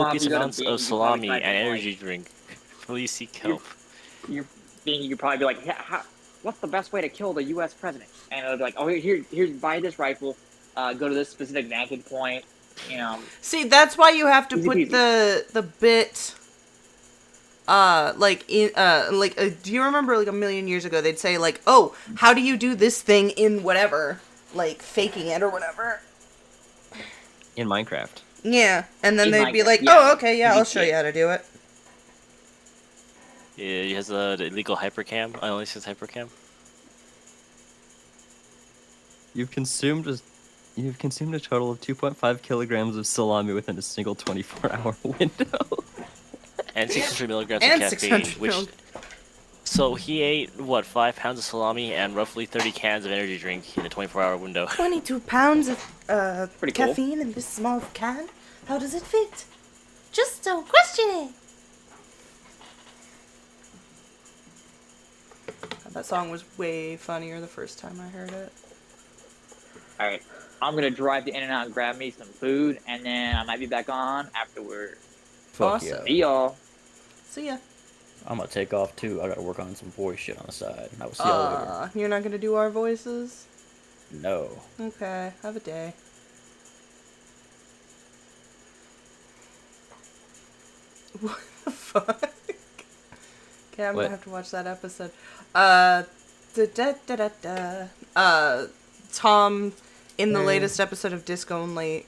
Copious you go to amounts Bing, of you probably salami type and in, energy drink. Please seek help. you're Bing, you could probably be like, what's the best way to kill the U.S. president? And it'll be like, oh, here's buy this rifle, go to this specific vantage point, See, that's why you have to easy put peasy. the bit. Do you remember like a million years ago they'd say like, oh, how do you do this thing in whatever, like faking it or whatever. In Minecraft. Yeah, and then In they'd be Minecraft, like, yeah, oh, okay, yeah, easy I'll show you how to do it. Yeah, he has the illegal hypercam. I only says hypercam. You've consumed a total of 2.5 kilograms of salami within a single 24-hour window. And 600 milligrams And of caffeine, 600 which... So he ate, what, 5 pounds of salami and roughly 30 cans of energy drink in a 24-hour window. 22 pounds of Pretty cool. caffeine in this small can? How does it fit? Just don't question it. That song was way funnier the first time I heard it. Alright, I'm gonna drive to In-N-Out and grab me some food, and then I might be back on afterward. Fuck Awesome. yeah. See y'all. See ya. I'm gonna take off too. I gotta work on some voice shit on the side. I will see y'all later. You're not gonna do our voices? No. Okay, have a day. What the fuck? Okay, I'm gonna have to watch that episode. Tom, in the latest episode of Disc Only,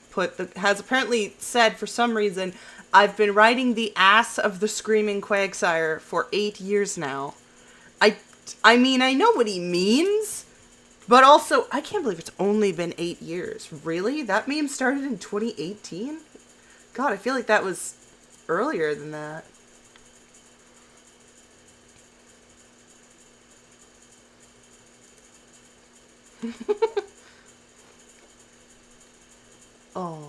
has apparently said for some reason, I've been riding the ass of the Screaming Quagsire for 8 years now. I mean, I know what he means, but also, I can't believe it's only been 8 years. Really? That meme started in 2018? God, I feel like that was earlier than that. Oh,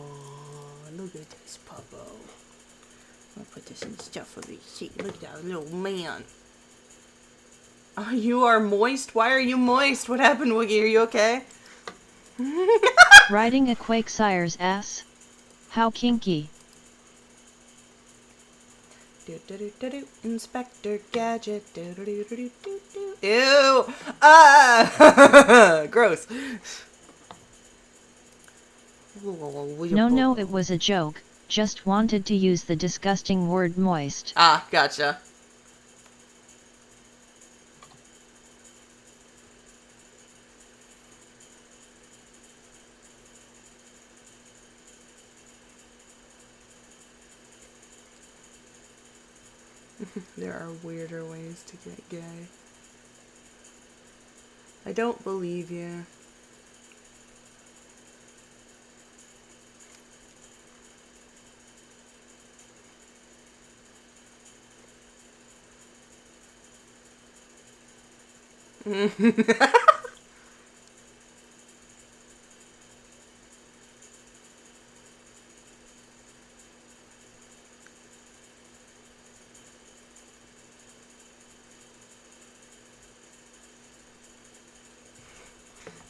look at this puppo. I'll put this in stuff for the seat. Look at that little man. Oh, you are moist? Why are you moist? What happened, Woogie? Are you okay? Riding a Quagsire's ass? How kinky. Inspector Gadget. Ew! Ah! Gross. No, it was a joke. Just wanted to use the disgusting word moist. Ah, gotcha. There are weirder ways to get gay. I don't believe you.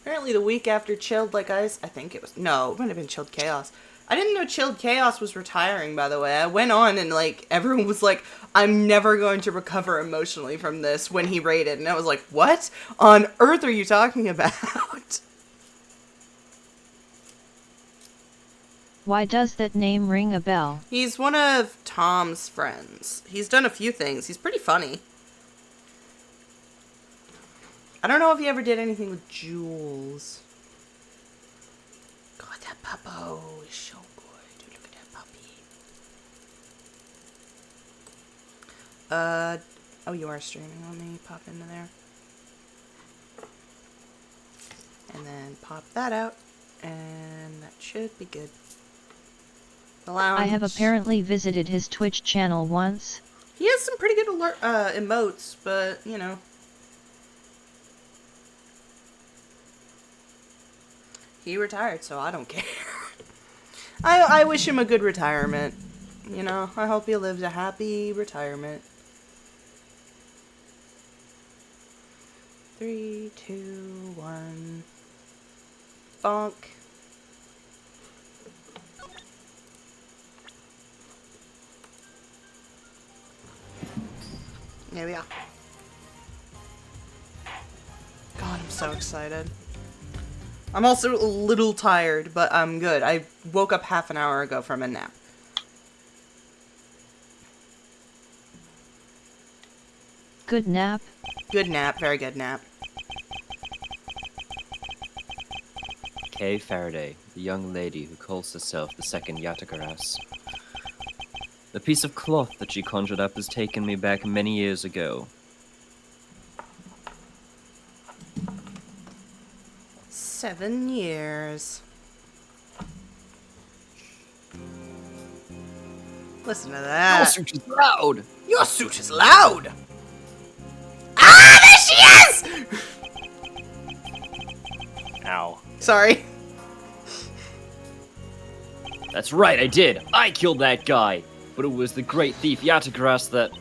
Apparently the week after Chilled Like Ice, I think it was, no, it might have been Chilled Chaos. I didn't know Chilled Chaos was retiring, by the way. I went on and, like, everyone was like, I'm never going to recover emotionally from this when he rated. And I was like, what on earth are you talking about? Why does that name ring a bell? He's one of Tom's friends. He's done a few things. He's pretty funny. I don't know if he ever did anything with Jules. God, that puppo is so good. Look at that puppy. Oh, you are streaming. Let me pop into there. And then pop that out. And that should be good. The lounge. I have apparently visited his Twitch channel once. He has some pretty good emotes, but, you know. He retired, so I don't care. I wish him a good retirement. You know, I hope he lives a happy retirement. 3, 2, 1. Bonk. Here we are. God, I'm so excited. I'm also a little tired, but I'm good. I woke up half an hour ago from a nap. Good nap. Good nap, very good nap. Kay Faraday, the young lady who calls herself the second Yatagarasu. The piece of cloth that she conjured up has taken me back many years ago. 7 years. Listen to Your that. suit is loud! Your suit is loud! Ah, there she is! Ow. Sorry. That's right, I did! I killed that guy! But it was the great thief Yatagarasu that...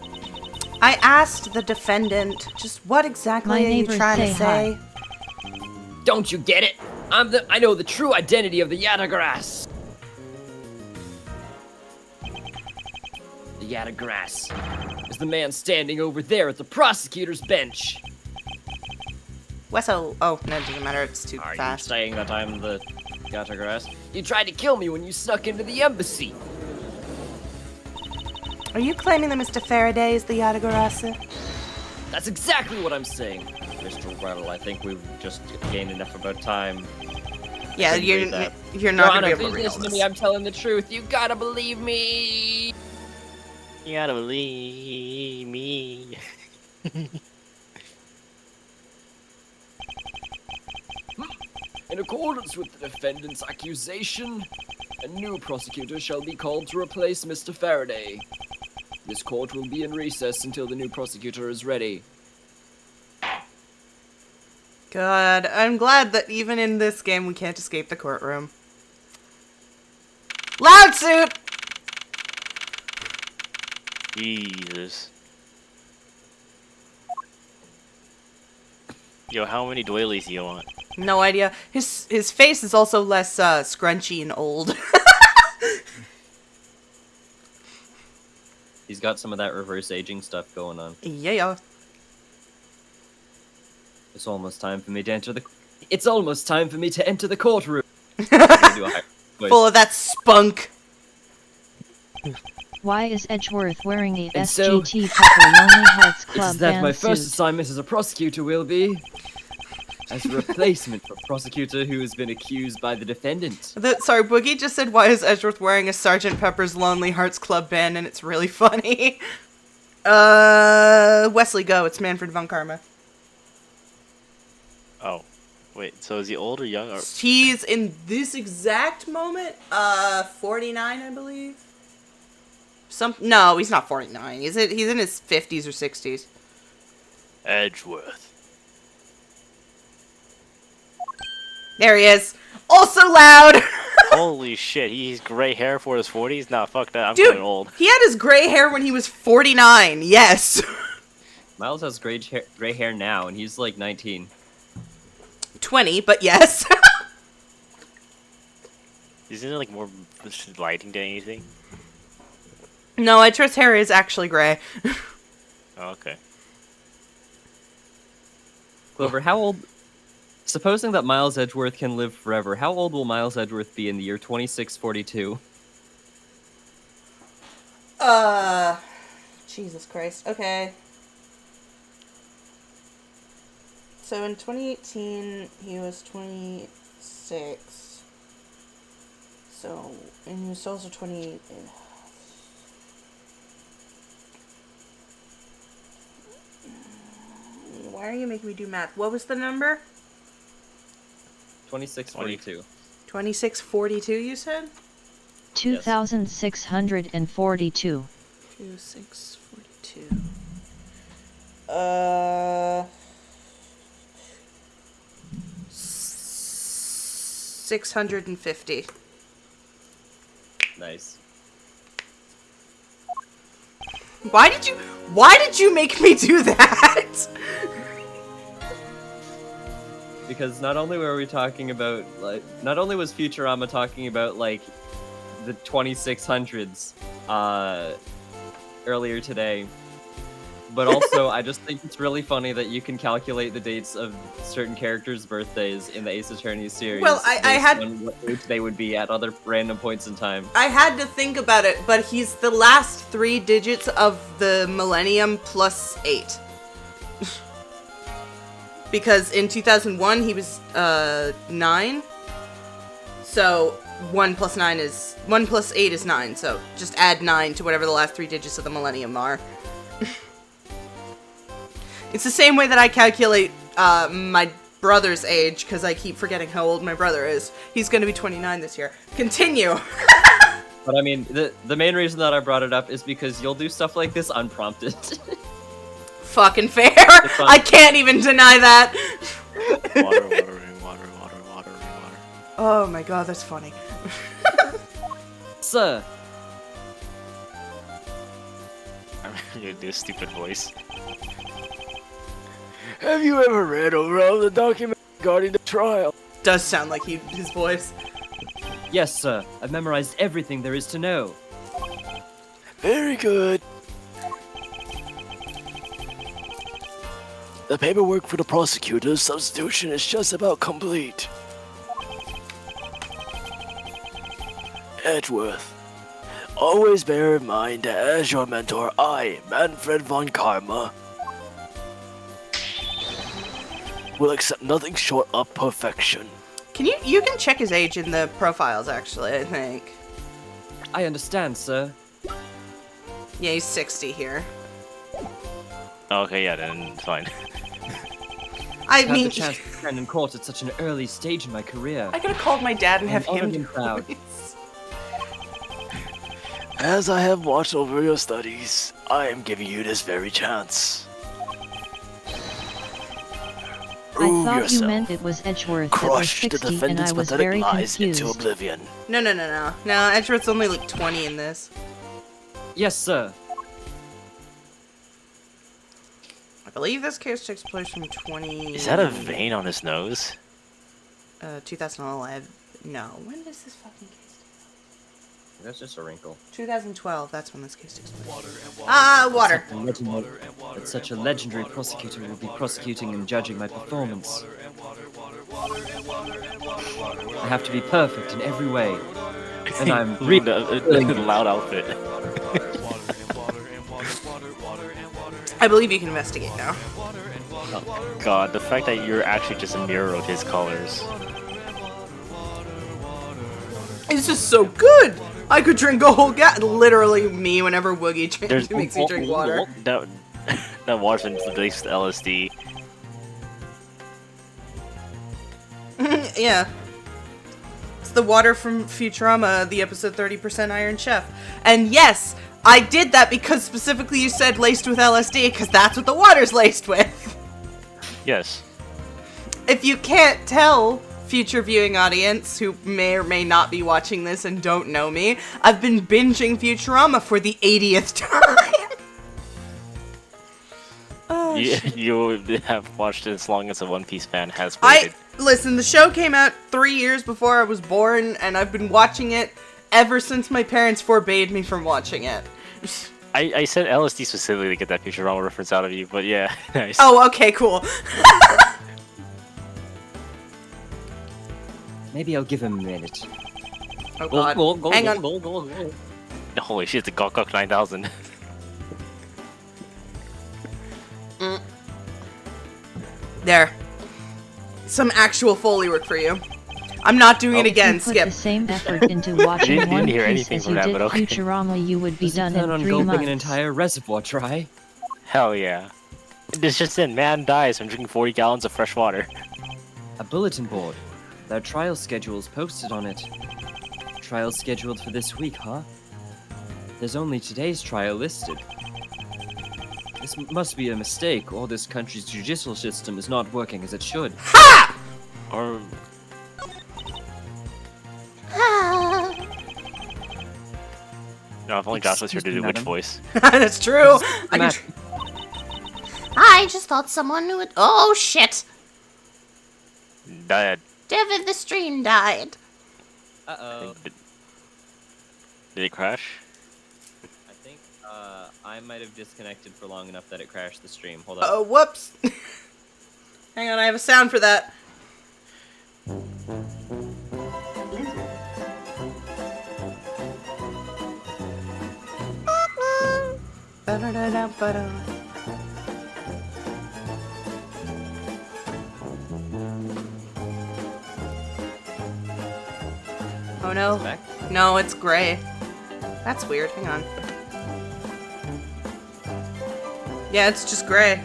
I asked the defendant, just what exactly My are you neighbors trying to say say? Don't you get it? I know the true identity of the Yatagarasu! The Yatagarasu is the man standing over there at the prosecutor's bench! Wessel. Oh, no, it doesn't matter. It's too Are you fast. saying that I'm the Yatagarasu? You tried to kill me when you snuck into the embassy! Are you claiming that Mr. Faraday is the Yatagarasu? That's exactly what I'm saying! Mr. Rattle, I think we've just gained enough about time. Yeah, Couldn't read that. you're not Your gonna be Honor, able to please read all listen to this. me, I'm telling the truth. You gotta believe me! You gotta believe me. In accordance with the defendant's accusation, a new prosecutor shall be called to replace Mr. Faraday. This court will be in recess until the new prosecutor is ready. God, I'm glad that even in this game we can't escape the courtroom. Loud suit! Jesus. Yo, how many doilies do you want? No idea. His face is also less scrunchy and old. He's got some of that reverse aging stuff going on. Yeah. It's almost time for me to enter the... It's almost time for me to enter the courtroom! I'm gonna do a higher voice. Full of that spunk. Why is Edgeworth wearing a And so, SGT Pepper Lonely Hearts Club It's that band my first suit? assignment as a prosecutor will be... as a replacement for a prosecutor who has been accused by the defendant. Sorry, Boogie just said, why is Edgeworth wearing a Sgt. Pepper's Lonely Hearts Club band, and it's really funny. Wesley, go. It's Manfred von Karma. Oh. Wait, so is he old or young? Or... He's, in this exact moment, 49, I believe. No, he's not 49. He's in his 50s or 60s. Edgeworth. There he is. Also loud! Holy shit, he's gray hair for his 40s? Nah, fuck that, I'm Dude, getting old. he had his gray hair when he was 49, yes. Miles has gray hair now, and he's like 19. 20, but yes. Isn't it like more lighting than anything? No, Edgeworth's hair is actually gray. Oh, okay. Clover, how old... Supposing that Miles Edgeworth can live forever, how old will Miles Edgeworth be in the year 2642? Jesus Christ. Okay. So in 2018, he was 26. So, and he was also 28. Why are you making me do math? What was the number? 2642. 2642, you said? 2,642. 2642. 650. Nice. Why did you make me do that? Because not only were we talking about, like, not only was Futurama talking about, like, the 2600s, earlier today, But also, I just think it's really funny that you can calculate the dates of certain characters' birthdays in the Ace Attorney series. Well, I based had- on what age they would be at other random points in time. I had to think about it, but he's the last 3 digits of the millennium plus 8. Because in 2001 he was 9. So 1 plus 8 is 9. So just add 9 to whatever the last 3 digits of the millennium are. It's the same way that I calculate my brother's age, because I keep forgetting how old my brother is. He's going to be 29 this year. Continue. But I mean, the main reason that I brought it up is because you'll do stuff like this unprompted. Fucking fair. I can't even deny that. Water. Oh my god, that's funny. Sir, You do a stupid voice. Have you ever read over all the documents regarding the trial? Does sound like his voice. yes, sir. I've memorized everything there is to know. Very good. The paperwork for the prosecutor's substitution is just about complete. Edgeworth, always bear in mind that as your mentor, I, Manfred von Karma, will accept nothing short of perfection. You can check his age in the profiles, actually, I think. I understand, sir. Yeah, he's 60 here. Okay, yeah, then it's fine. I Had mean, the chance to stand in court at such an early stage in my career. I could have called my dad and have I'm him honored do and proud. it. As I have watched over your studies, I am giving you this very chance. I Prove thought yourself. you meant it was Edgeworth that was Crush the 60 and I defendant's was pathetic very lies into confused. oblivion. No, Edgeworth's only like 20 in this. Yes, sir. I believe this case takes place from 20... Is that a vein on his nose? 2011. No, when does this fucking case That's just a wrinkle. 2012, that's when this case takes place. Water. That such a legendary prosecutor will be prosecuting and judging my performance. I have to be perfect in every way. And I'm really loud outfit. I believe you can investigate now. Oh god, the fact that you're actually just a mirror of his colors. It's just so good! I could drink a whole literally me whenever Woogie makes me drink water. That water's been released to LSD. Yeah. It's the water from Futurama, the episode 30% Iron Chef. And yes, I did that because specifically you said laced with LSD, because that's what the water's laced with. Yes. If you can't tell, future viewing audience who may or may not be watching this and don't know me, I've been binging Futurama for the 80th time. Oh, You have watched it as long as a One Piece fan has waited. Listen, the show came out 3 years before I was born, and I've been watching it ever since my parents forbade me from watching it. I said LSD specifically to get that Futurama reference out of you, but yeah, nice. Oh, okay, cool. Maybe I'll give him a minute. Oh god. Hang on. Holy shit, the Gok 9000. There. Some actual Foley work for you. I'm not doing it again, If you put Skip. the same effort into watching Didn't One hear Piece anything as from you that, did but okay. Futurama, you would be Does he done plan in on 3 gulping months. an entire reservoir dry? Hell yeah. This just in, man dies from drinking 40 gallons of fresh water. A bulletin board. Their trial schedule's posted on it. Trial scheduled for this week, huh? There's only today's trial listed. This must be a mistake, or this country's judicial system is not working as it should. Or... No, if only Josh was here to Excuse do me, which madam. voice. That's true. Matt, I just thought someone knew it. Oh shit! Dad. Devin the stream died. uh-oh. Did it crash? I think I might have disconnected for long enough that it crashed the stream. Hold on. Oh, whoops. Hang on, I have a sound for that. Ba-da-da-da-ba-da. Oh no. Back? No, it's gray. That's weird. Hang on. Yeah, it's just gray.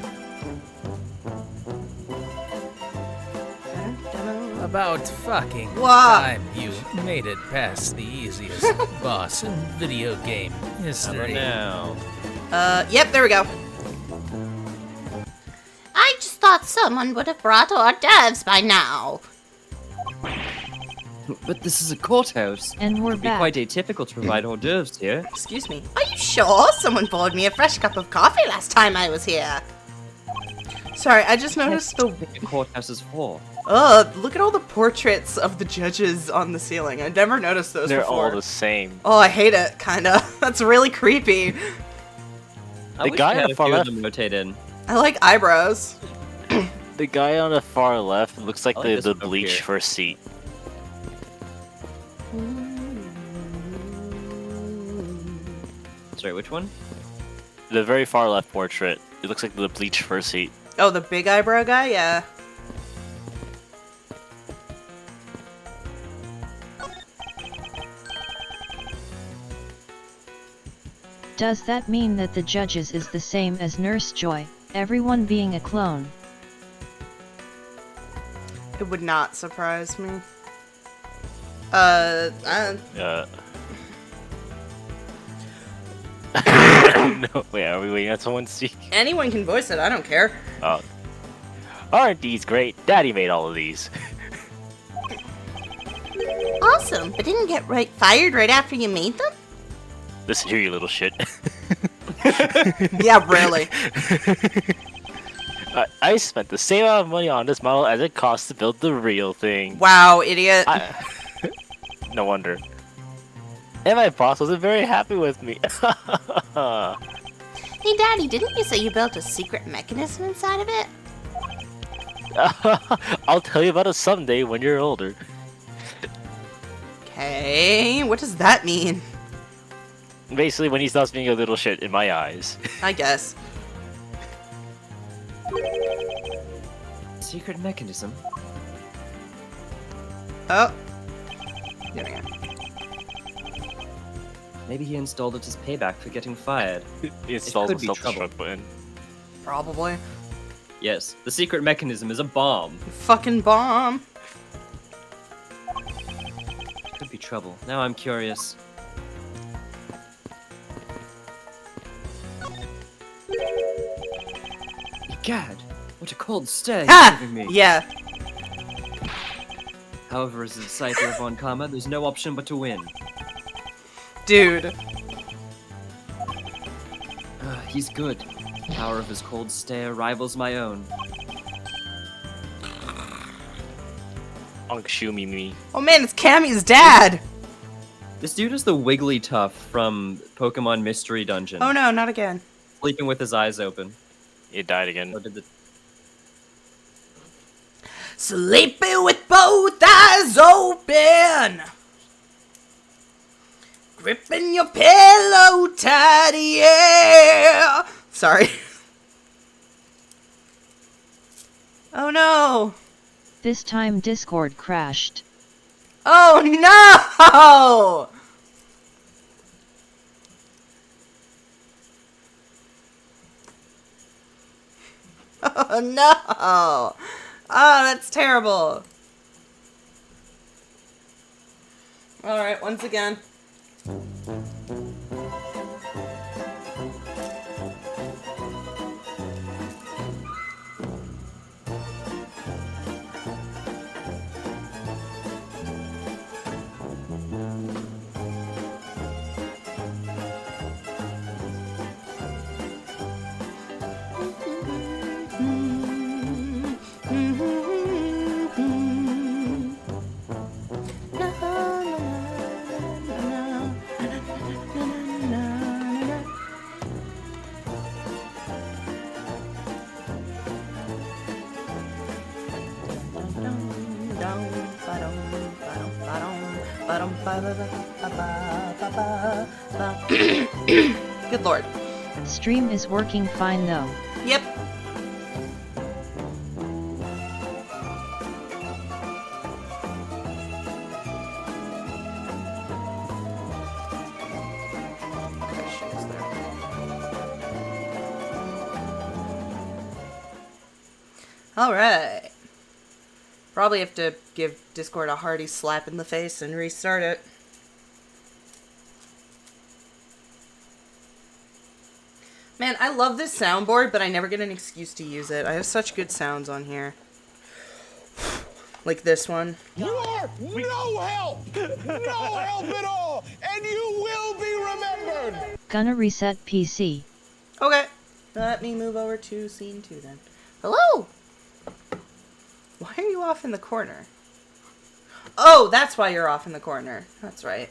About fucking Whoa. time you made it past the easiest boss in video game How about history. now? Yep, there we go. I just thought someone would have brought hors d'oeuvres by now. But this is a courthouse. And we're It'd be back. quite atypical to provide hors d'oeuvres here. Excuse me. Are you sure someone poured me a fresh cup of coffee last time I was here? Sorry, I just noticed the... The courthouse is for. look at all the portraits of the judges on the ceiling. I'd never noticed those They're before. all the same. Oh, I hate it, kinda. That's really creepy. I wish guy we had on a the far few of left- them rotated. I like eyebrows. The guy on the far left looks like I like this the one over bleach here. first seat. Sorry, which one? The very far left portrait. It looks like the bleach first seat. Oh, the big eyebrow guy? Yeah. Does that mean that the judges is the same as Nurse Joy, everyone being a clone? It would not surprise me. No, wait, are we waiting on someone to speak? Anyone can voice it, I don't care. Oh. Aren't these great? Daddy made all of these. Awesome, but didn't get fired right after you made them? Listen here, you little shit. Yeah, really. I spent the same amount of money on this model as it cost to build the real thing. Wow, idiot. No wonder. And my boss wasn't very happy with me. Hey Daddy, didn't you say you built a secret mechanism inside of it? I'll tell you about it someday when you're older. Okay, what does that mean? Basically, when he stops being a little shit in my eyes. I guess. Secret mechanism? Oh. There we go. Maybe he installed it as payback for getting fired. He installs a could be self-destruct trouble. button. Probably. Yes, the secret mechanism is a bomb. Fucking bomb. Could be trouble. Now I'm curious. Egad, what a cold stare you're Ha! giving me. Yeah. However, as a disciple of Von Karma, there's no option but to win. Dude. He's good. The power of his cold stare rivals my own. Shumi me. Oh man, it's Cammy's dad! This dude is the Wigglytuff from Pokemon Mystery Dungeon. Oh no, not again. Sleeping with his eyes open. It died again. Or did the... Sleeping with both eyes open! Gripping your pillow tight, yeah! Sorry. Oh no! This time Discord crashed. Oh no! Oh no! Oh, that's terrible. Alright, once again. Good lord. Stream is working fine though. Yep. Okay, she is there. Alright. Probably have to give Discord a hearty slap in the face and restart it. Man, I love this soundboard, but I never get an excuse to use it. I have such good sounds on here. Like this one. You are no help! No help at all! And you will be remembered! Gonna reset PC. Okay. Let me move over to scene 2 then. Hello! Why are you off in the corner? Oh, that's why you're off in the corner. That's right.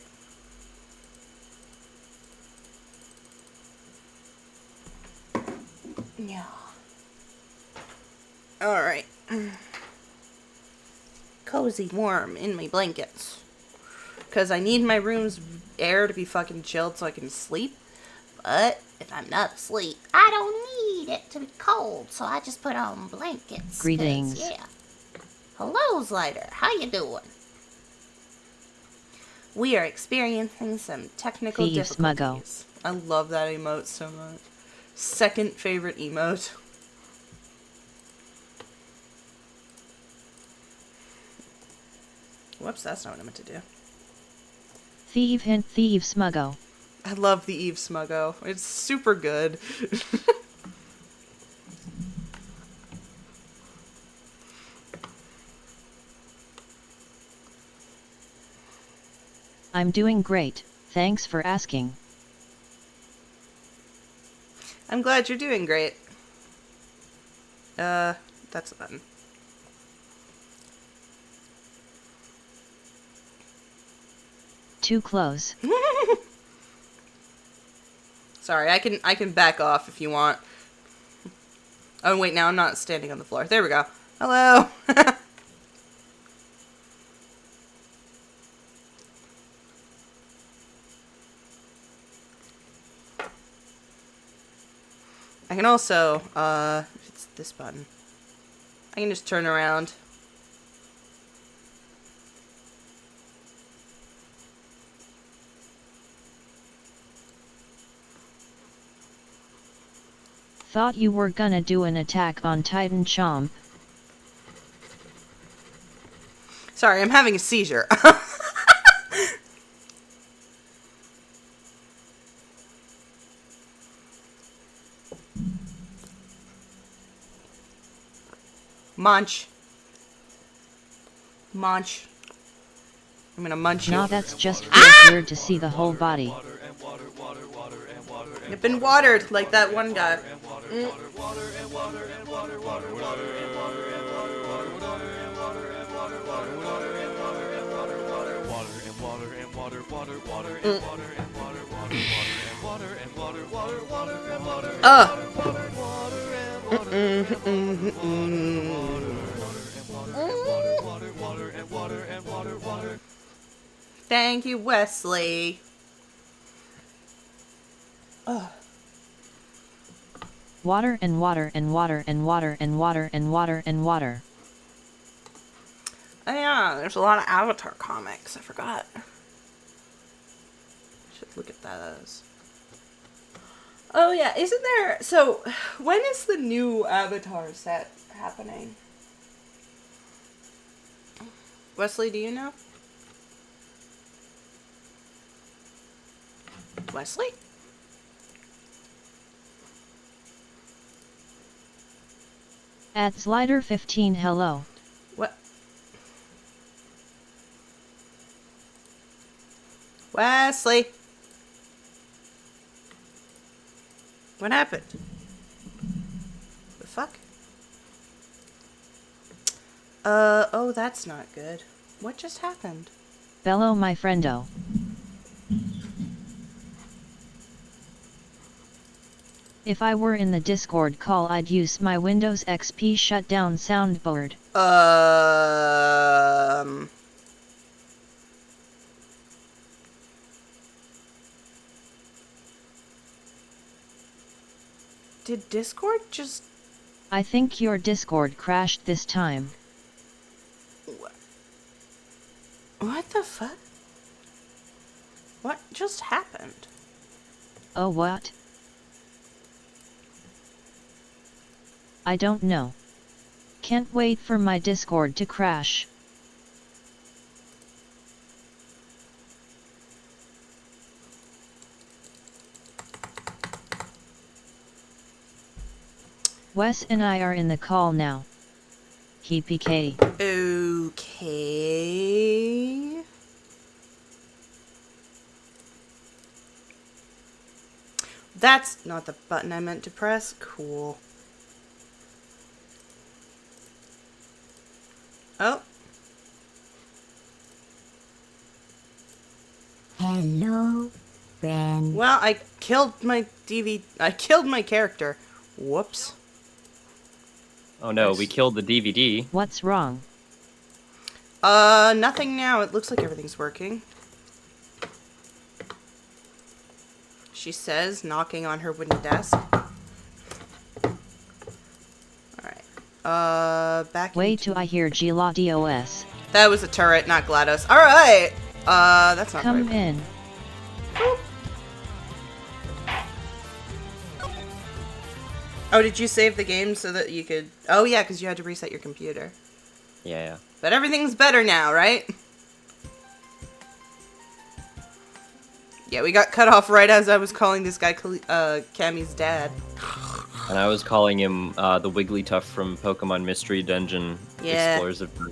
Yeah. Alright. Cozy, warm, in my blankets. Because I need my room's air to be fucking chilled so I can sleep. But if I'm not asleep, I don't need it to be cold, so I just put on blankets. 'cause, Greetings. Yeah. Hello, Slider. How you doing? we are experiencing some technical Thieves Muggo. difficulties. I love that emote so much. Second favorite emote. Whoops, that's not what I meant to do. Thieve hint thieve smuggo. I love the Eve Smuggo. It's super good. I'm doing great, thanks for asking. I'm glad you're doing great. That's a button. Too close. Sorry, I can back off if you want. Oh wait, now I'm not standing on the floor. There we go. Hello. I can also, it's this button. I can just turn around. Thought you were gonna do an attack on Titan Chomp. Sorry, I'm having a seizure. Munch. Munch. I'm gonna munch you. Nah, that's just feels weird to see the whole body. You've been watered like that one guy. Thank you, Wesley. Water and water and water and water and water and water and water. Oh yeah, there's a lot of Avatar comics. I forgot. Should look at those. Oh yeah, isn't there... So, when is the new Avatar set happening? Wesley, do you know? Wesley? At Slider 15 hello. What? Wesley? What happened? The fuck? Oh, that's not good. What just happened? Bello my friendo. If I were in the Discord call, I'd use my Windows XP shutdown soundboard. Did Discord just... I think your Discord crashed this time. What the fuck? What just happened? Oh, what? I don't know. Can't wait for my Discord to crash. Wes and I are in the call now. He PK. Okay. That's not the button I meant to press. Cool. Oh. Hello, friend. Well, I killed my I killed my character. Whoops. Oh no, we killed the DVD. What's wrong? Nothing now. It looks like everything's working. She says, knocking on her wooden desk. Alright. Back Wait into... till I hear GLaDOS. That was a turret, not GLaDOS. Alright! That's not Come right. in. Oh, did you save the game so that you could... Oh, yeah, because you had to reset your computer. Yeah. But everything's better now, right? Yeah, we got cut off right as I was calling this guy Cammy's dad. And I was calling him the Wigglytuff from Pokemon Mystery Dungeon Yeah. Explorers of Time.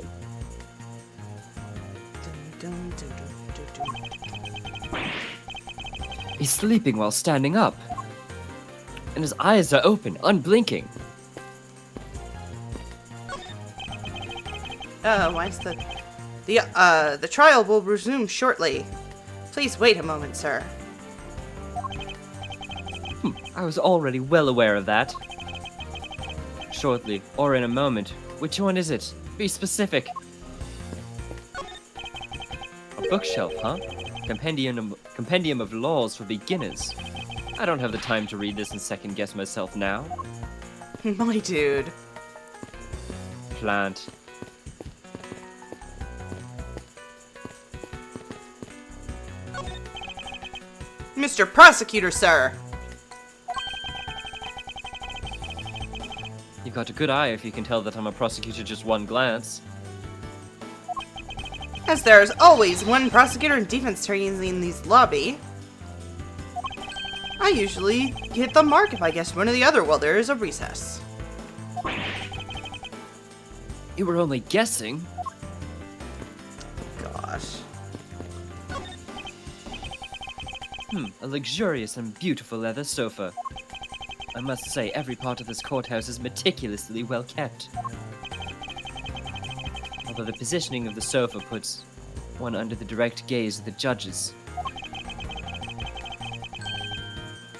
Dun, dun, dun, dun, dun. He's sleeping while standing up. And his eyes are open, unblinking. Why is the trial will resume shortly. Please wait a moment, sir. I was already well aware of that. Shortly, or in a moment. Which one is it? Be specific. A bookshelf, huh? Compendium of laws for beginners. I don't have the time to read this and second guess myself now. My dude. Plant. Mr. Prosecutor, sir. You've got a good eye if you can tell that I'm a prosecutor just one glance. As there is always one prosecutor and defense attorneys in this lobby, I usually hit the mark if I guess one or the other while there is a recess. You were only guessing. Gosh. A luxurious and beautiful leather sofa. I must say, every part of this courthouse is meticulously well kept. Although the positioning of the sofa puts one under the direct gaze of the judges.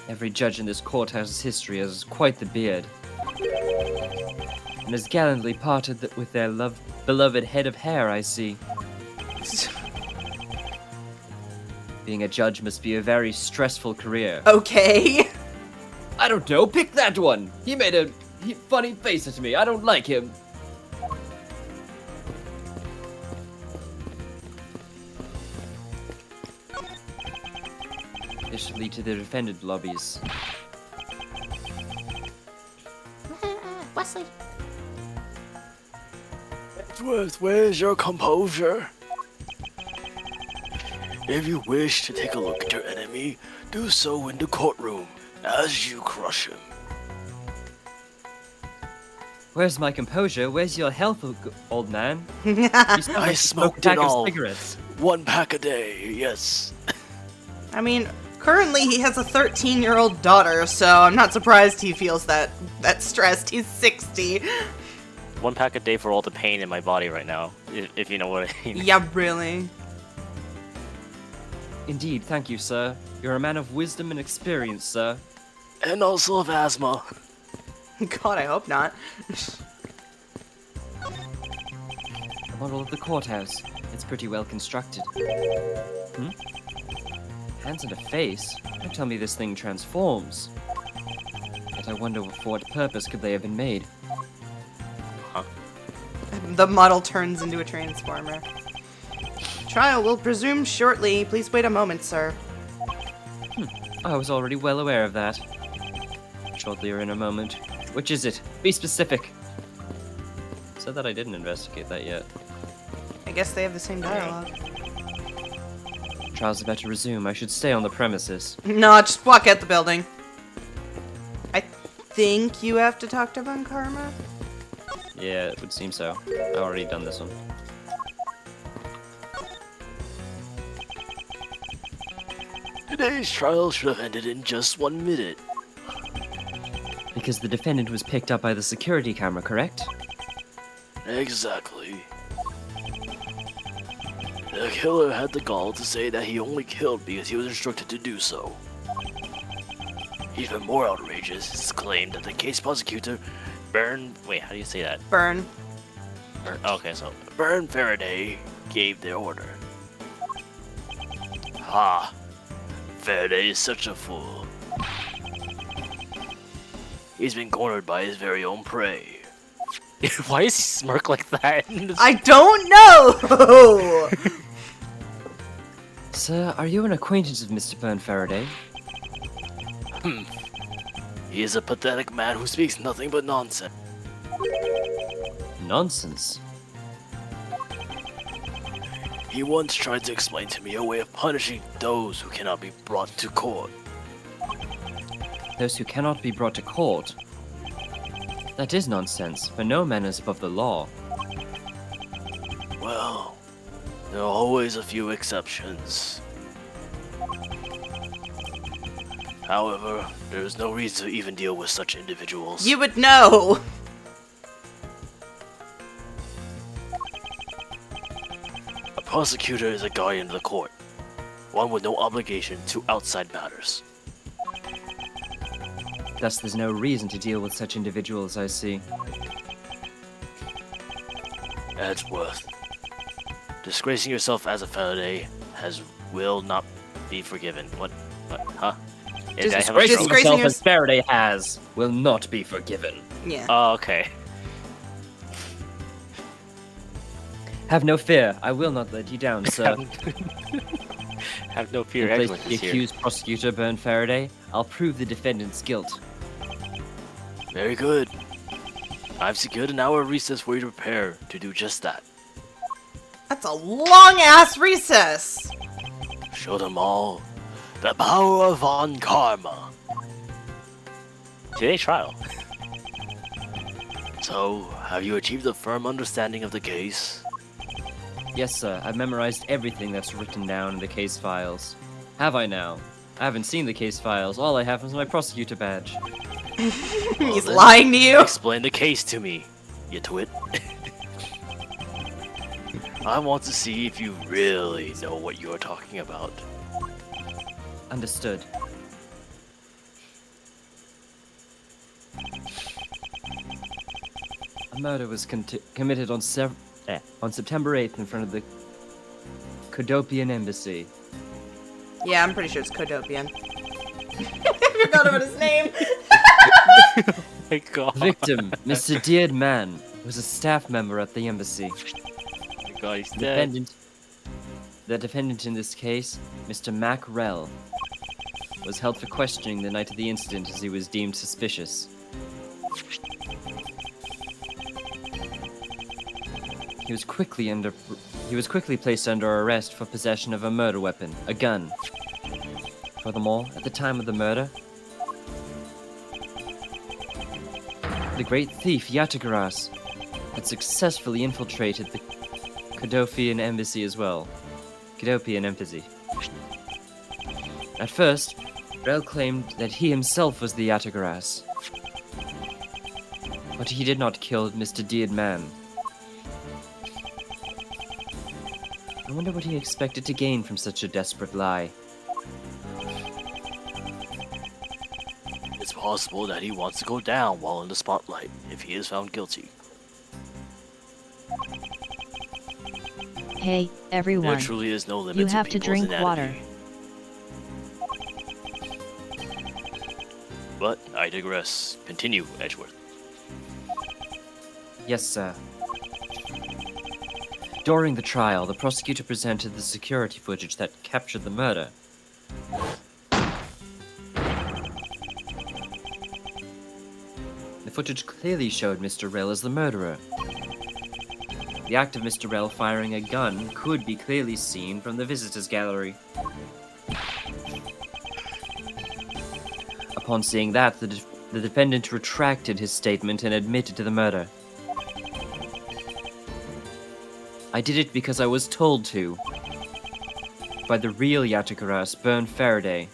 Every judge in this courthouse's history has quite the beard. And has gallantly parted with their beloved head of hair, I see. Being a judge must be a very stressful career. Okay. I don't know, pick that one! He made a funny face at me, I don't like him. This should lead to the defendant lobbies. Wesley. Edgeworth, where's your composure? If you wish to take a look at your enemy, do so in the courtroom as you crush him. Where's my composure? Where's your health, old man? I smoked it all. Cigarettes. 1 pack a day, yes. I mean, currently he has a 13-year-old daughter, so I'm not surprised he feels that stressed. He's 60. 1 pack a day for all the pain in my body right now, if you know what I mean. Yeah, really. Indeed, thank you, sir. You're a man of wisdom and experience, sir. And also of asthma. God, I hope not. A model of the courthouse. It's pretty well constructed. Hands and a face? Don't tell me this thing transforms. Yet I wonder for what purpose could they have been made. The model turns into a transformer. Trial will resume shortly. Please wait a moment, sir. I was already well aware of that. Shortly or in a moment. Which is it? Be specific. Said that I didn't investigate that yet. I guess they have the same dialogue. Trial's about to resume. I should stay on the premises. No, just walk out the building. I think you have to talk to Von Karma. Yeah, it would seem so. I've already done this one. Today's trial should have ended in just 1 minute. Because the defendant was picked up by the security camera, correct? Exactly. The killer had the gall to say that he only killed because he was instructed to do so. Even more outrageous is his claim that the case prosecutor, Wait, how do you say that? Burn. Okay, so. Bern Faraday, gave the order. Ha! Faraday is such a fool. He's been cornered by his very own prey. Why does he smirk like that? I don't know! Sir, are you an acquaintance of Mr. Bern Faraday? He is a pathetic man who speaks nothing but nonsense. Nonsense. He once tried to explain to me a way of punishing those who cannot be brought to court. Those who cannot be brought to court. That is nonsense, for no man is above the law. Well, there are always a few exceptions. However, there is no reason to even deal with such individuals. You would know! A prosecutor is a guardian of the court, one with no obligation to outside matters. Thus there's no reason to deal with such individuals, I see. Edgeworth, disgracing yourself as a Faraday will not be forgiven. What? Huh? Yeah, did I have a Disgracing stroke? Disgracing your- as Faraday has will not be forgiven. Yeah. Oh, okay. Have no fear, I will not let you down, sir. Have no fear, In place Edgeworth of the is here. accused prosecutor Bern Faraday, I'll prove the defendant's guilt. Very good. I've secured an hour of recess for you to prepare to do just that. That's a long-ass recess! Show them all the power of Von Karma. Today's trial. So, have you achieved a firm understanding of the case? Yes, sir, I've memorized everything that's written down in the case files. Have I now? I haven't seen the case files, all I have is my prosecutor badge. He's then, lying to you? Explain the case to me, you twit. I want to see if you really know what you are talking about. Understood. A murder was committed on September 8th in front of the Kodopian embassy. Yeah, I'm pretty sure it's Kodopian. I forgot about his name! Oh my god. The victim, Mr. Deard Man, was a staff member at the embassy. Oh my god, he's The dead. defendant in this case, Mr. Mac Rell, was held for questioning the night of the incident as he was deemed suspicious. He was quickly placed under arrest for possession of a murder weapon, a gun. Furthermore, at the time of the murder, the great thief Yatagaras had successfully infiltrated the Kodopian embassy as well. Kodopian embassy. At first, Rel claimed that he himself was the Yatagaras, but he did not kill Mr. Deard Man. I wonder what he expected to gain from such a desperate lie. It's possible that he wants to go down while in the spotlight if he is found guilty. Hey, everyone. There truly is no limit You to have to people's drink inanity. water. But I digress. Continue, Edgeworth. Yes, sir. During the trial, the prosecutor presented the security footage that captured the murder. The footage clearly showed Mr. Rell as the murderer. The act of Mr. Rell firing a gun could be clearly seen from the visitors gallery. Upon seeing that, the defendant retracted his statement and admitted to the murder. I did it because I was told to. By the real Yatakaras, Bern Faraday.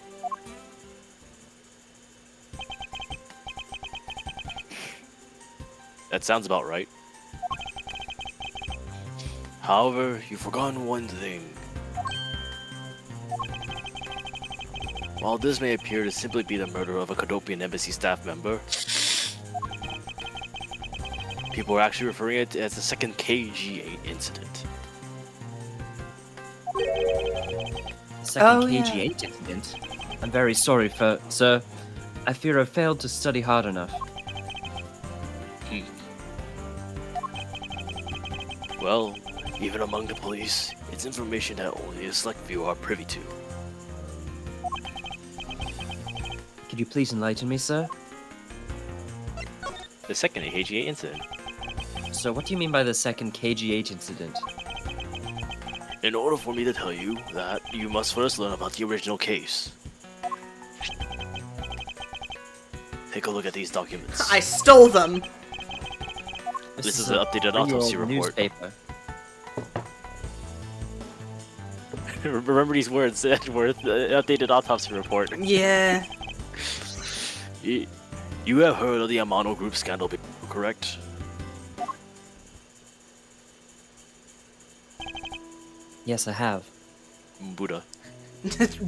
That sounds about right. However, you've forgotten one thing. While this may appear to simply be the murder of a Cadopian embassy staff member, people are actually referring it as the second KG8 incident. Second KG8 incident? I'm very sorry, sir. I fear I failed to study hard enough. Well, even among the police, it's information that only a select few are privy to. Could you please enlighten me, sir? The second KG8 incident. So what do you mean by the second KG8 incident? In order for me to tell you that, you must first learn about the original case. Take a look at these documents. I stole them! This is an updated autopsy report. Newspaper. Remember these words, Edgeworth. Updated autopsy report. Yeah. You have heard of the Amano Group scandal, correct? Yes, I have. Buddha.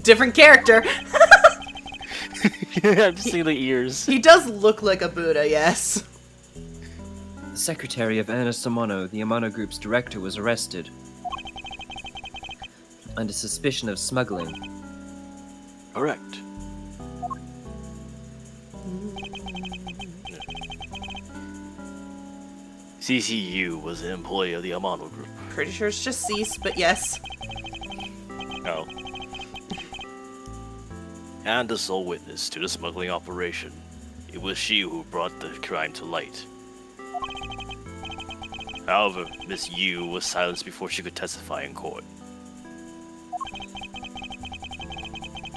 Different character. I'm just seeing the ears. He does look like a Buddha, yes. The secretary of Ernest Amano, the Amano Group's director, was arrested under suspicion of smuggling. Correct. CCU was an employee of the Amano Group. Pretty sure it's just Cease, but yes. Oh. And the sole witness to the smuggling operation. It was she who brought the crime to light. However, Miss Yu was silenced before she could testify in court.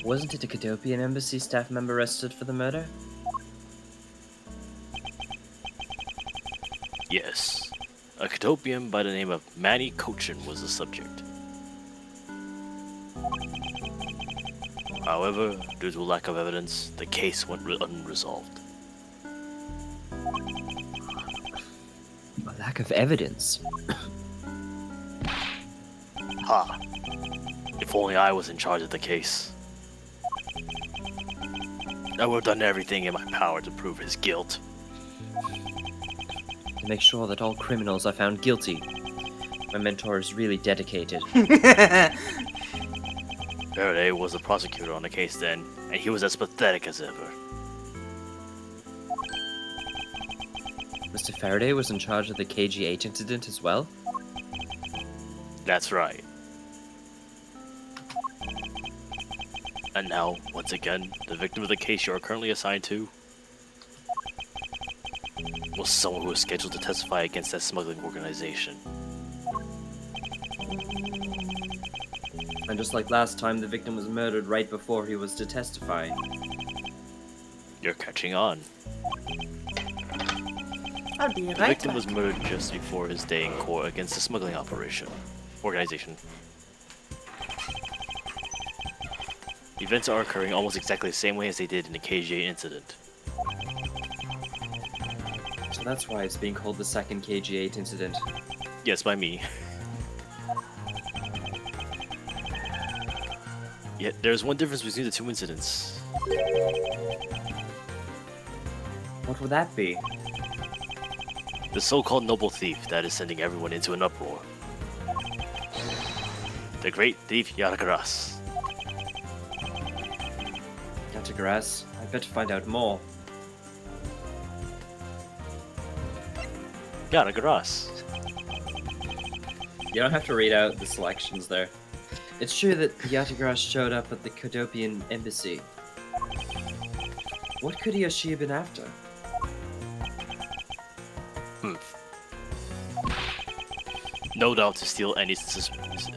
Wasn't it a Cadopian embassy staff member arrested for the murder? Yes. A Cadopian by the name of Manny Cochin was the subject. However, due to lack of evidence, the case went unresolved. A lack of evidence? Ha! If only I was in charge of the case. I would have done everything in my power to prove his guilt. To make sure that all criminals are found guilty. My mentor is really dedicated. Faraday was the prosecutor on the case then, and he was as pathetic as ever. Mr. Faraday was in charge of the KG8 incident as well? That's right. And now, once again, the victim of the case you are currently assigned to was someone who was scheduled to testify against that smuggling organization. And just like last time, the victim was murdered right before he was to testify. You're catching on. That'd be The right. victim was murdered just before his day in court against the smuggling organization. Events are occurring almost exactly the same way as they did in the KJ incident. So that's why it's being called the second KG8 incident. Yes, by me. Yet there's one difference between the two incidents. What would that be? The so-called noble thief that is sending everyone into an uproar. The great thief Yarakaras. Yatagarasu. I better find out more. Yatagarasu. You don't have to read out the selections there. It's true that Yatagarasu showed up at the Kodopian embassy. What could he or she have been after? No doubt to steal any suspicious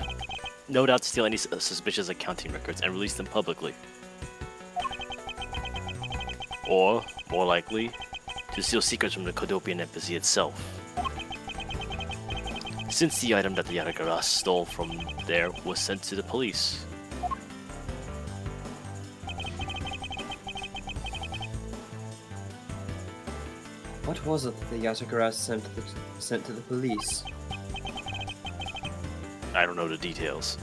accounting records and release them publicly. Or, more likely, to steal secrets from the Kodopian embassy itself. Since the item that the Yatagarasu stole from there was sent to the police. What was it that the Yatagarasu sent to the police? I don't know the details.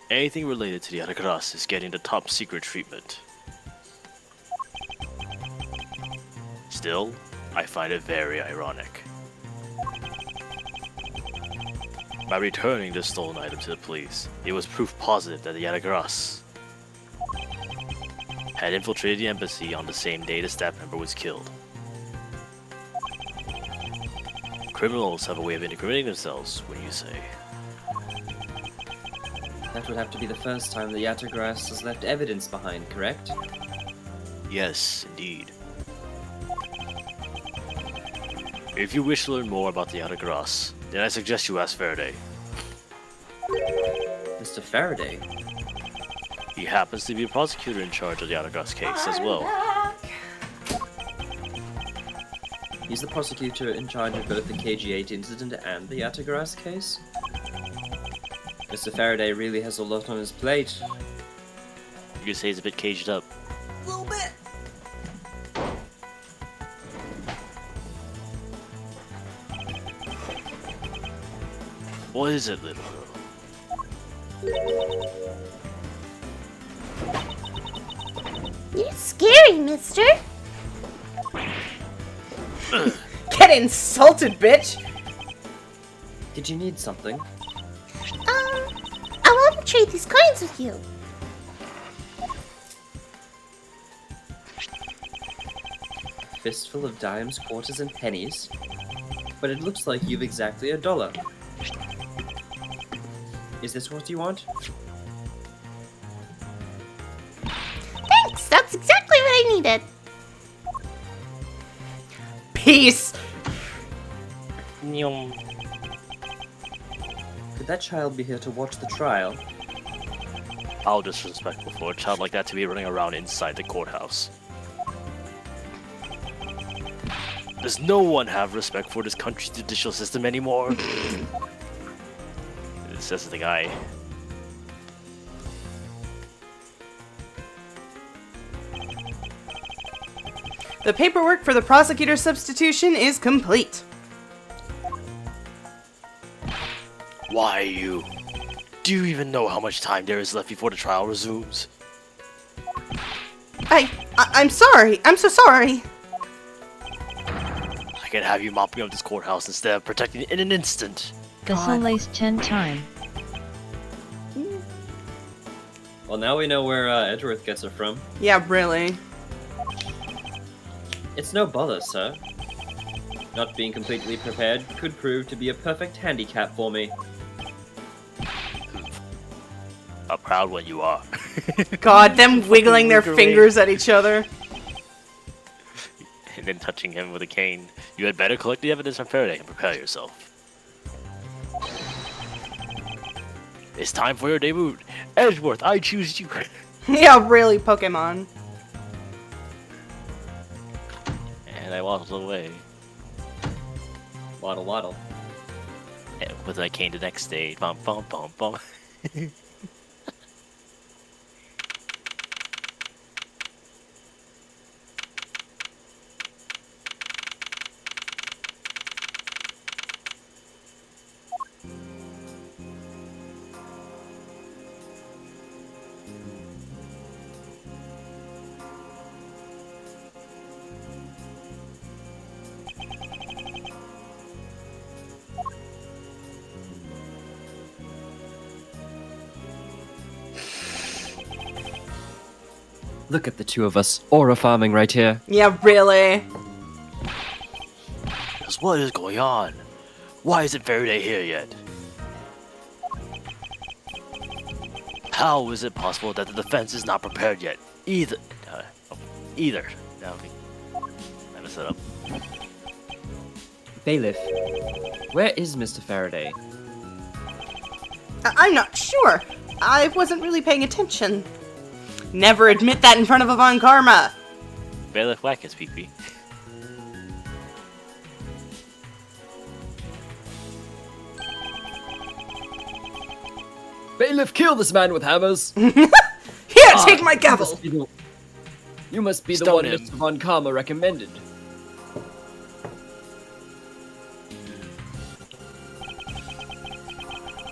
Anything related to the Yatagarasu is getting the top secret treatment. Still, I find it very ironic. By returning the stolen item to the police, it was proof positive that the Yatagarasu had infiltrated the embassy on the same day the staff member was killed. Criminals have a way of incriminating themselves, when you say. That would have to be the first time the Yatagarasu has left evidence behind, correct? Yes, indeed. If you wish to learn more about the Yatagarasu, then I suggest you ask Faraday. Mr. Faraday? He happens to be a prosecutor in charge of the Yatagarasu case as well. He's the prosecutor in charge of both the KG-8 incident and the Yatagarasu case? Mr. Faraday really has a lot on his plate. You could say he's a bit caged up. A little bit. What is it, little girl? You're scary, mister. Get insulted, bitch! Did you need something? I want to trade these coins with you. A fistful of dimes, quarters, and pennies? But it looks like you've exactly $1. Is this what you want? Thanks, that's exactly what I needed. Peace! Could that child be here to watch the trial? How disrespectful for a child like that to be running around inside the courthouse. Does no one have respect for this country's judicial system anymore? Says the guy. The paperwork for the prosecutor substitution is complete. Why you? Do you even know how much time there is left before the trial resumes? I'm sorry. I'm so sorry. I can have you mopping up this courthouse instead of protecting it in an instant. Gasolace 10 time. Well, now we know where Edgeworth gets it from. Yeah, really. It's no bother, sir. Not being completely prepared could prove to be a perfect handicap for me. A proud one you are. God, them wiggling their fingers at each other. And then touching him with a cane. You had better collect the evidence from Faraday and prepare yourself. It's time for your debut. Edgeworth, I choose you. Yeah, really, Pokemon. And I waddled away. Waddle, waddle. With my cane the next day. Bum, bum, bum, bum. Look at the two of us, aura farming right here. Yeah, really? Because what is going on? Why isn't Faraday here yet? How is it possible that the defense is not prepared yet? Either. No, I messed it up. Bailiff, where is Mr. Faraday? I'm not sure. I wasn't really paying attention. Never admit that in front of a Von Karma. Bailiff whack his pee-pee. Bailiff, kill this man with hammers. Here, take my gavel. You must be the Stone one him. Mr. Von Karma recommended.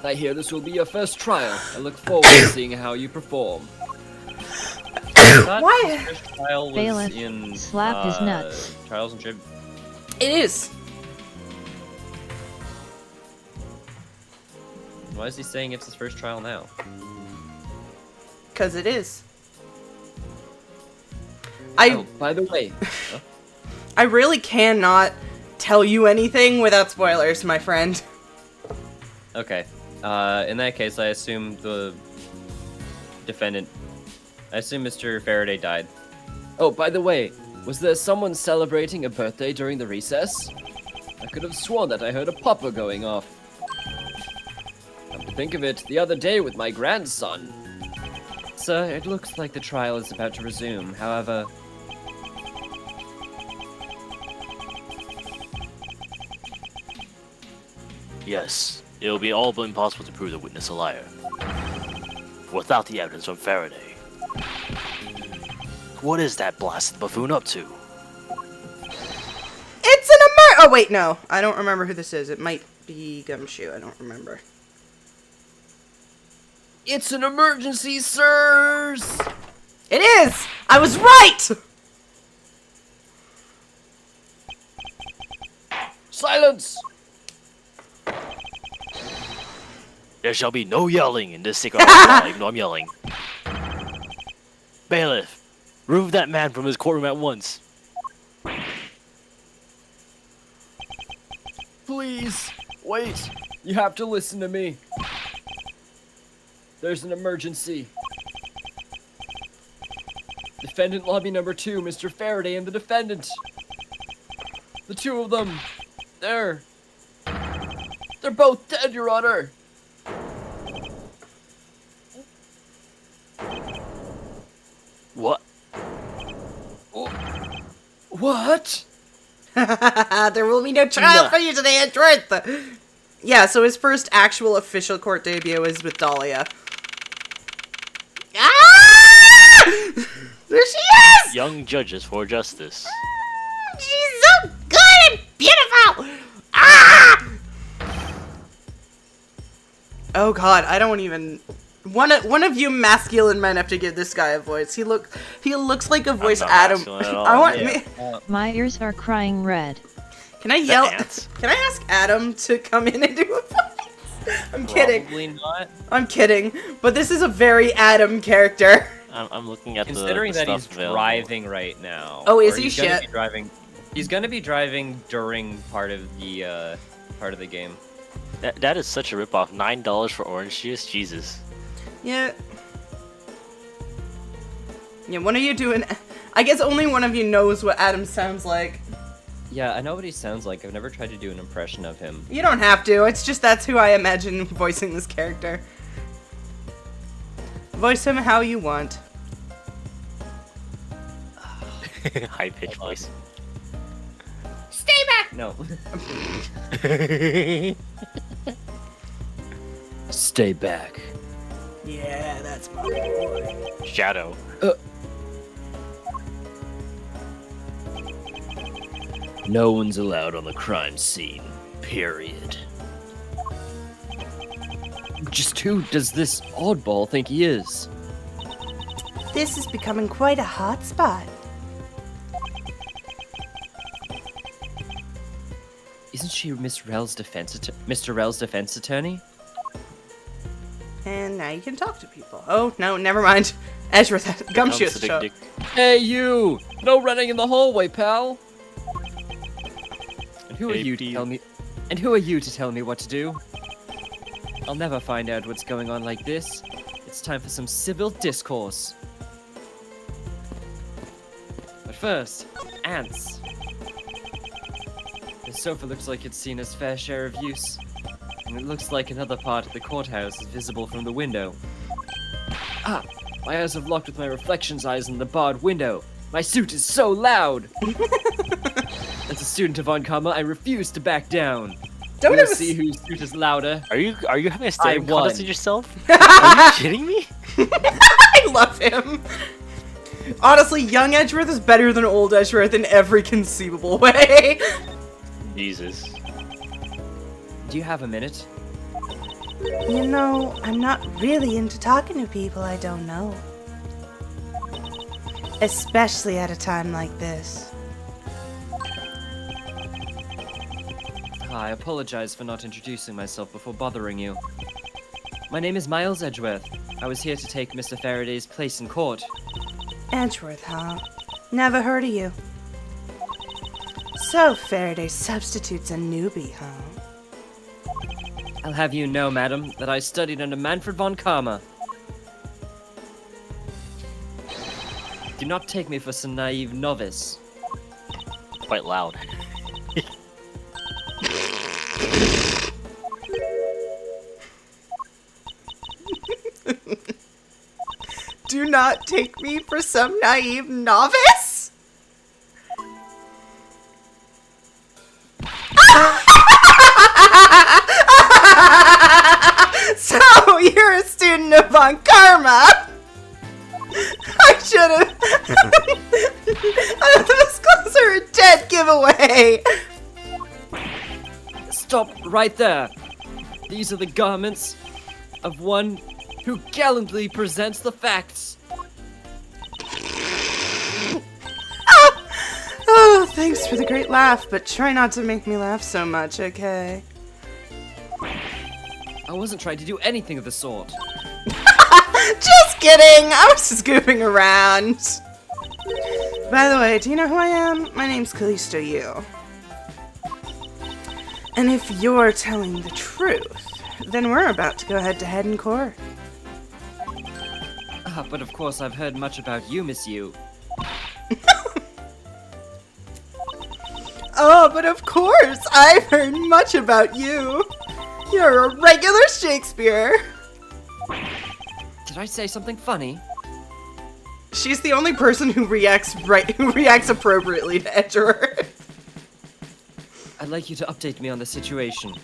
I hear this will be your first trial. I look forward to seeing how you perform. Why? His first trial was Bailiff, in slap his nuts. Trials and Trib. It is. Why is he saying it's his first trial now? Because it is. Oh, by the way, I really cannot tell you anything without spoilers, my friend. Okay. In that case, I assume the defendant. I assume Mr. Faraday died. oh, by the way, was there someone celebrating a birthday during the recess? I could have sworn that I heard a popper going off. Come to think of it, the other day with my grandson. Sir, it looks like the trial is about to resume. However, Yes, it will be all but impossible to prove the witness a liar. Without the evidence from Faraday. What is that blasted buffoon up to? It's an oh, wait, no. I don't remember who this is. It might be Gumshoe. I don't remember. It's an emergency, sirs! It is! I was right! Silence! There shall be no yelling in this sacred trial, even though I'm yelling. Bailiff, remove that man from his courtroom at once. Please, wait. You have to listen to me. There's an emergency. Defendant lobby number 2, Mr. Faraday and the defendant. The two of them. They're both dead, Your Honor. What? What? There will be no trial for you today, at truth. Yeah, so his first actual official court debut is with Dahlia. Ah! There she is! Young judges for justice. She's so good and beautiful! Ah! Oh god, I don't even... One of you masculine men have to give this guy a voice. He looks like a voice not Adam. masculine at all. I want Yeah. me. My ears are crying red. Can I yell? ants. Can I ask Adam to come in and do a voice? I'm kidding. probably not. I'm kidding. But this is a very Adam character. I'm looking at Considering the that stuff he's available. driving right now. Oh, is or he? he's gonna Shit. be driving. He's gonna be driving during part of the game. That is such a ripoff. $9 for orange juice? Jesus. Yeah. Yeah, one of you doing... I guess only one of you knows what Adam sounds like. Yeah, I know what he sounds like. I've never tried to do an impression of him. You don't have to. It's just that's who I imagine voicing this character. Voice him how you want. High pitched voice. Stay back! No. Stay back. Yeah, that's my boy. Shadow. No one's allowed on the crime scene. Period. Just who does this oddball think he is? This is becoming quite a hot spot. Isn't she Mr. Rel's defense attorney? And now you can talk to people. Oh, no, never mind. Edgeworth has Gumshoe has to Big show up. dick. Hey, you! No running in the hallway, pal! And who are Hey, you to Pete. tell me? And who are you to tell me what to do? I'll never find out what's going on like this. It's time for some civil discourse. But first, ants. The sofa looks like it's seen its fair share of use. And it looks like another part of the courthouse is visible from the window. Ah! My eyes have locked with my reflection's eyes in the barred window. My suit is so loud! As a student of Oncama, I refuse to back down. Don't We'll ever see whose suit is louder. Are you having a staring won. contest with yourself? Are you kidding me? I love him. Honestly, young Edgeworth is better than old Edgeworth in every conceivable way. Jesus. Do you have a minute? You know, I'm not really into talking to people I don't know. Especially at a time like this. I apologize for not introducing myself before bothering you. My name is Miles Edgeworth. I was here to take Mr. Faraday's place in court. Edgeworth, huh? Never heard of you. So Faraday substitutes a newbie, huh? I'll have you know, madam, that I studied under Manfred von Karma. Do not take me for some naive novice. Quite loud. Do not take me for some naive novice? So, you're a student of Von Karma. I should have. This calls her a dead giveaway. Stop right there. These are the garments of one who gallantly presents the facts. Oh, thanks for the great laugh, but try not to make me laugh so much, okay? I wasn't trying to do anything of the sort. Just kidding! I was just goofing around. By the way, do you know who I am? My name's Callisto Yu. And if you're telling the truth, then we're about to go head-to-head in court. Ah, but of course I've heard much about you, Miss Yu. Oh, but of course, I've heard much about you. You're a regular Shakespeare. Did I say something funny? She's the only person who reacts appropriately to Edgeworth. I'd like you to update me on the situation.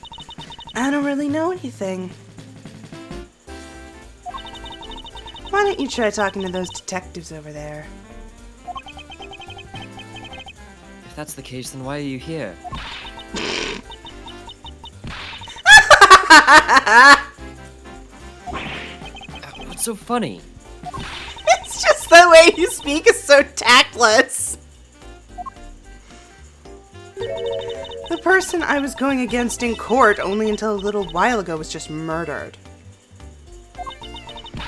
I don't really know anything. Why don't you try talking to those detectives over there? If that's the case, then why are you here? What's so funny? It's just the way you speak is so tactless. The person I was going against in court only until a little while ago was just murdered.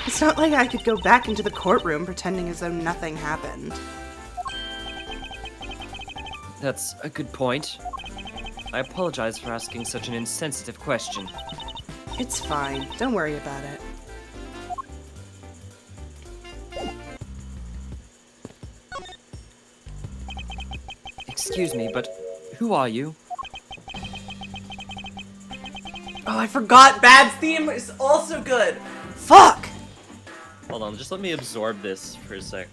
It's not like I could go back into the courtroom pretending as though nothing happened. That's a good point. I apologize for asking such an insensitive question. It's fine. Don't worry about it. Excuse me, but who are you? Oh, I forgot. Bad's theme is also good. Fuck! Hold on, just let me absorb this for a sec.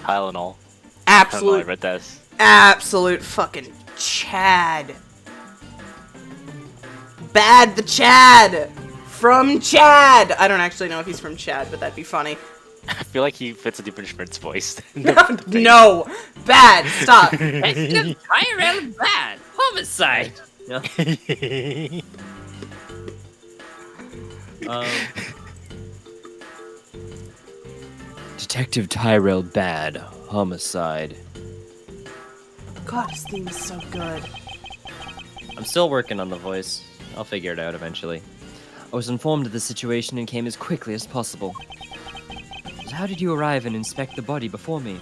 Tylenol. I Absolute, read this. absolute fucking Chad. Bad the Chad! From Chad! I don't actually know if he's from Chad, but that'd be funny. I feel like he fits a different Schmidt's voice. No! Bad! Stop! Tyrell bad! Homicide! Yeah. Detective Tyrell Bad, homicide. God, his theme is so good. I'm still working on the voice. I'll figure it out eventually. I was informed of the situation and came as quickly as possible. But how did you arrive and inspect the body before me?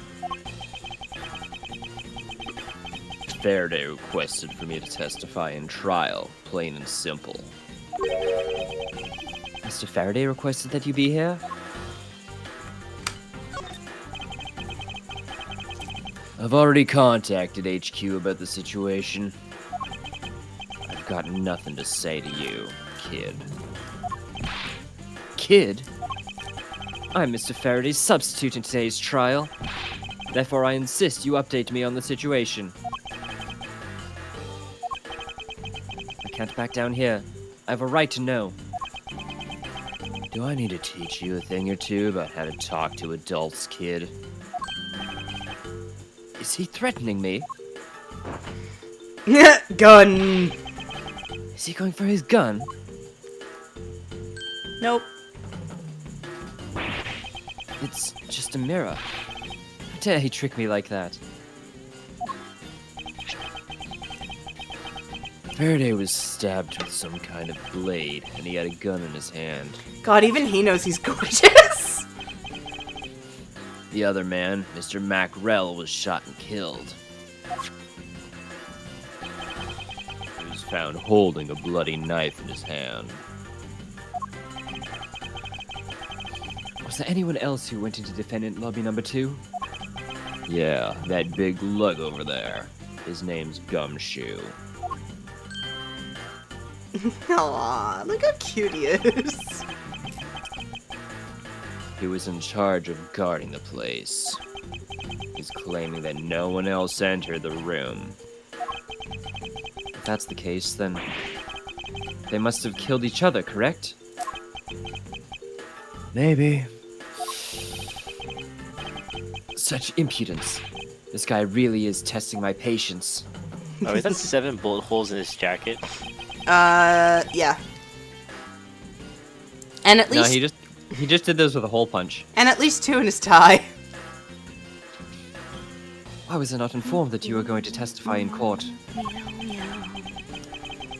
Faraday requested for me to testify in trial, plain and simple. Mr. Faraday requested that you be here? I've already contacted HQ about the situation. I've got nothing to say to you, kid. Kid? I'm Mr. Faraday's substitute in today's trial. Therefore, I insist you update me on the situation. I can't back down here. I have a right to know. Do I need to teach you a thing or two about how to talk to adults, kid? Is he threatening me? Gun. Is he going for his gun? Nope. It's just a mirror. How dare he trick me like that? Faraday was stabbed with some kind of blade, and he had a gun in his hand. God, even he knows he's gorgeous. The other man, Mr. Macrell, was shot and killed. He was found holding a bloody knife in his hand. Was there anyone else who went into defendant lobby number 2? Yeah, that big lug over there. His name's Gumshoe. Aw, look how cute he is. He was in charge of guarding the place. He's claiming that no one else entered the room. If that's the case, then they must have killed each other, correct? Maybe. Such impudence. This guy really is testing my patience. Oh, is that 7 bullet holes in his jacket? Yeah. And at No, least he just did this with a hole punch. and at least 2 in his tie. Why was I not informed that you were going to testify in court?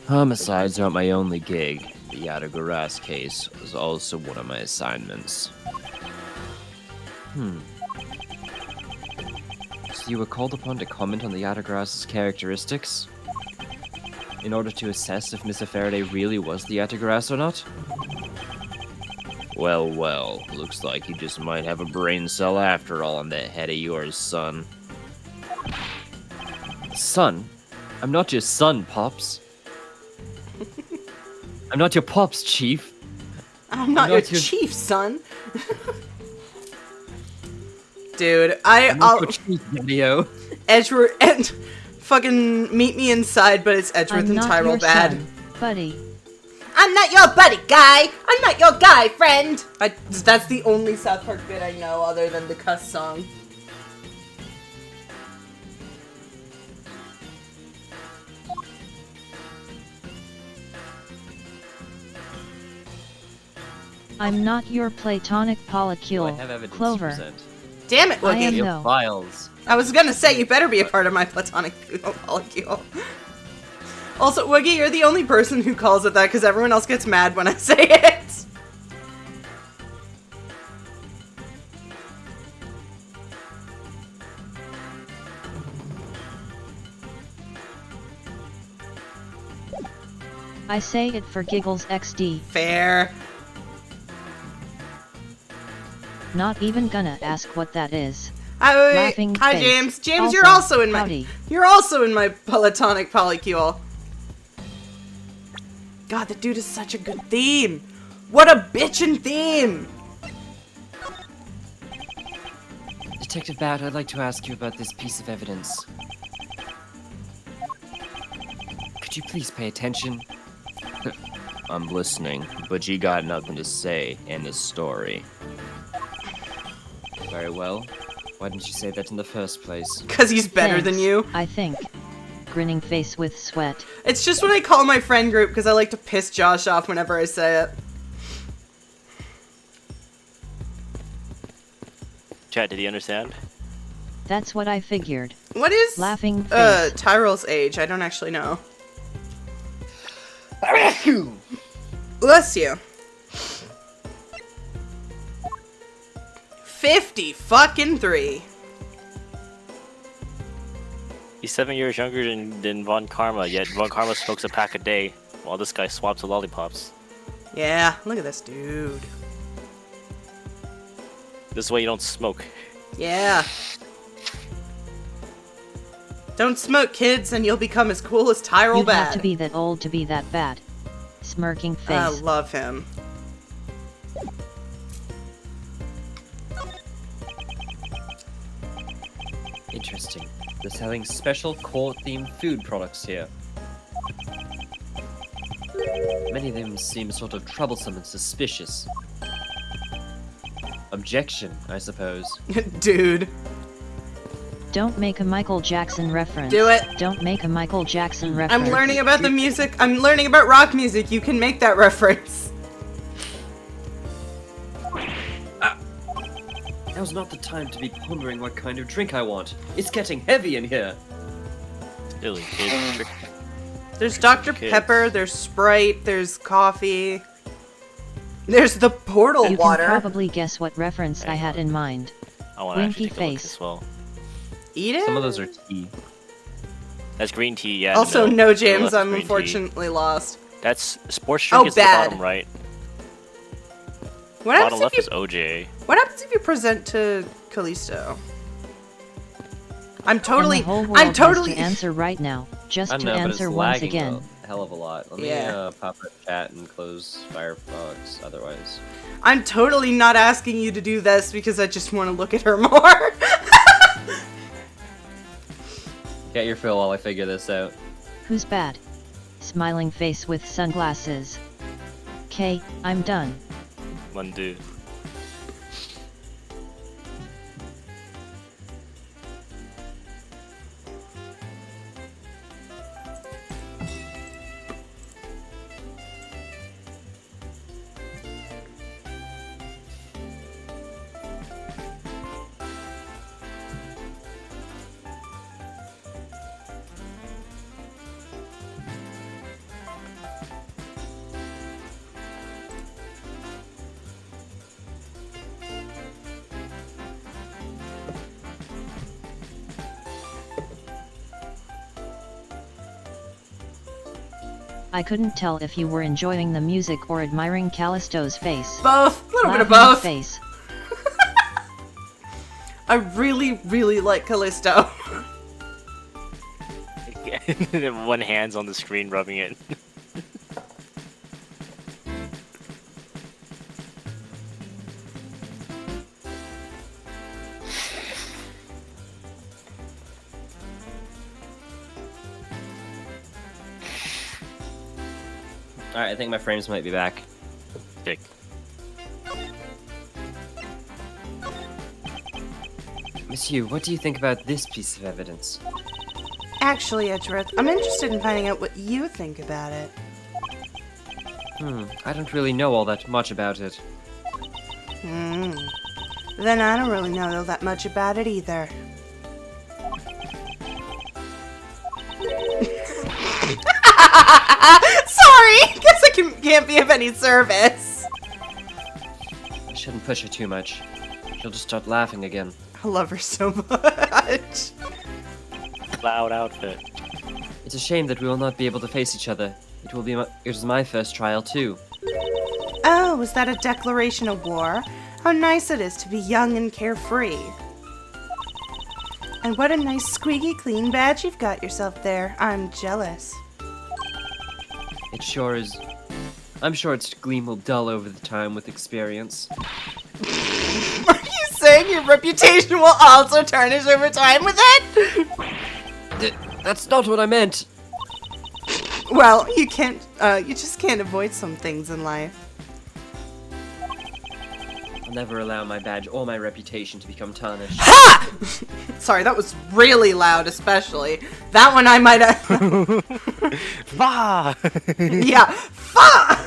Homicides aren't my only gig. The Yadagaras case was also one of my assignments. So you were called upon to comment on the Yatagras's characteristics? In order to assess if Mr. Faraday really was the Yatagras or not? Well, well, looks like you just might have a brain cell after all on that head of yours, son. Son? I'm not your son, Pops. I'm not your Pops, Chief. I'm not your chief, son. Dude, I'll video. Edgeworth and fucking meet me inside, but it's Edgeworth and Tyrell bad. Son, buddy. I'm not your buddy, guy. I'm not your guy, friend. That's the only South Park bit I know other than the cuss song. I'm not your platonic I polycule, have evidence to Clover. present. Damn it, I am Woogie. though. Files. I was gonna say, you better be a part of my platonic polycule. Also, Woogie, you're the only person who calls it that because everyone else gets mad when I say it. I say it for giggles XD. Fair. Not even gonna ask what that is. Hi, Face. James. James, you're Also, also in my howdy. you're also in my platonic polycule. God, the dude is such a good theme. What a bitchin' theme. Detective Bat, I'd like to ask you about this piece of evidence. Could you please pay attention? I'm listening, but you got nothing to say in the story. Very well. Why didn't you say that in the first place? Because he's better than Thanks, you. I think. Grinning face with sweat. It's just what I call my friend group because I like to piss Josh off whenever I say it. Chat, did he understand? That's what I figured. What is Laughing face. Tyrell's age? I don't actually know. Bless you. 53. He's 7 years younger than Von Karma, yet Von Karma smokes a pack a day, while this guy swaps the lollipops. Yeah, look at this dude. This is why you don't smoke. Yeah. Don't smoke, kids, and you'll become as cool as Tyrell You'd Bad. have to be that old to be that bad. Smirking face. I love him. Interesting. They're selling special core-themed food products here. Many of them seem sort of troublesome and suspicious. Objection, I suppose. Dude. Don't make a Michael Jackson reference. Do it. Don't make a Michael Jackson reference. I'm learning about the music. I'm learning about rock music. You can make that reference. Now's not the time to be pondering what kind of drink I want. It's getting heavy in here. Silly kid. There's Dr. Kids. Pepper, there's Sprite, there's coffee. There's the portal You water. can probably guess what reference I had in mind. I want to actually Winky take a look face. as well. Eat it? Some of those are tea. That's green tea, yeah. Also, the no middle James, left is I'm green tea. unfortunately lost. That's sports drink Oh, is bad. the bottom right. What Bottom happens, left if is you, OJ. what happens if you present to Callisto? I'm And totally, the whole world I'm has totally. to answer right now, just I don't to know, but answer it's once lagging again. a hell of a lot. Let me Yeah. pop up chat and close Firefox otherwise. I'm totally not asking you to do this because I just want to look at her more. Get your fill while I figure this out. Who's bad? Smiling face with sunglasses. Okay, I'm done. One dude. I couldn't tell if you were enjoying the music or admiring Callisto's face. Both. A little bit of Laughing both. Face. I really, really like Callisto. One hand's on the screen rubbing it. Alright, I think my frames might be back. Dick. Monsieur, what do you think about this piece of evidence? Actually, Edgeworth, I'm interested in finding out what you think about it. I don't really know all that much about it. Then I don't really know that much about it either. Sorry! Guess I can't be of any service. I shouldn't push her too much. She'll just start laughing again. I love her so much. Loud outfit. It's a shame that we will not be able to face each other. It is my first trial too. Oh, was that a declaration of war? How nice it is to be young and carefree. And what a nice squeaky clean badge you've got yourself there. I'm jealous. It sure is. I'm sure its gleam will dull over the time with experience. Are you saying your reputation will also tarnish over time with it? That's not what I meant! Well, you can't, you just can't avoid some things in life. I'll never allow my badge or my reputation to become tarnished. Ha! Sorry, that was really loud, especially. That one I might have... Bah! Yeah, fuck!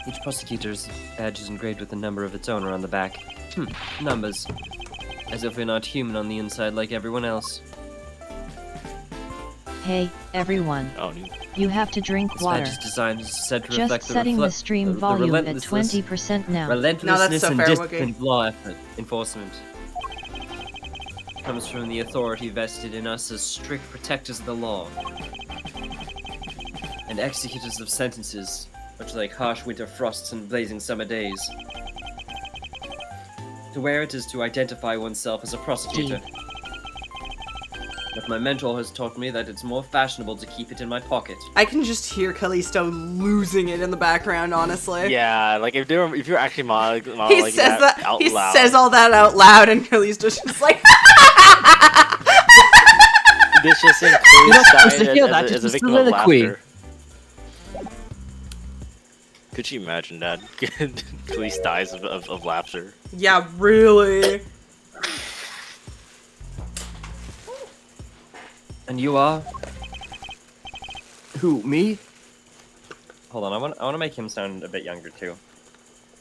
Each prosecutor's badge is engraved with the number of its owner on the back. Numbers. As if we're not human on the inside like everyone else. Hey, everyone. Oh, dude. You have to drink This water. badge is designed to said to Just reflect setting the stream volume at 20% now. Relentlessness so and fair, disciplined law enforcement comes from the authority vested in us as strict protectors of the law and executors of sentences, much like harsh winter frosts and blazing summer days. To wear it is to identify oneself as a prosecutor. But my mentor has taught me that it's more fashionable to keep it in my pocket. I can just hear Callisto losing it in the background, honestly. Yeah, like if you're actually modeling He says that out he loud. says all that out loud, and Callisto's just like. This just You're not supposed to includes hear Stein that, as just a a victim of soliloquy. laughter. Could you imagine that? Police dies of laughter. Yeah, really. And you are? Who, me? Hold on, I want to make him sound a bit younger too.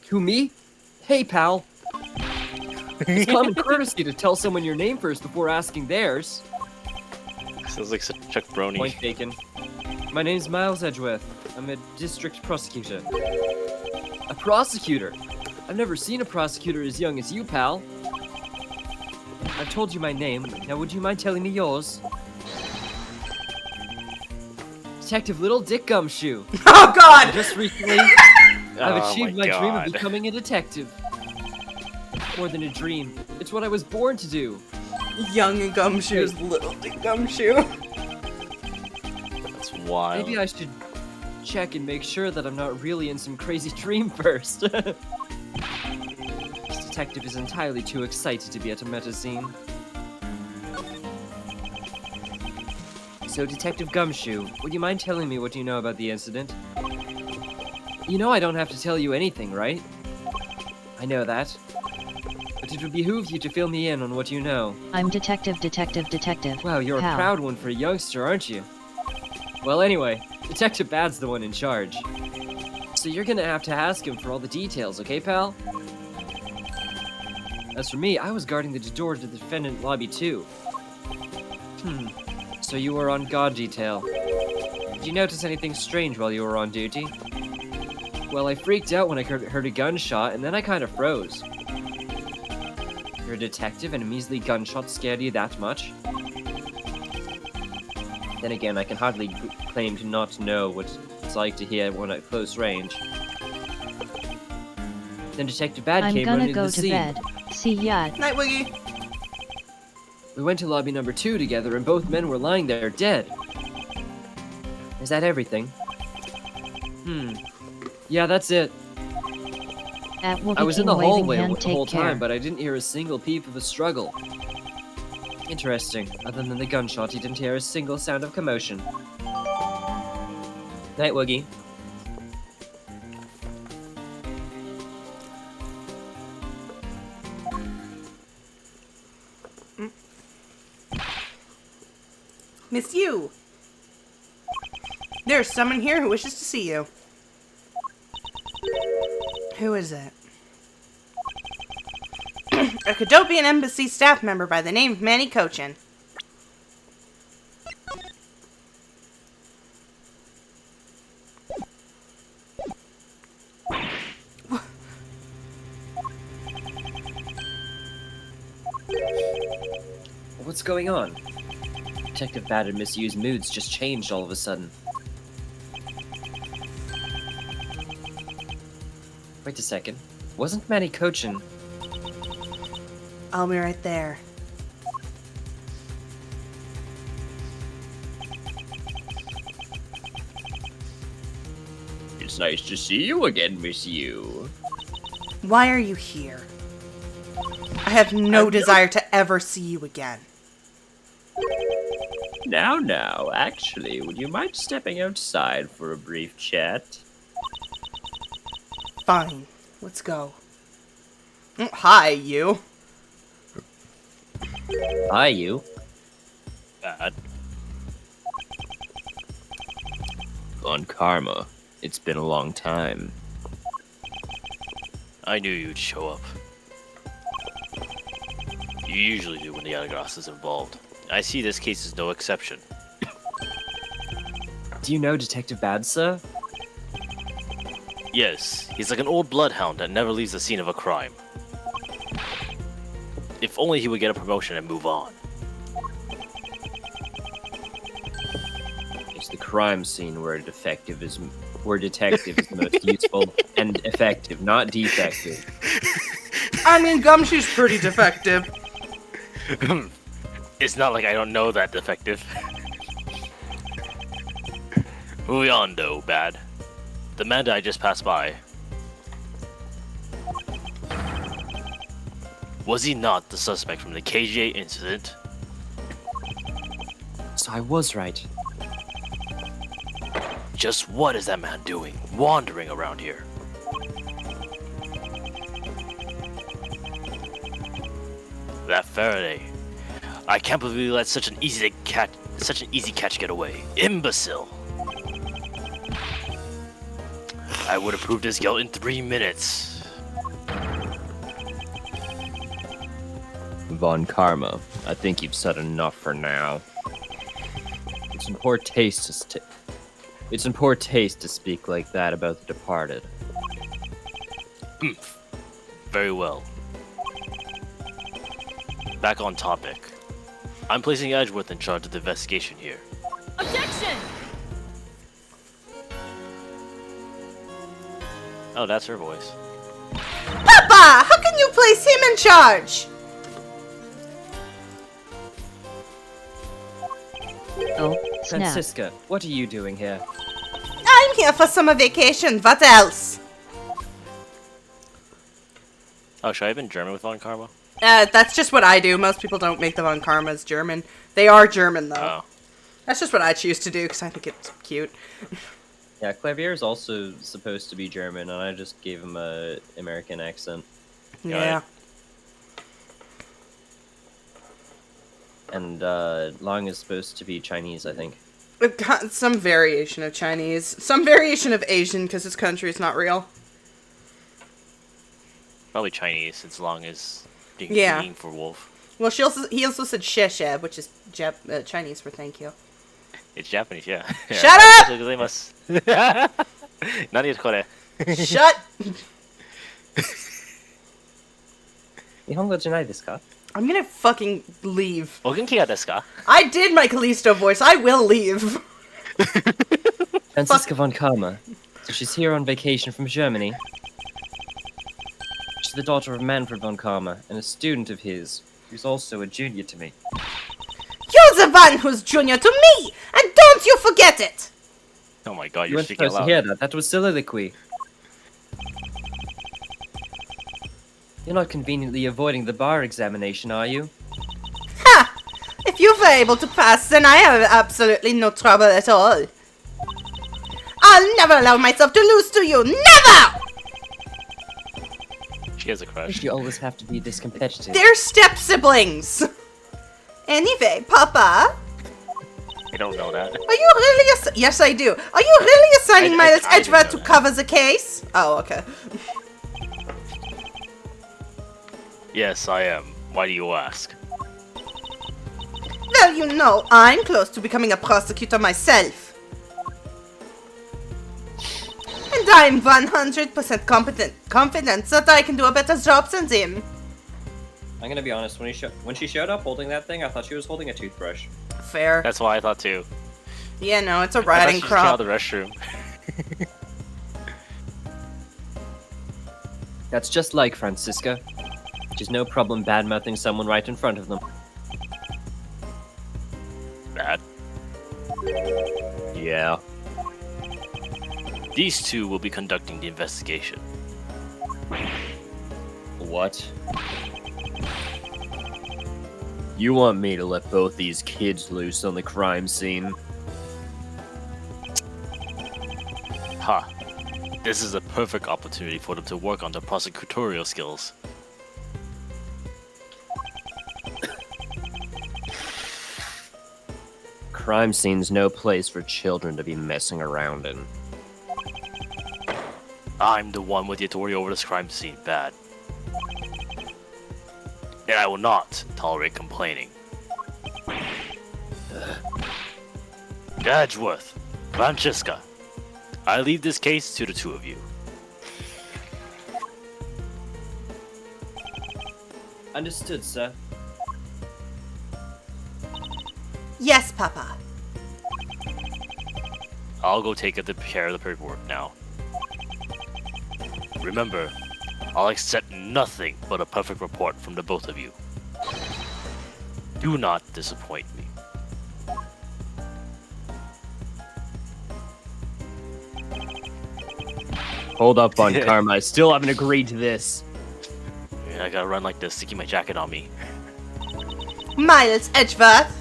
Who, me? Hey, pal. It's common courtesy to tell someone your name first before asking theirs. Sounds like such Chuck Brony. Point taken. My name's Miles Edgeworth. I'm a district prosecutor. A prosecutor? I've never seen a prosecutor as young as you, pal. I've told you my name. Now would you mind telling me yours? Detective Little Dick Gumshoe. Oh God! Just recently, I've achieved my dream of becoming a detective. More than a dream. It's what I was born to do. Young Gumshoe's Little Dick Gumshoe. That's wild. Maybe I should check and make sure that I'm not really in some crazy dream first. This detective is entirely too excited to be at a meta scene. So, Detective Gumshoe, would you mind telling me what you know about the incident? You know I don't have to tell you anything, right? I know that. But it would behoove you to fill me in on what you know. I'm detective. Wow, you're Pal. a proud one for a youngster, aren't you? Well, anyway, Detective Bad's the one in charge. So you're gonna have to ask him for all the details, okay, pal? As for me, I was guarding the door to the defendant lobby too. So you were on guard detail. Did you notice anything strange while you were on duty? Well, I freaked out when I heard a gunshot, and then I kind of froze. You're a detective, and a measly gunshot scared you that much? Then again, I can hardly claim to not know what it's like to hear one at close range. Then Detective Bad I'm came gonna running go to the to scene. bed. See ya. Night, Wiggy. We went to lobby number 2 together, and both men were lying there dead. Is that everything? Yeah, that's it. At Wookie I was in King the waving hallway hand, the take whole care. time, but I didn't hear a single peep of a struggle. Interesting. Other than the gunshot, you didn't hear a single sound of commotion. Night, Woogie. Miss you. There's someone here who wishes to see you. Who is it? A Cadopian Embassy staff member by the name of Manny Cochin. What's going on? Detective Bad and Miss Yu's moods just changed all of a sudden. Wait a second. Wasn't Manny Cochin? I'll be right there. It's nice to see you again, Miss Yu. Why are you here? I have no desire to ever see you again. Now, actually, would you mind stepping outside for a brief chat? Fine. Let's go. Hi, you. Hi, you. Bad. On Karma, it's been a long time. I knew you'd show up. You usually do when the Anagrass is involved. I see this case is no exception. Do you know Detective Bad, sir? Yes, he's like an old bloodhound that never leaves the scene of a crime. If only he would get a promotion and move on. It's the crime scene where detective is most useful and effective, not defective. I mean, Gumshoe's pretty defective. It's not like I don't know that defective. Moving on though, Bad. The man that I just passed by. Was he not the suspect from the KJ incident? So I was right. Just what is that man doing, wandering around here? That Faraday. I can't believe he let such an easy catch get away. Imbecile. I would have proved his guilt in 3 minutes. Von Karma, I think you've said enough for now. It's in poor taste to speak like that about the departed. Very well. Back on topic. I'm placing Edgeworth in charge of the investigation here. Objection! Oh, that's her voice. Papa, how can you place him in charge? Oh, Francisca, what are you doing here? I'm here for summer vacation. What else? Oh, should I have been German with Von Karma? That's just what I do. Most people don't make the Von Karmas German. They are German, though. Oh. That's just what I choose to do, because I think it's cute. Yeah, Clavier is also supposed to be German, and I just gave him a American accent. Yeah. And Long is supposed to be Chinese, I think. Some variation of Chinese. Some variation of Asian, because his country is not real. Probably Chinese, as long as being for wolf. Well, he also said sheshe, which is Chinese for thank you. It's Japanese, yeah. Shut up! Nani kore? Shut! 日本語じゃないですか? I'm gonna fucking leave. お元気がですか? I did my Callisto voice. I will leave. Franziska von Karma. So she's here on vacation from Germany. She's the daughter of Manfred von Karma, and a student of his, who's also a junior to me. You're the one who's junior to me, and don't you forget it! Oh my god, You you're weren't speaking supposed to loud. hear that. That was soliloquy. You're not conveniently avoiding the bar examination, are you? Ha! If you were able to pass, then I have absolutely no trouble at all. I'll never allow myself to lose to you. Never! She has a crush. You always have to be this competitive. They're step-siblings. Anyway, Papa. I don't know that. Are you really yes, I do. Are you really assigning Miles Edgeworth to cover the case? Oh, okay. Yes, I am. Why do you ask? Well, you know, I'm close to becoming a prosecutor myself. And I'm 100% confident that I can do a better job than him. I'm gonna be honest, when she showed up holding that thing, I thought she was holding a toothbrush. Fair. That's what I thought too. Yeah, no, it's a I thought riding she just came out crop. of the restroom. That's just like Franziska. She's no problem bad-mouthing someone right in front of them. Bad. Yeah. These two will be conducting the investigation. What? You want me to let both these kids loose on the crime scene? Ha! This is a perfect opportunity for them to work on their prosecutorial skills. Crime scene's no place for children to be messing around in. I'm the one with the authority over this crime scene, Bad. And I will not tolerate complaining. Edgeworth, Francesca, I leave this case to the two of you. Understood, sir. Yes, Papa. I'll go take care of the paperwork now. Remember, I'll accept nothing but a perfect report from the both of you. Do not disappoint me. Hold up on Karma. I still haven't agreed to this. Yeah, I gotta run like this to keep my jacket on me. Miles Edgeworth.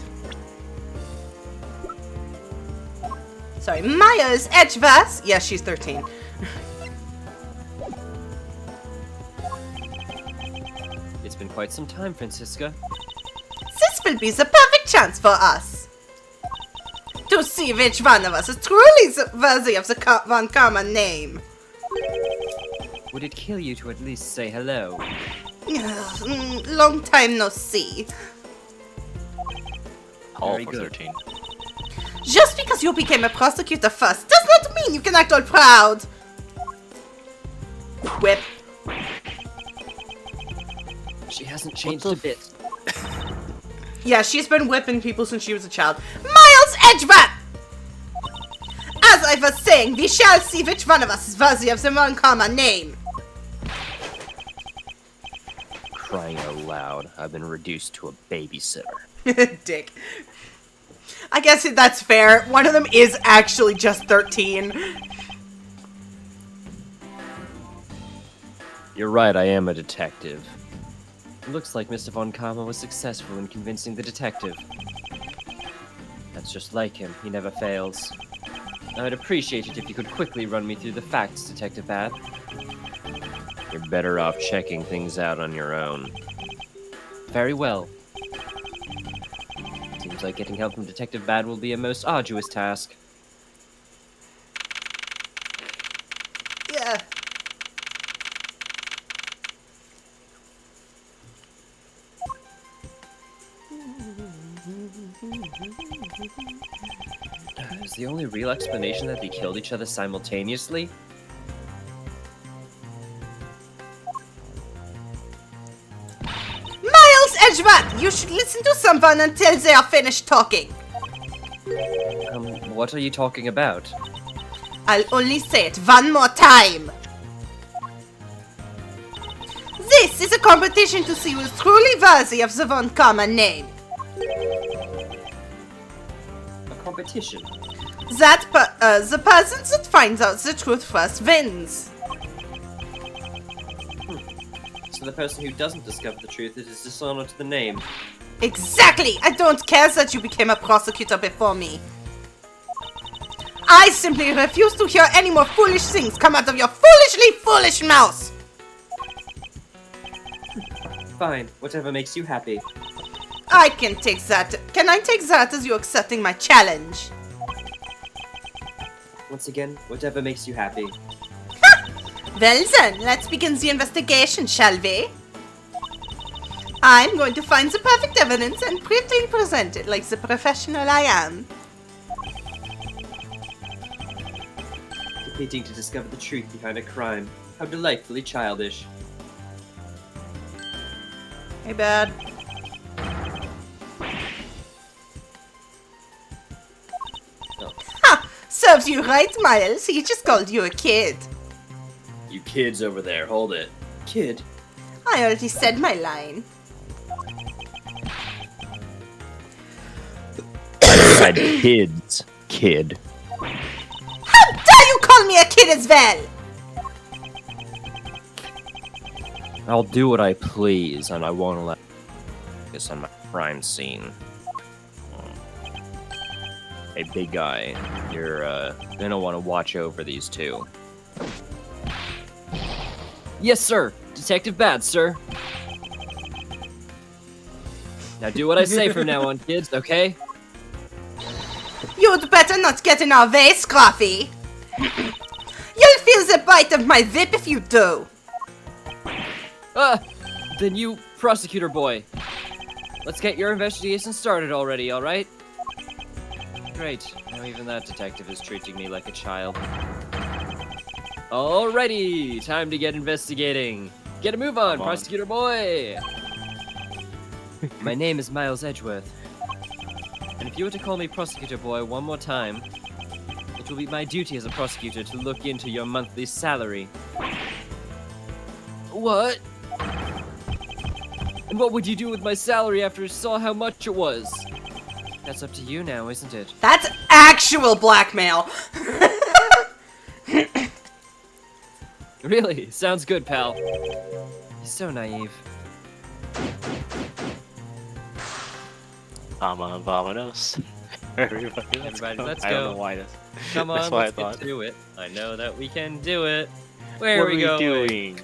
Sorry, Miles Edgeworth. Yes, she's 13. It's been quite some time, Francisca. This will be the perfect chance for us to see which one of us is truly worthy of the Von Karma name. Would it kill you to at least say hello? Long time no see. All Very for good. 13. Just because you became a prosecutor first does not mean you can act all proud. Whip. She hasn't changed a bit. Yeah, she's been whipping people since she was a child. Miles Edgeworth! As I was saying, we shall see which one of us is worthy of the Von Karma name. Crying out loud, I've been reduced to a babysitter. Dick. I guess that's fair. One of them is actually just 13. You're right, I am a detective. It looks like Mr. Von Karma was successful in convincing the detective. That's just like him, he never fails. I'd appreciate it if you could quickly run me through the facts, Detective Bad. You're better off checking things out on your own. Very well. Seems like getting help from Detective Bad will be a most arduous task. Yeah. Is the only real explanation that they killed each other simultaneously? Miles Edgeworth, you should listen to someone until they are finished talking. What are you talking about? I'll only say it one more time. This is a competition to see who is truly worthy of the Von Karma name. A competition? The person that finds out the truth first wins. So the person who doesn't discover the truth is dishonor to the name. Exactly! I don't care that you became a prosecutor before me. I simply refuse to hear any more foolish things come out of your foolishly foolish mouth! Fine, whatever makes you happy. I can take that. Can I take that as you accepting my challenge? Once again, whatever makes you happy. Well then, let's begin the investigation, shall we? I'm going to find the perfect evidence and prettily present it like the professional I am. Competing to discover the truth behind a crime. How delightfully childish. Hey, Bad. Ha! Serves you right, Miles. He just called you a kid. You kids over there, hold it. Kid? I already said my line. I said kids, kid. How dare you call me a kid as well? I'll do what I please, and I won't allow this on my crime scene. Hey, big guy, you're gonna want to watch over these two. Yes, sir. Detective Bad, sir. Now do what I say from now on, kids, okay? You'd better not get in our way, Scruffy. You'll feel the bite of my whip if you do. Then you, prosecutor boy. Let's get your investigation started already, alright? Great. Now even that detective is treating me like a child. Alrighty, time to get investigating. Get a move on, Come on. prosecutor boy. My name is Miles Edgeworth. And if you were to call me prosecutor boy one more time, it will be my duty as a prosecutor to look into your monthly salary. What? And what would you do with my salary after you saw how much it was? That's up to you now, isn't it? That's actual blackmail. Really? Sounds good, pal. You're so naive. Vamonos. Everybody, Let's I don't go. know why this. Come That's on, why I let's get thought. to it. I know that we can do it. Where What are we are going? doing?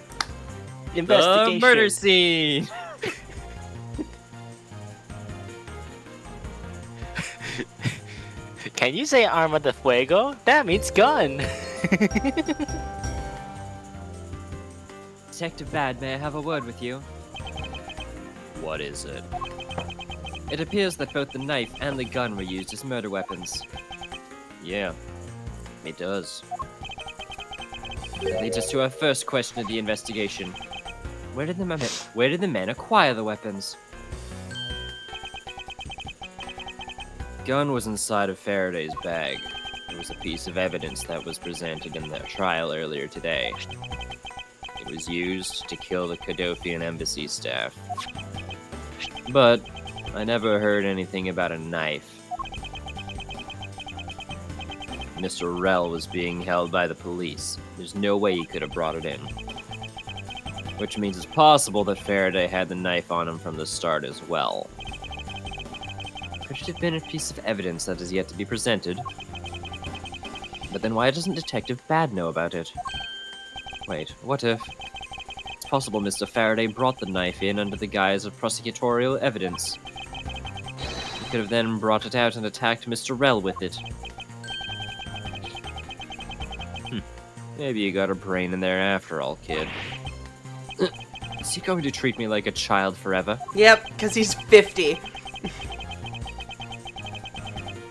The Investigation. murder scene. Can you say arma de fuego? That means gun. Detective Bad, may I have a word with you? What is it? It appears that both the knife and the gun were used as murder weapons. Yeah, it does. That leads us to our first question of the investigation. Where did the men acquire the weapons? The gun was inside of Faraday's bag. It was a piece of evidence that was presented in the trial earlier today. It was used to kill the Cadofian embassy staff. But I never heard anything about a knife. Mr. Rell was being held by the police. There's no way he could have brought it in. Which means it's possible that Faraday had the knife on him from the start as well. Could it have been a piece of evidence that is yet to be presented? But then why doesn't Detective Bad know about it? Wait, what if... It's possible Mr. Faraday brought the knife in under the guise of prosecutorial evidence. He could have then brought it out and attacked Mr. Rell with it. Maybe you got a brain in there after all, kid. Is he going to treat me like a child forever? Yep, because he's 50.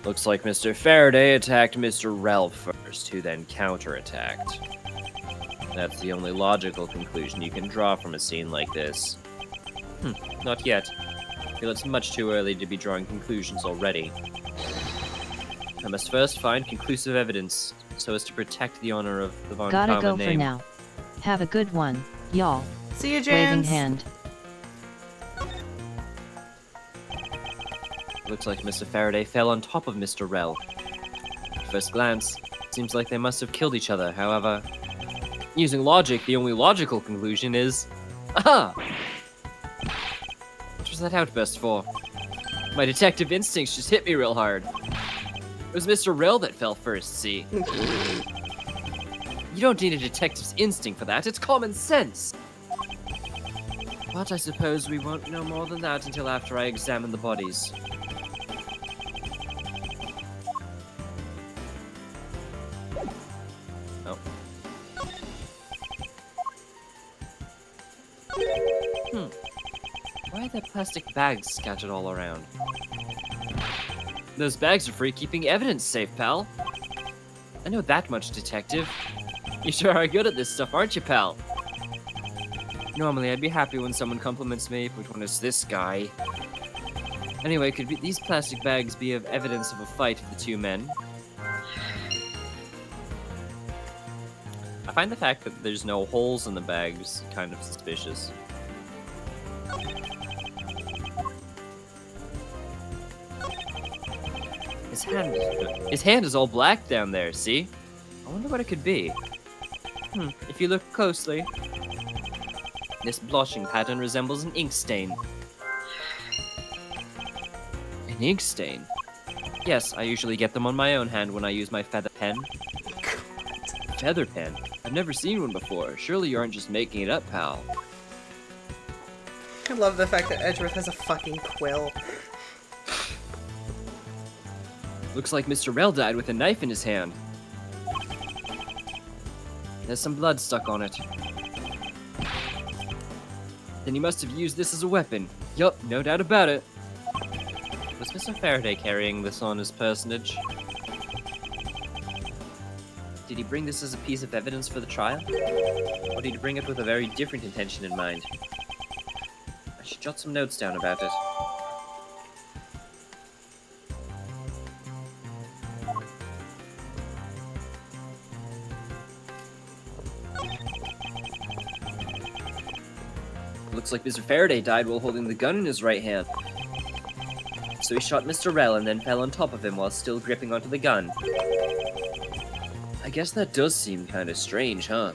Looks like Mr. Faraday attacked Mr. Rell first, who then counterattacked. That's the only logical conclusion you can draw from a scene like this. Not yet. I feel it's much too early to be drawing conclusions already. I must first find conclusive evidence, so as to protect the honor of the Von Gotta Kama go name. for now. Have a good one, y'all. See you, Waving Jans. hand. Looks like Mr. Faraday fell on top of Mr. Rell. At first glance, it seems like they must have killed each other. However, using logic, the only logical conclusion is... Aha! What was that outburst for? My detective instincts just hit me real hard. It was Mr. Rell that fell first, see? You don't need a detective's instinct for that, it's common sense! But I suppose we won't know more than that until after I examine the bodies. Oh. Why are there plastic bags scattered all around? Those bags are for keeping evidence safe, pal. I know that much, detective. You sure are good at this stuff, aren't you, pal? Normally, I'd be happy when someone compliments me, but when it's this guy... Anyway, could these plastic bags be of evidence of a fight of the two men? I find the fact that there's no holes in the bags kind of suspicious. His hand is all black down there, see? I wonder what it could be. If you look closely, this blotching pattern resembles an ink stain. An ink stain? Yes, I usually get them on my own hand when I use my feather pen. Feather pen? I've never seen one before. Surely you aren't just making it up, pal. I love the fact that Edgeworth has a fucking quill. Looks like Mr. Rell died with a knife in his hand. There's some blood stuck on it. Then he must have used this as a weapon. Yup, no doubt about it. Was Mr. Faraday carrying this on his personage? Did he bring this as a piece of evidence for the trial? Or did he bring it with a very different intention in mind? I should jot some notes down about it. Looks like Mr. Faraday died while holding the gun in his right hand. So he shot Mr. Rell and then fell on top of him while still gripping onto the gun. I guess that does seem kind of strange, huh?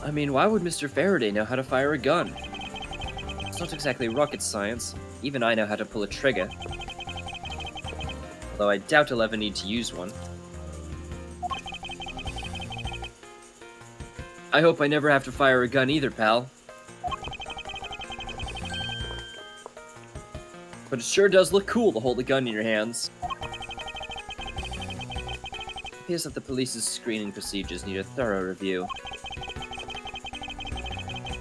I mean, why would Mr. Faraday know how to fire a gun? It's not exactly rocket science. Even I know how to pull a trigger. Although I doubt I'll ever need to use one. I hope I never have to fire a gun either, pal. But it sure does look cool to hold a gun in your hands. It appears that the police's screening procedures need a thorough review.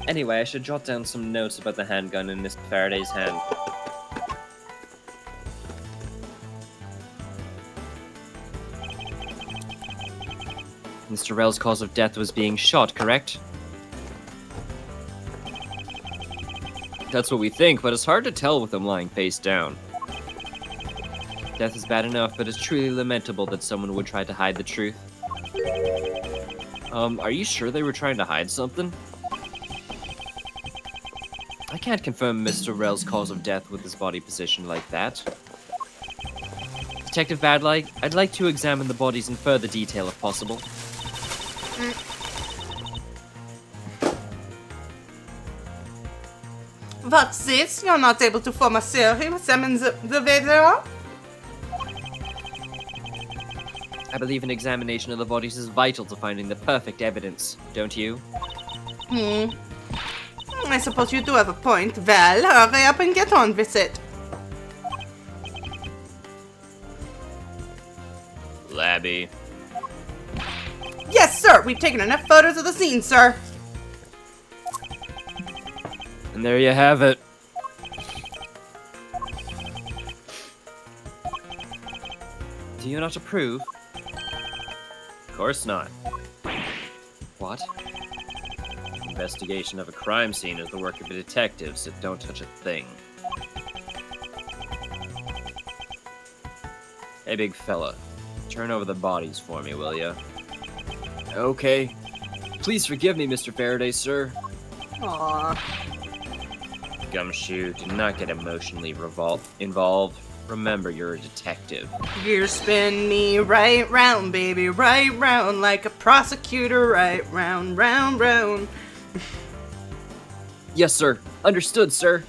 Anyway, I should jot down some notes about the handgun in Mr. Faraday's hand. Mr. Rell's cause of death was being shot, correct? That's what we think, but it's hard to tell with him lying face down. Death is bad enough, but it's truly lamentable that someone would try to hide the truth. Are you sure they were trying to hide something? I can't confirm Mr. Rell's cause of death with his body position like that. Detective Badlight, I'd like to examine the bodies in further detail if possible. What's this? You're not able to form a theory with them in the video? I believe an examination of the bodies is vital to finding the perfect evidence, don't you? I suppose you do have a point. Well, hurry up and get on with it. Labby. Yes, sir! We've taken enough photos of the scene, sir. And there you have it. Do you not approve? Of course not. What? Investigation of a crime scene is the work of a detective, so don't touch a thing. Hey, big fella. Turn over the bodies for me, will ya? Okay. Please forgive me, Mr. Faraday, sir. Aww. Gumshoe, do not get emotionally involved. Remember, you're a detective. You spin me right round, baby, right round, like a prosecutor, right round, round, round. Yes, sir. Understood, sir.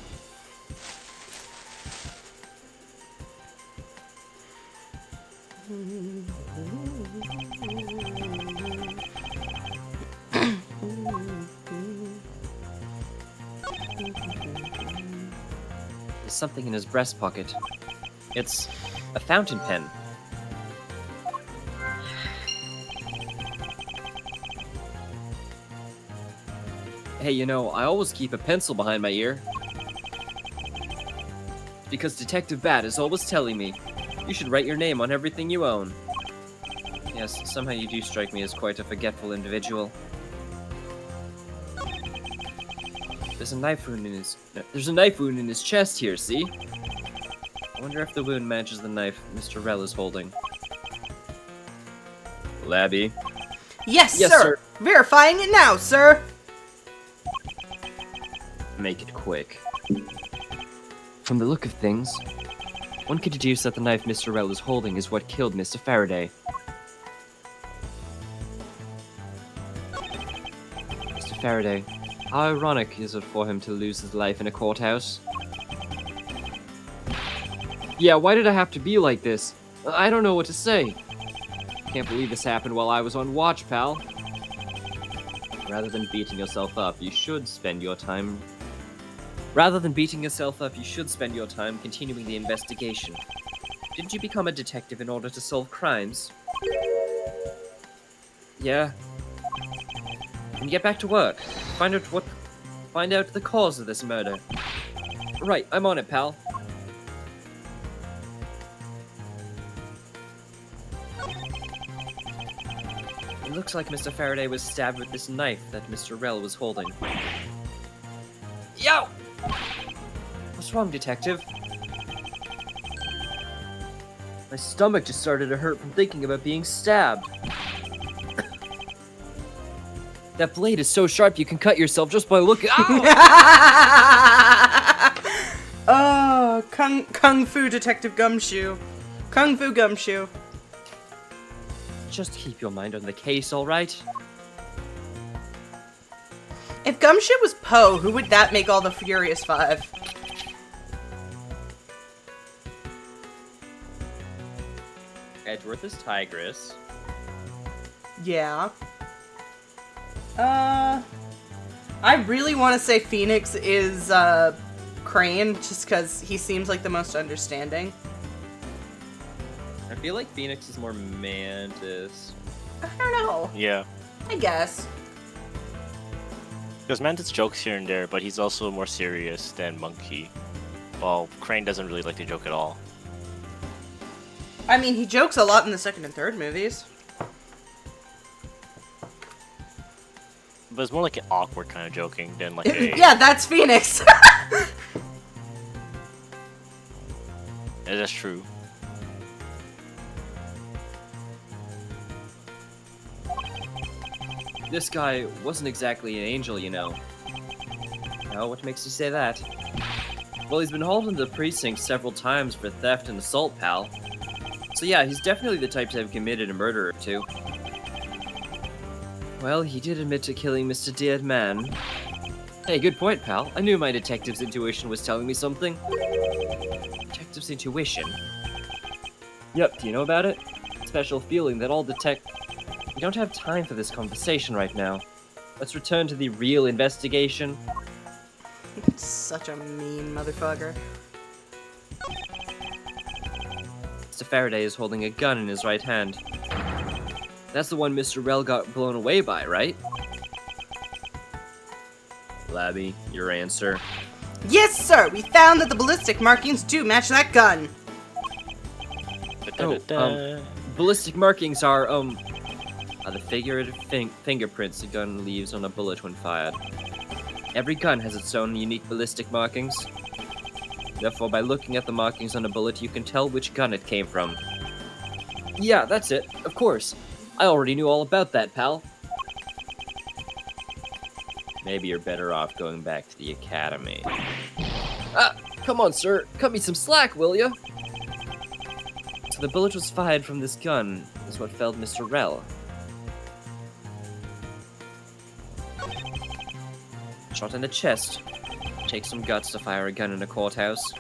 There's something in his breast pocket. It's a fountain pen. Hey, you know, I always keep a pencil behind my ear. Because Detective Bat is always telling me, you should write your name on everything you own. Yes, somehow you do strike me as quite a forgetful individual. There's a knife wound in his chest here, see? I wonder if the wound matches the knife Mr. Rell is holding. Labby. Yes, sir. Verifying it now, sir. Make it quick. From the look of things, one could deduce that the knife Mr. Rell is holding is what killed Mr. Faraday. Mr. Faraday, how ironic is it for him to lose his life in a courthouse? Yeah, why did I have to be like this? I don't know what to say. Can't believe this happened while I was on watch, pal. Rather than beating yourself up, you should spend your time continuing the investigation. Didn't you become a detective in order to solve crimes? Yeah. Then get back to work. Find out the cause of this murder. Right, I'm on it, pal. It looks like Mr. Faraday was stabbed with this knife that Mr. Rel was holding. Yo! What's wrong, Detective? My stomach just started to hurt from thinking about being stabbed. That blade is so sharp you can cut yourself just by looking. Ow! Oh, Kung Fu Detective Gumshoe. Kung Fu Gumshoe. Just keep your mind on the case, alright? If Gumshoe was Poe, who would that make all the Furious Five? Edgeworth is Tigress. Yeah. I really want to say Phoenix is, Crane, just because he seems like the most understanding. I feel like Phoenix is more Mantis. I don't know. Yeah. I guess. Because Mantis jokes here and there, but he's also more serious than Monkey. While Crane doesn't really like to joke at all. I mean, he jokes a lot in the second and third movies. But it's more like an awkward kind of joking than like a... Yeah, that's Phoenix. Yeah, that's true. This guy wasn't exactly an angel, you know. Now, what makes you say that? Well, he's been hauled into the precinct several times for theft and assault, pal. So yeah, he's definitely the type to have committed a murder or two. Well, he did admit to killing Mr. Dead Man. Hey, good point, pal. I knew my detective's intuition was telling me something. Detective's intuition? Yep, do you know about it? Special feeling that all We don't have time for this conversation right now. Let's return to the real investigation. Such a mean motherfucker. Mr. Faraday is holding a gun in his right hand. That's the one Mr. Rel got blown away by, right? Labby, your answer. Yes, sir! We found that the ballistic markings do match that gun! Ballistic markings are the figurative fingerprints a gun leaves on a bullet when fired. Every gun has its own unique ballistic markings. Therefore, by looking at the markings on a bullet, you can tell which gun it came from. Yeah, that's it. Of course. I already knew all about that, pal. Maybe you're better off going back to the academy. Come on, sir. Cut me some slack, will ya? So the bullet was fired from this gun, is what felled Mr. Rel. Shot in the chest. Takes some guts to fire a gun in a courthouse.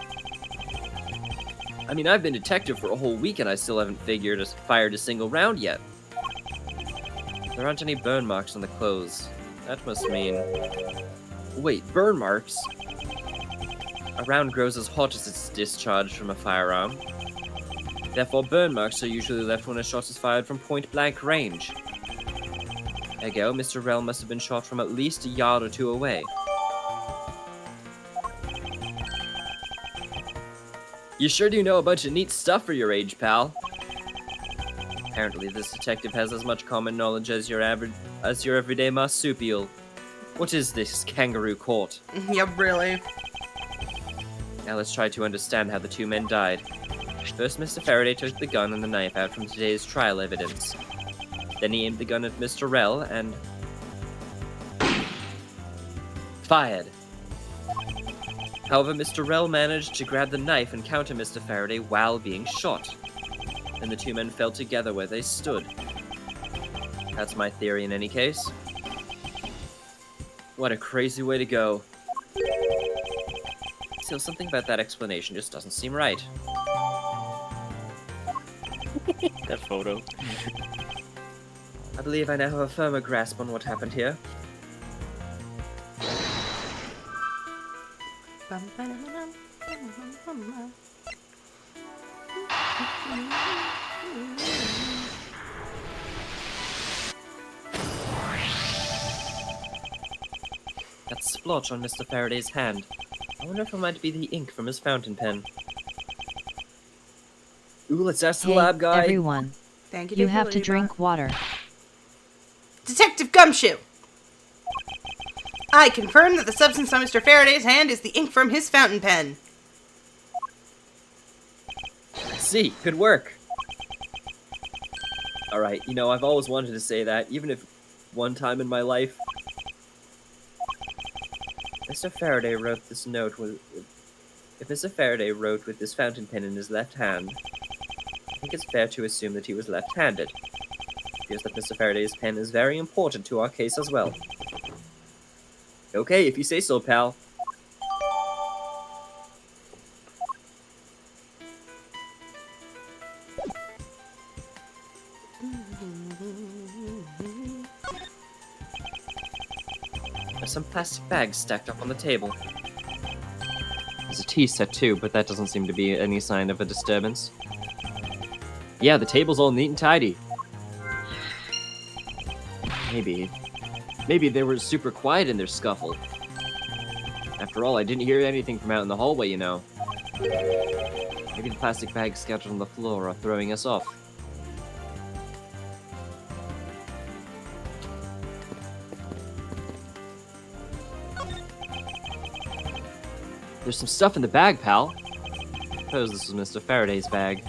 I mean, I've been detective for a whole week and I still haven't fired a single round yet. There aren't any burn marks on the clothes. That must mean... Wait, burn marks? A round grows as hot as it's discharged from a firearm. Therefore, burn marks are usually left when a shot is fired from point-blank range. Ergo, Mr. Rel must have been shot from at least a yard or two away. You sure do know a bunch of neat stuff for your age, pal. Apparently, this detective has as much common knowledge as your everyday marsupial. What is this kangaroo court? Yeah, really. Now let's try to understand how the two men died. First, Mr. Faraday took the gun and the knife out from today's trial evidence. Then he aimed the gun at Mr. Rel and... fired. However, Mr. Rel managed to grab the knife and counter Mr. Faraday while being shot. And the two men fell together where they stood. That's my theory in any case. What a crazy way to go. Still, something about that explanation just doesn't seem right. That photo. I believe I now have a firmer grasp on what happened here. That splotch on Mr. Faraday's hand. I wonder if it might be the ink from his fountain pen. Ooh, let's ask the Hey, lab guy. everyone. Thank you. You Dick have to Ladybug. drink water. Detective Gumshoe! I confirm that the substance on Mr. Faraday's hand is the ink from his fountain pen. See, good work. Alright, you know, I've always wanted to say that, even if one time in my life... Mr. Faraday wrote this note with... If Mr. Faraday wrote with this fountain pen in his left hand, I think it's fair to assume that he was left-handed. It appears that Mr. Faraday's pen is very important to our case as well. Okay, if you say so, pal. There's some plastic bags stacked up on the table. There's a tea set too, but that doesn't seem to be any sign of a disturbance. Yeah, the table's all neat and tidy. Maybe they were super quiet in their scuffle. After all, I didn't hear anything from out in the hallway, you know. Maybe the plastic bags scattered on the floor are throwing us off. There's some stuff in the bag, pal. Suppose this was Mr. Faraday's bag.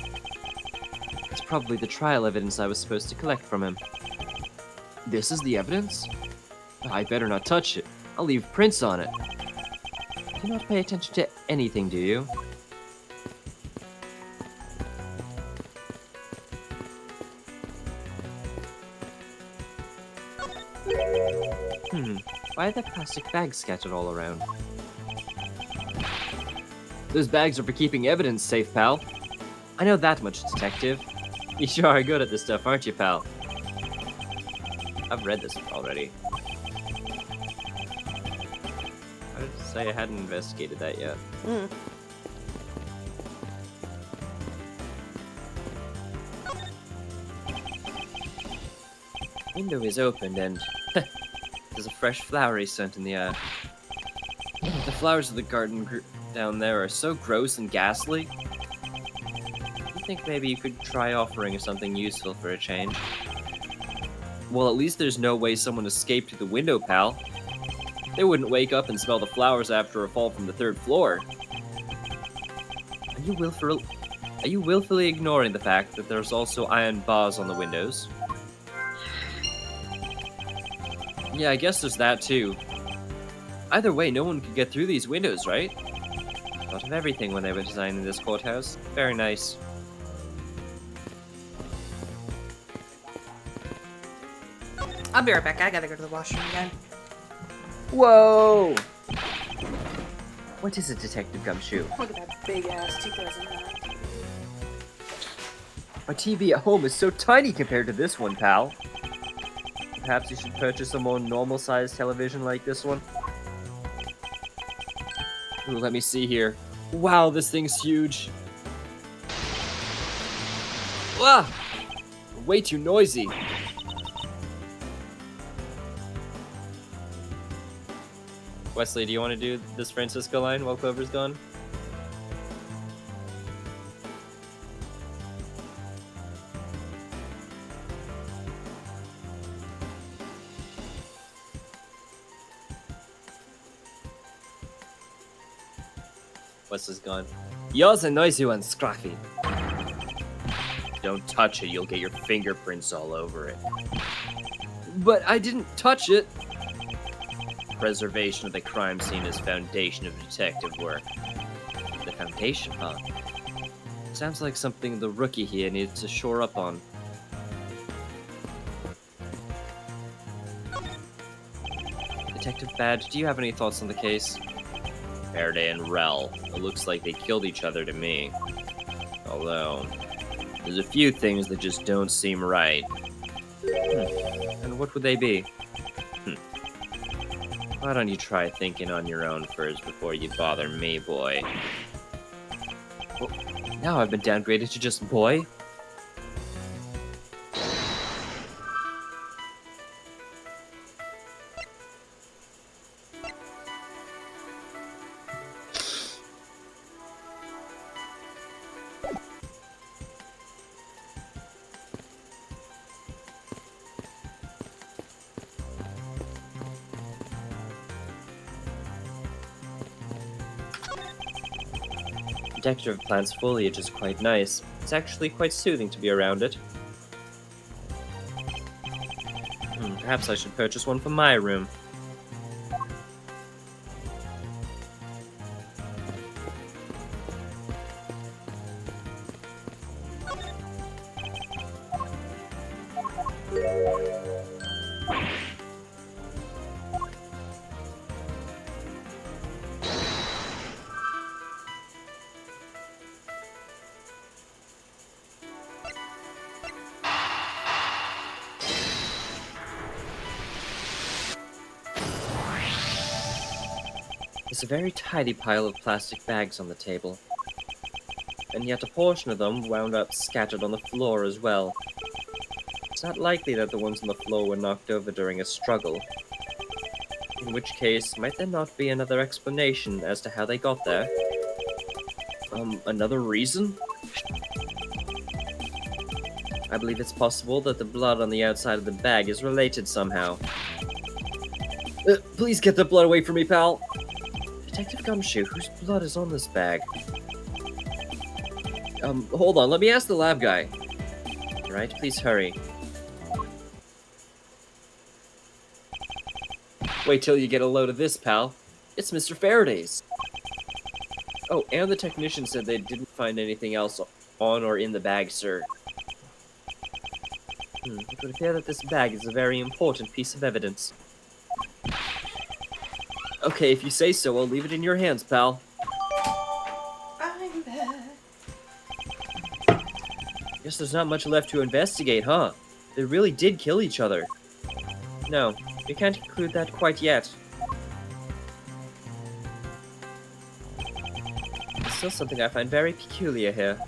It's probably the trial evidence I was supposed to collect from him. This is the evidence? I better not touch it. I'll leave prints on it. Do not pay attention to anything, do you? Why are there plastic bags scattered all around? Those bags are for keeping evidence safe, pal. I know that much, detective. You sure are good at this stuff, aren't you, pal? I've read this already. I did say I hadn't investigated that yet. Window is opened and there's a fresh flowery scent in the air. The flowers of the garden down there are so gross and ghastly. I think maybe you could try offering something useful for a change. Well, at least there's no way someone escaped through the window, pal. They wouldn't wake up and smell the flowers after a fall from the 3rd floor. Are you willfully ignoring the fact that there's also iron bars on the windows? Yeah, I guess there's that too. Either way, no one could get through these windows, right? Thought of everything when they were designing this courthouse. Very nice. I'll be right back. I gotta go to the washroom again. Whoa! What is it, Detective Gumshoe? Look at that big ass 2009. My TV at home is so tiny compared to this one, pal. Perhaps you should purchase a more normal-sized television like this one. Ooh, let me see here. Wow, this thing's huge. Ah! Way too noisy. Wesley, do you want to do this Francisco line while Clover's gone? Wesley's gone. Yours a noisy one, Scruffy. Don't touch it, you'll get your fingerprints all over it. But I didn't touch it. Preservation of the crime scene is foundation of detective work. The foundation, huh? Sounds like something the rookie here needs to shore up on. Detective Badge, do you have any thoughts on the case? Faraday and Rel. It looks like they killed each other to me. Although, there's a few things that just don't seem right. And what would they be? Why don't you try thinking on your own first before you bother me, boy? Well, now I've been downgraded to just boy? nectar of plants' foliage is quite nice. It's actually quite soothing to be around it. Perhaps I should purchase one for my room. There's a very tidy pile of plastic bags on the table, and yet a portion of them wound up scattered on the floor as well. It's not likely that the ones on the floor were knocked over during a struggle, in which case, might there not be another explanation as to how they got there? Another reason? I believe it's possible that the blood on the outside of the bag is related somehow. Please get the blood away from me, pal! Detective Gumshoe, whose blood is on this bag? Hold on, let me ask the lab guy. Alright, please hurry. Wait till you get a load of this, pal. It's Mr. Faraday's. Oh, and the technician said they didn't find anything else on or in the bag, sir. It would appear that this bag is a very important piece of evidence. Okay, if you say so, I'll leave it in your hands, pal. I'm back. Guess there's not much left to investigate, huh? They really did kill each other. No, we can't conclude that quite yet. There's still something I find very peculiar here.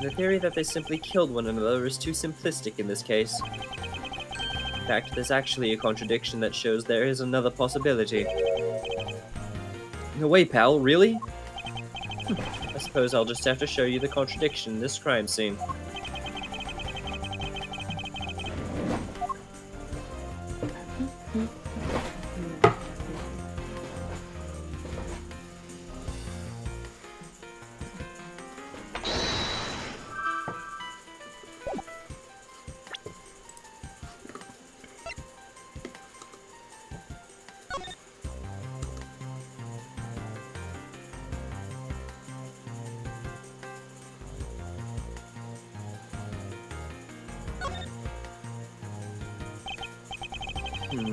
The theory that they simply killed one another is too simplistic in this case. In fact, there's actually a contradiction that shows there is another possibility. No way, pal, really? I suppose I'll just have to show you the contradiction in this crime scene.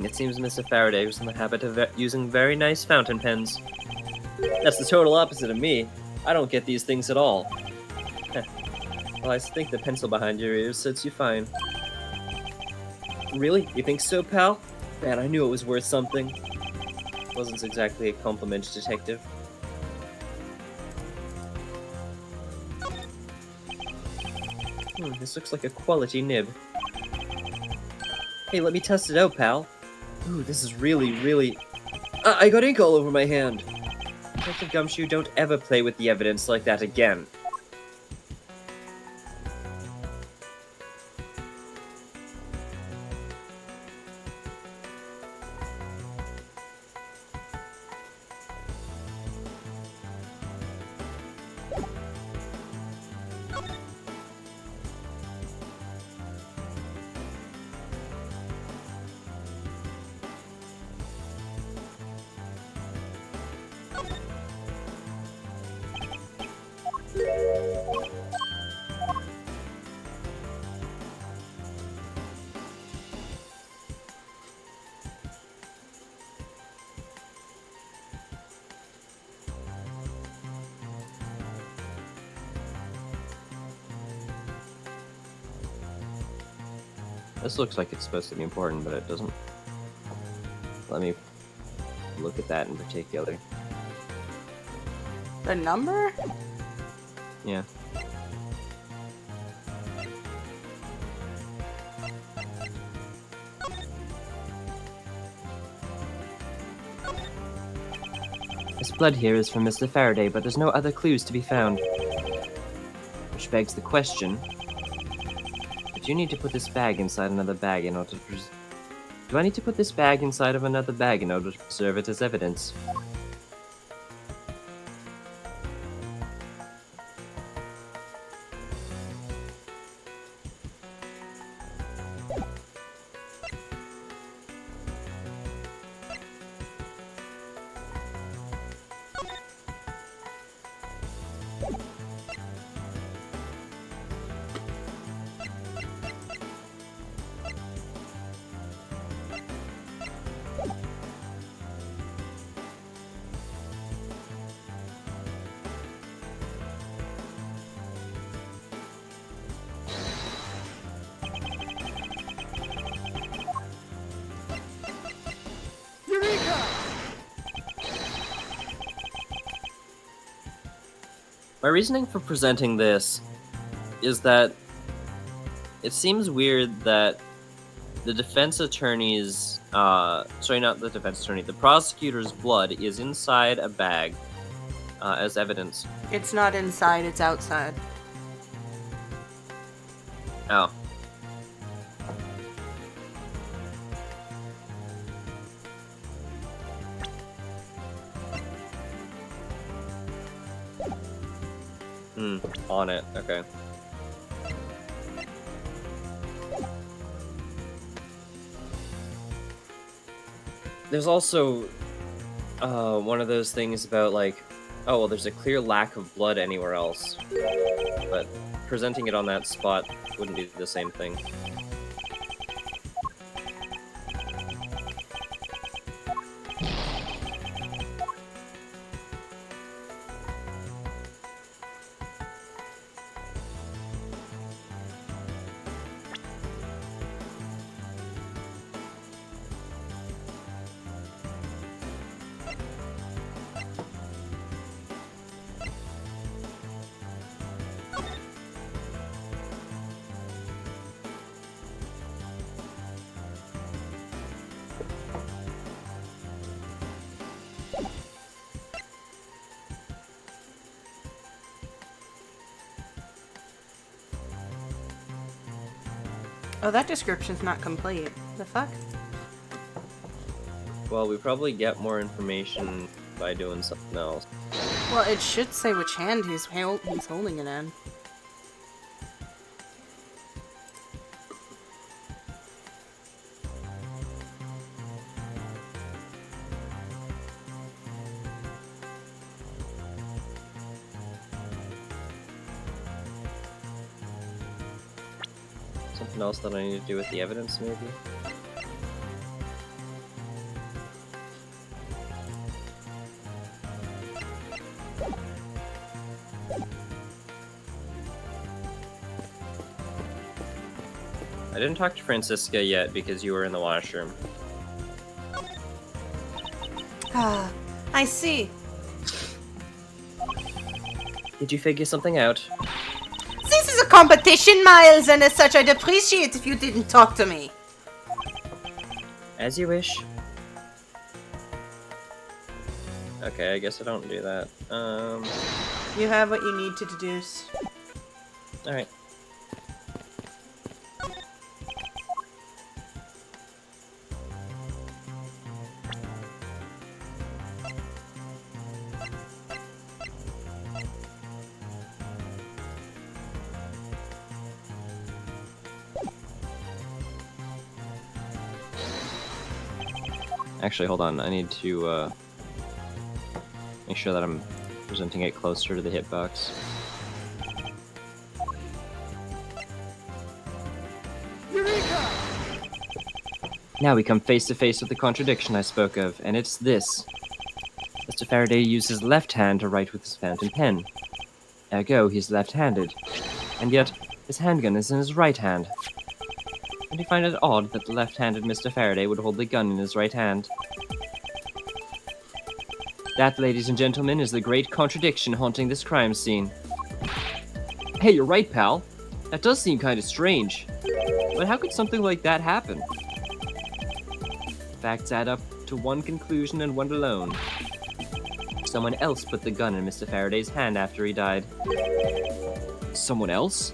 It seems Mr. Faraday was in the habit of using very nice fountain pens. That's the total opposite of me. I don't get these things at all. Well, I think the pencil behind your ears suits you fine. Really? You think so, pal? Man, I knew it was worth something. Wasn't exactly a compliment, detective. This looks like a quality nib. Hey, let me test it out, pal. Ooh, this is really... I got ink all over my hand! Detective Gumshoe, don't ever play with the evidence like that again. This looks like it's supposed to be important, but it doesn't. Let me look at that in particular. The number? Yeah. This blood here is from Mr. Faraday, but there's no other clues to be found. Which begs the question, do you need to put this bag inside another bag in order to Do I need to put this bag inside of another bag in order to preserve it as evidence? My reasoning for presenting this is that it seems weird that the defense attorney's, sorry, not the defense attorney, the prosecutor's blood is inside a bag as evidence. It's not inside, it's outside. Oh. On it, okay. There's also one of those things about like, oh well, there's a clear lack of blood anywhere else, but presenting it on that spot wouldn't be the same thing. Oh, that description's not complete. The fuck? Well, we probably get more information by doing something else. Well, it should say which hand he's holding it in. Something else that I need to do with the evidence, maybe? I didn't talk to Francisca yet because you were in the washroom. Ah, I see. Did you figure something out? This is a competition, Miles, and as such I'd appreciate if you didn't talk to me. As you wish. Okay, I guess I don't do that. You have what you need to deduce. Alright. Actually, hold on. I need to make sure that I'm presenting it closer to the hitbox. Eureka! Now we come face to face with the contradiction I spoke of, and it's this. Mr. Faraday used his left hand to write with his fountain pen. Ergo, he's left-handed. And yet, his handgun is in his right hand. Don't you find it odd that the left-handed Mr. Faraday would hold the gun in his right hand? That, ladies and gentlemen, is the great contradiction haunting this crime scene. Hey, you're right, pal. That does seem kind of strange. But how could something like that happen? Facts add up to one conclusion and one alone. Someone else put the gun in Mr. Faraday's hand after he died. Someone else?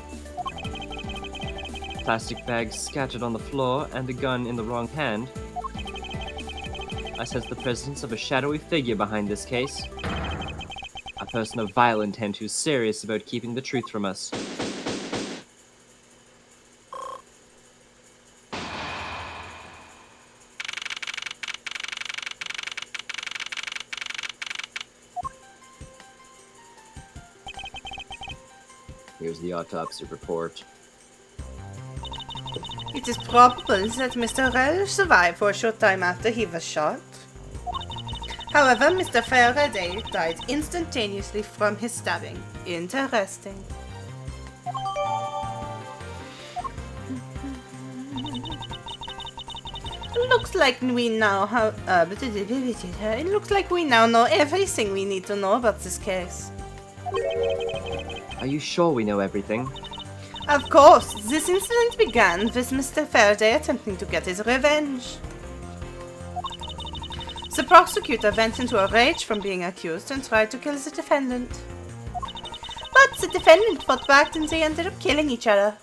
Plastic bags scattered on the floor and the gun in the wrong hand. I sense the presence of a shadowy figure behind this case. A person of vile intent who's serious about keeping the truth from us. Here's the autopsy report. It is probable that Mr. Rell survived for a short time after he was shot. However, Mr. Faraday died instantaneously from his stabbing. Interesting. Looks like we now have. It looks like we now know everything we need to know about this case. Are you sure we know everything? Of course, this incident began with Mr. Faraday attempting to get his revenge. The prosecutor went into a rage from being accused and tried to kill the defendant. But the defendant fought back and they ended up killing each other.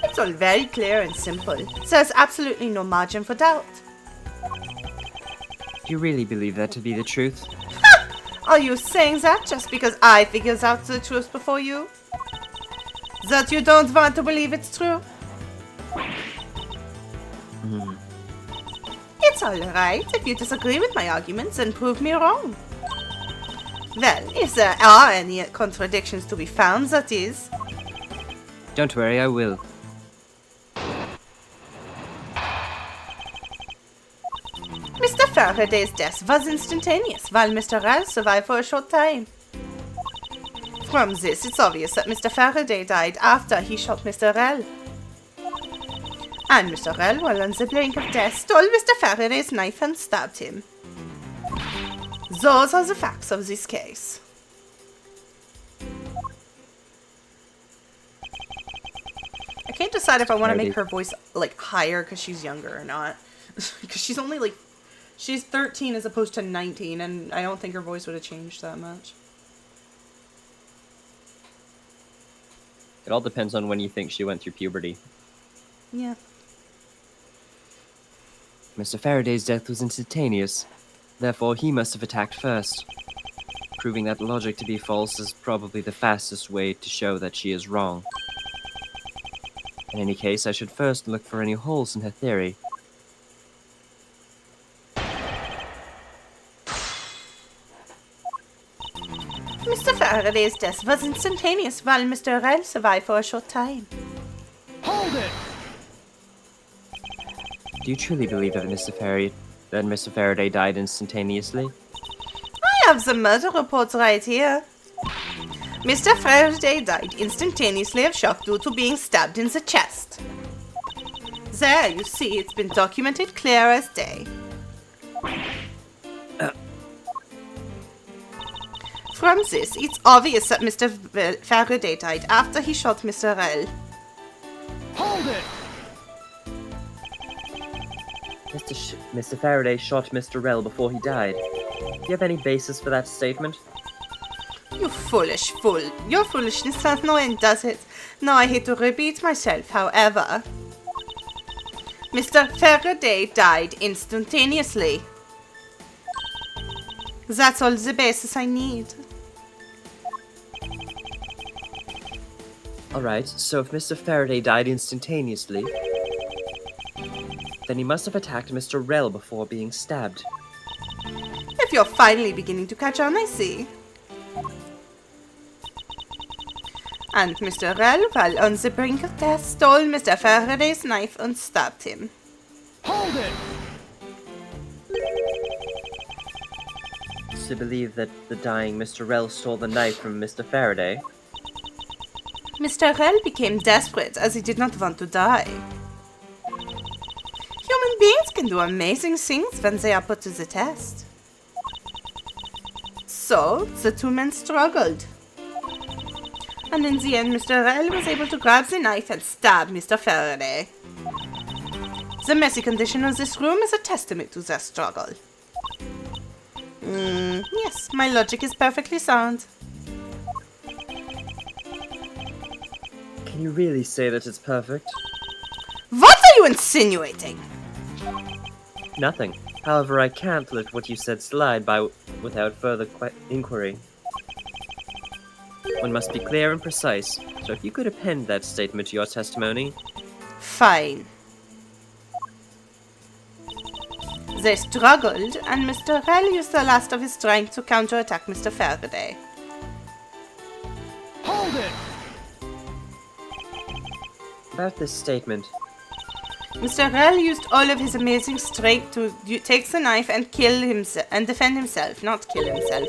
It's all very clear and simple. There's absolutely no margin for doubt. Do you really believe that to be the truth? Are you saying that just because I figured out the truth before you? That you don't want to believe it's true? It's alright if you disagree with my arguments and prove me wrong. Well, if there are any contradictions to be found, that is. Don't worry, I will. Mr. Faraday's death was instantaneous, while Mr. Rell survived for a short time. From this, it's obvious that Mr. Faraday died after he shot Mr. Rell. And Mr. Rell, while on the brink of death, stole Mr. Faraday's knife and stabbed him. Those are the facts of this case. I can't decide if I want to make her voice, like, higher because she's younger or not. Because she's only, like, she's 13 as opposed to 19, and I don't think her voice would have changed that much. It all depends on when you think she went through puberty. Yeah. Mr. Faraday's death was instantaneous. Therefore, he must have attacked first. Proving that logic to be false is probably the fastest way to show that she is wrong. In any case, I should first look for any holes in her theory. Mr. Faraday's death was instantaneous, while Mr. Rell survived for a short time. Hold it! Do you truly believe that Mr. Faraday died instantaneously? I have the murder report right here. Mr. Faraday died instantaneously of shock due to being stabbed in the chest. There, you see, it's been documented clear as day. From this, it's obvious that Mr. Faraday died after he shot Mr. Rell. Hold it! Mr. Faraday shot Mr. Rell before he died. Do you have any basis for that statement? You foolish fool. Your foolishness has no end, does it? Now I hate to repeat myself, however. Mr. Faraday died instantaneously. That's all the basis I need. Alright, so if Mr. Faraday died instantaneously, then he must have attacked Mr. Rell before being stabbed. If you're finally beginning to catch on, I see. And Mr. Rell, while on the brink of death, stole Mr. Faraday's knife and stabbed him. Hold it! To believe that the dying Mr. Rell stole the knife from Mr. Faraday. Mr. Rell became desperate as he did not want to die. Human beings can do amazing things when they are put to the test. So, the two men struggled. And in the end, Mr. Rell was able to grab the knife and stab Mr. Faraday. The messy condition of this room is a testament to their struggle. Yes, my logic is perfectly sound. Can you really say that it's perfect? What are you insinuating? Nothing. However, I can't let what you said slide by without further inquiry. One must be clear and precise, so if you could append that statement to your testimony. Fine. They struggled, and Mr. Rell used the last of his strength to counterattack Mr. Faraday. About this statement. Mr. Rel used all of his amazing strength to take the knife and kill himself and defend himself, not kill himself.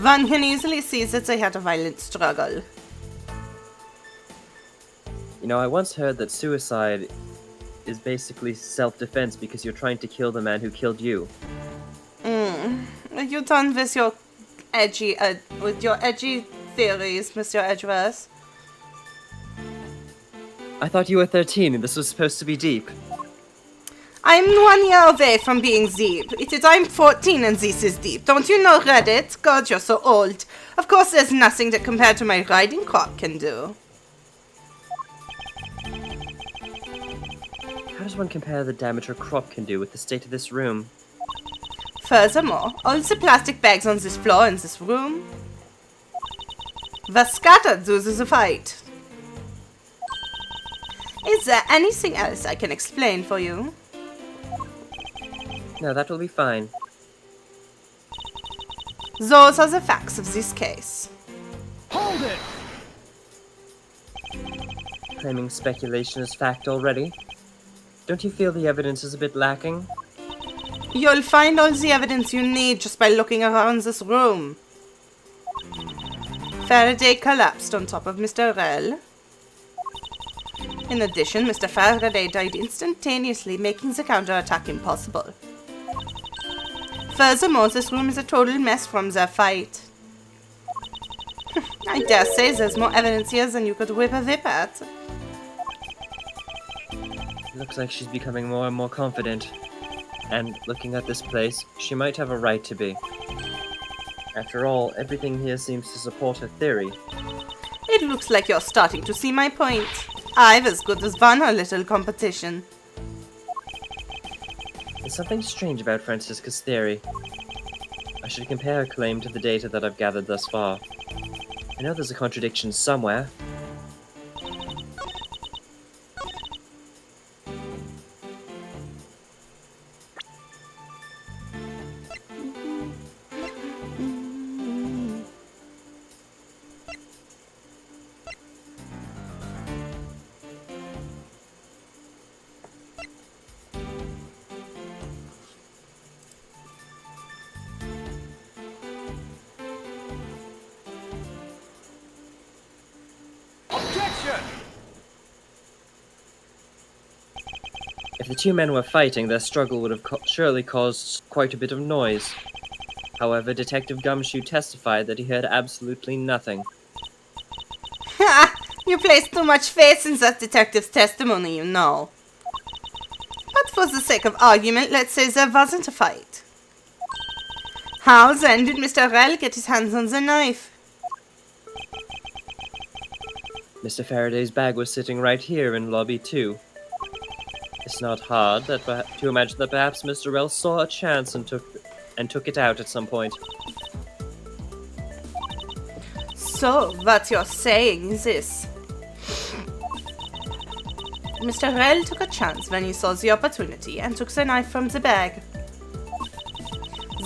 One can easily see that they had a violent struggle. You know, I once heard that suicide is basically self-defense because you're trying to kill the man who killed you. Are you done with your edgy theories, Mr. Edgeworth? I thought you were 13 and this was supposed to be deep. I'm 1 year away from being deep. I'm 14 and this is deep. Don't you know Reddit? God, you're so old. Of course there's nothing that compared to my riding crop can do. How does one compare the damage her crop can do with the state of this room? Furthermore, all the plastic bags on this floor in this room were scattered due to the fight. Is there anything else I can explain for you? No, that will be fine. Those are the facts of this case. Hold it! Claiming speculation is fact already? Don't you feel the evidence is a bit lacking? You'll find all the evidence you need just by looking around this room. Faraday collapsed on top of Mr. Rel. In addition, Mr. Faraday died instantaneously, making the counterattack impossible. Furthermore, this room is a total mess from their fight. I dare say there's more evidence here than you could whip a whip at. Looks like she's becoming more and more confident. And looking at this place, she might have a right to be. After all, everything here seems to support her theory. It looks like you're starting to see my point. I've as good as won a little competition. There's something strange about Francisca's theory. I should compare her claim to the data that I've gathered thus far. I know there's a contradiction somewhere. If the two men were fighting, their struggle would have surely caused quite a bit of noise. However, Detective Gumshoe testified that he heard absolutely nothing. Ha! You place too much faith in that detective's testimony, you know. But for the sake of argument, let's say there wasn't a fight. How then did Mr. Rel get his hands on the knife? Mr. Faraday's bag was sitting right here in Lobby 2. It's not hard to imagine that perhaps Mr. Rel saw a chance and took it out at some point. So, what you're saying is this. Mr. Rel took a chance when he saw the opportunity and took the knife from the bag.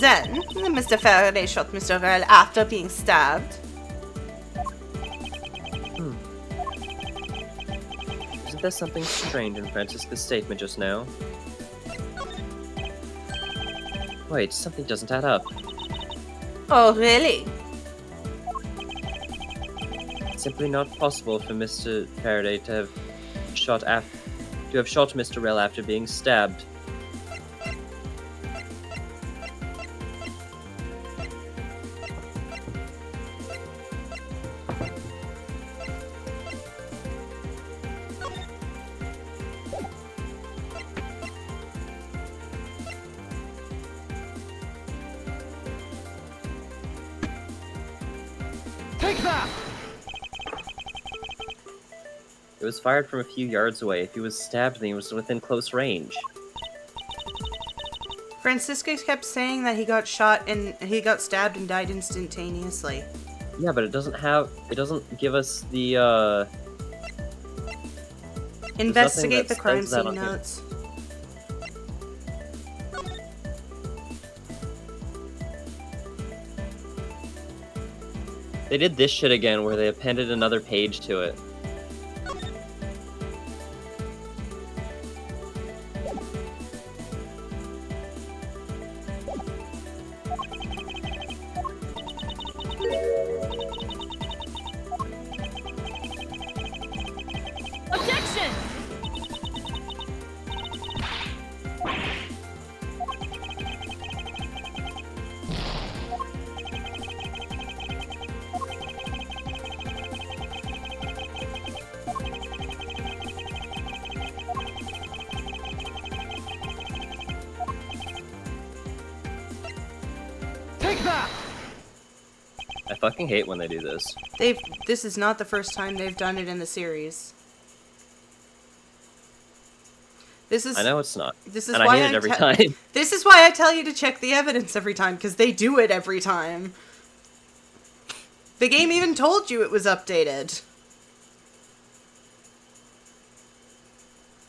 Then, Mr. Faraday shot Mr. Rel after being stabbed. Isn't there something strange in Francisca's statement just now? Wait, something doesn't add up. Oh, really? It's simply not possible for Mr. Faraday to have shot Mr. Rel after being stabbed. Take that! It was fired from a few yards away. If he was stabbed, then he was within close range. Francisco kept saying that he got shot and he got stabbed and died instantaneously. Yeah, but it doesn't give us the, Investigate the that crime says that scene on here. notes. They did this shit again where they appended another page to it. Take that! I fucking hate when they do this. This is not the first time they've done it in the series. I know it's not. This is and why I hate it every time. This is why I tell you to check the evidence every time, because they do it every time. The game even told you it was updated.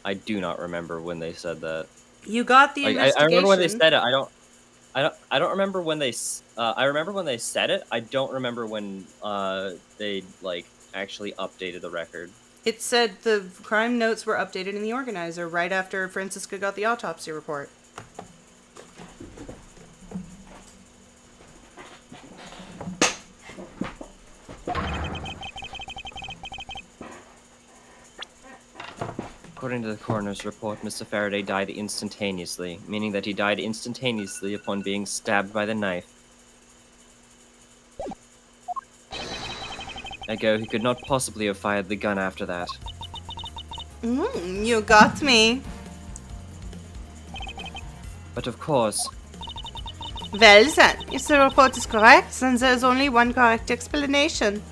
I do not remember when they said that. You got the investigation. I remember when they said it. I don't remember when they. I remember when they said it. I don't remember when they like actually updated the record. It said the crime notes were updated in the organizer right after Francisca got the autopsy report. According to the coroner's report, Mr. Faraday died instantaneously, meaning that he died instantaneously upon being stabbed by the knife. Ergo, he could not possibly have fired the gun after that. You got me. But of course, Well then, if the report is correct, then there is only one correct explanation.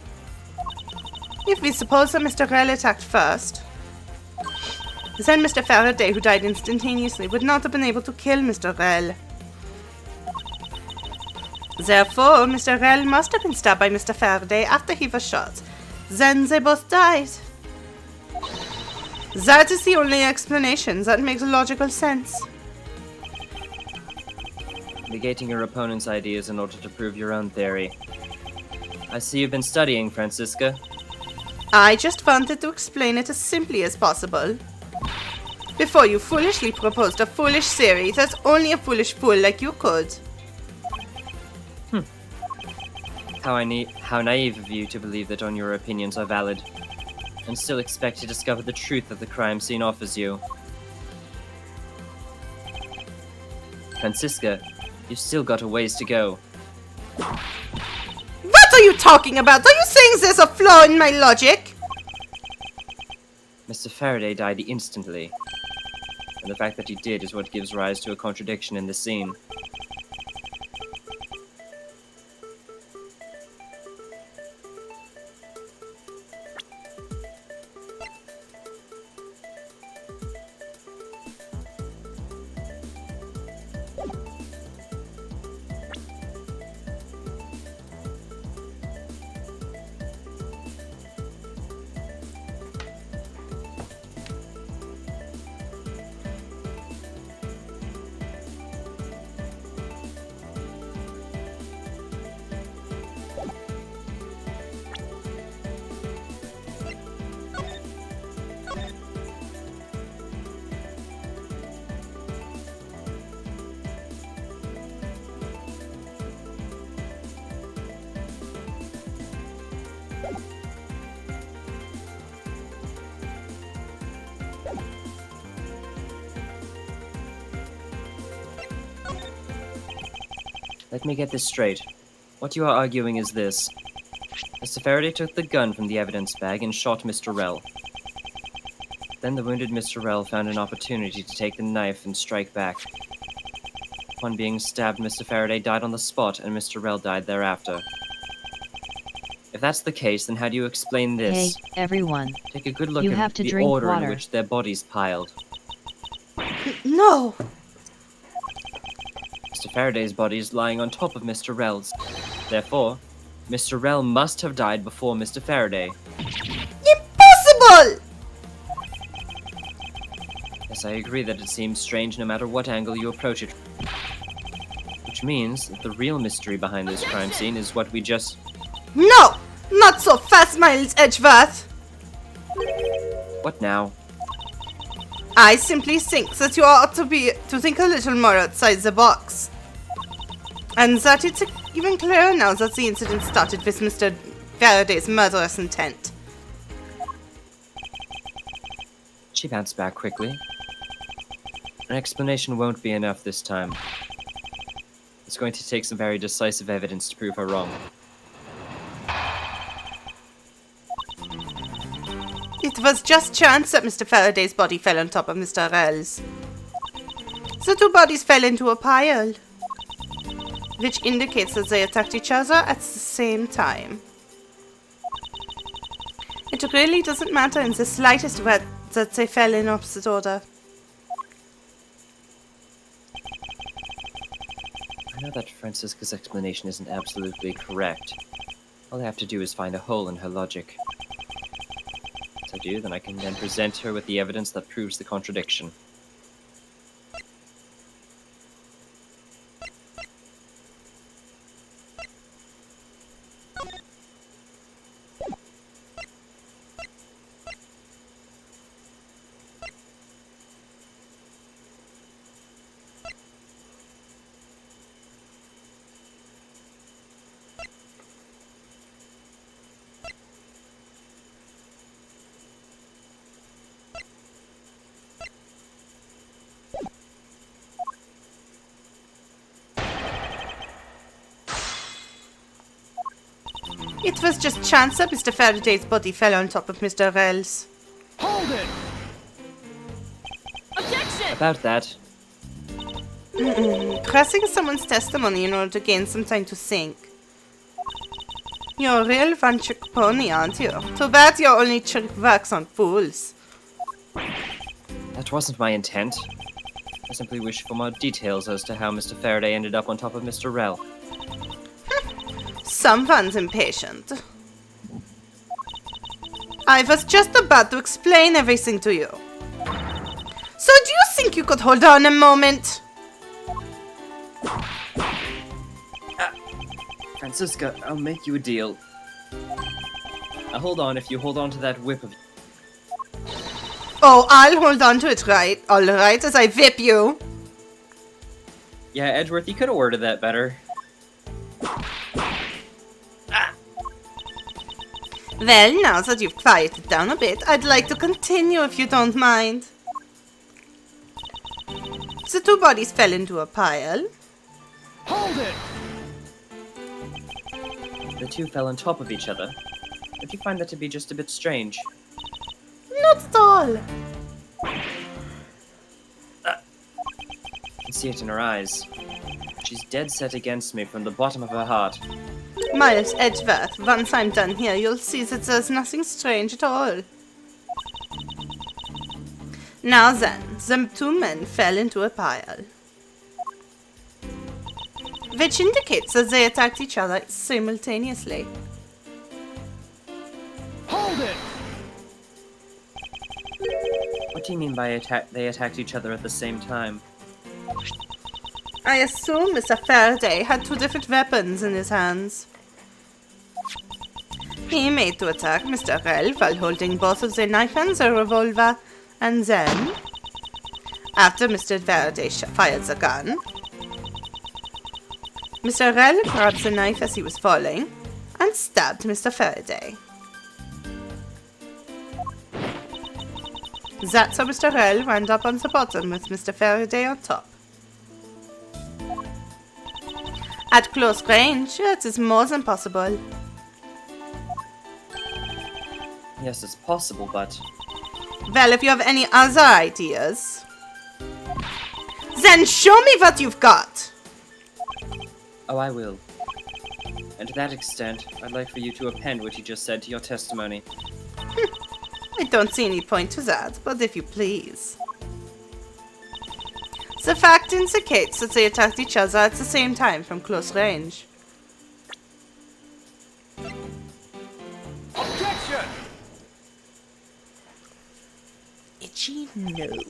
If we suppose that Mr. Rell attacked first, then Mr. Faraday, who died instantaneously, would not have been able to kill Mr. Rell. Therefore, Mr. Rell must have been stabbed by Mr. Faraday after he was shot. Then they both died. That is the only explanation. That makes logical sense. negating your opponent's ideas in order to prove your own theory. I see you've been studying, Francisca. I just wanted to explain it as simply as possible. Before you foolishly proposed a foolish theory that only a foolish fool like you could. How naive of you to believe that all your opinions are valid, and still expect to discover the truth that the crime scene offers you. Francisca, you've still got a ways to go. What are you talking about? Are you saying there's a flaw in my logic? Mr. Faraday died instantly, and the fact that he did is what gives rise to a contradiction in the scene. Let me get this straight. What you are arguing is this. Mr. Faraday took the gun from the evidence bag and shot Mr. Rell. Then the wounded Mr. Rell found an opportunity to take the knife and strike back. Upon being stabbed, Mr. Faraday died on the spot, and Mr. Rell died thereafter. If that's the case, then how do you explain this? Hey, everyone. Take a good look You at have to the drink order water. in which their bodies piled. No! Mr. Faraday's body is lying on top of Mr. Rell's. Therefore, Mr. Rell must have died before Mr. Faraday. Impossible! Yes, I agree that it seems strange no matter what angle you approach it. Which means that the real mystery behind this crime scene is what we just... No! Not so fast, Miles Edgeworth! What now? I simply think that you ought to think a little more outside the box. And that it's even clearer now that the incident started with Mr. Faraday's murderous intent. She bounced back quickly. An explanation won't be enough this time. It's going to take some very decisive evidence to prove her wrong. It was just chance that Mr. Faraday's body fell on top of Mr. Rell's. The two bodies fell into a pile. which indicates that they attacked each other at the same time. It really doesn't matter in the slightest that they fell in opposite order. I know that Francisca's explanation isn't absolutely correct. All I have to do is find a hole in her logic. Once I do, then I can then present her with the evidence that proves the contradiction. It was just chance that Mr. Faraday's body fell on top of Mr. Rel's. Hold it! About that, Pressing someone's testimony in order to gain some time to think. You're a real one-trick pony, aren't you? Too bad your only trick works on fools. that wasn't my intent. I simply wish for more details as to how Mr. Faraday ended up on top of Mr. Rel. Someone's impatient. I was just about to explain everything to you. So do you think you could hold on a moment? Francisca, I'll make you a deal. Now hold on if you hold on to that whip of... Oh, I'll hold on to it alright, as I whip you. Yeah, Edgeworth, you could have worded that better. Well, now that you've quieted down a bit, I'd like to continue if you don't mind. The two bodies fell into a pile. Hold it! The two fell on top of each other. Don't you find that to be just a bit strange? Not at all. I can see it in her eyes. She's dead set against me from the bottom of her heart. Miles Edgeworth, once I'm done here, you'll see that there's nothing strange at all. Now then, the two men fell into a pile, which indicates that they attacked each other simultaneously. Hold it! What do you mean by they attacked each other at the same time? I assume Mr. Faraday had two different weapons in his hands. He made to attack Mr. Rel while holding both of the knife and the revolver, and then, after Mr. Faraday fired the gun, Mr. Rel grabbed the knife as he was falling and stabbed Mr. Faraday. That's how Mr. Rel wound up on the bottom with Mr. Faraday on top. At close range, it is more than possible. Yes, it's possible, but... Well, if you have any other ideas, then show me what you've got! Oh, I will. And to that extent, I'd like for you to append what you just said to your testimony. I don't see any point to that, but if you please. The fact indicates that they attacked each other at the same time from close range. Objection! Itchy nose.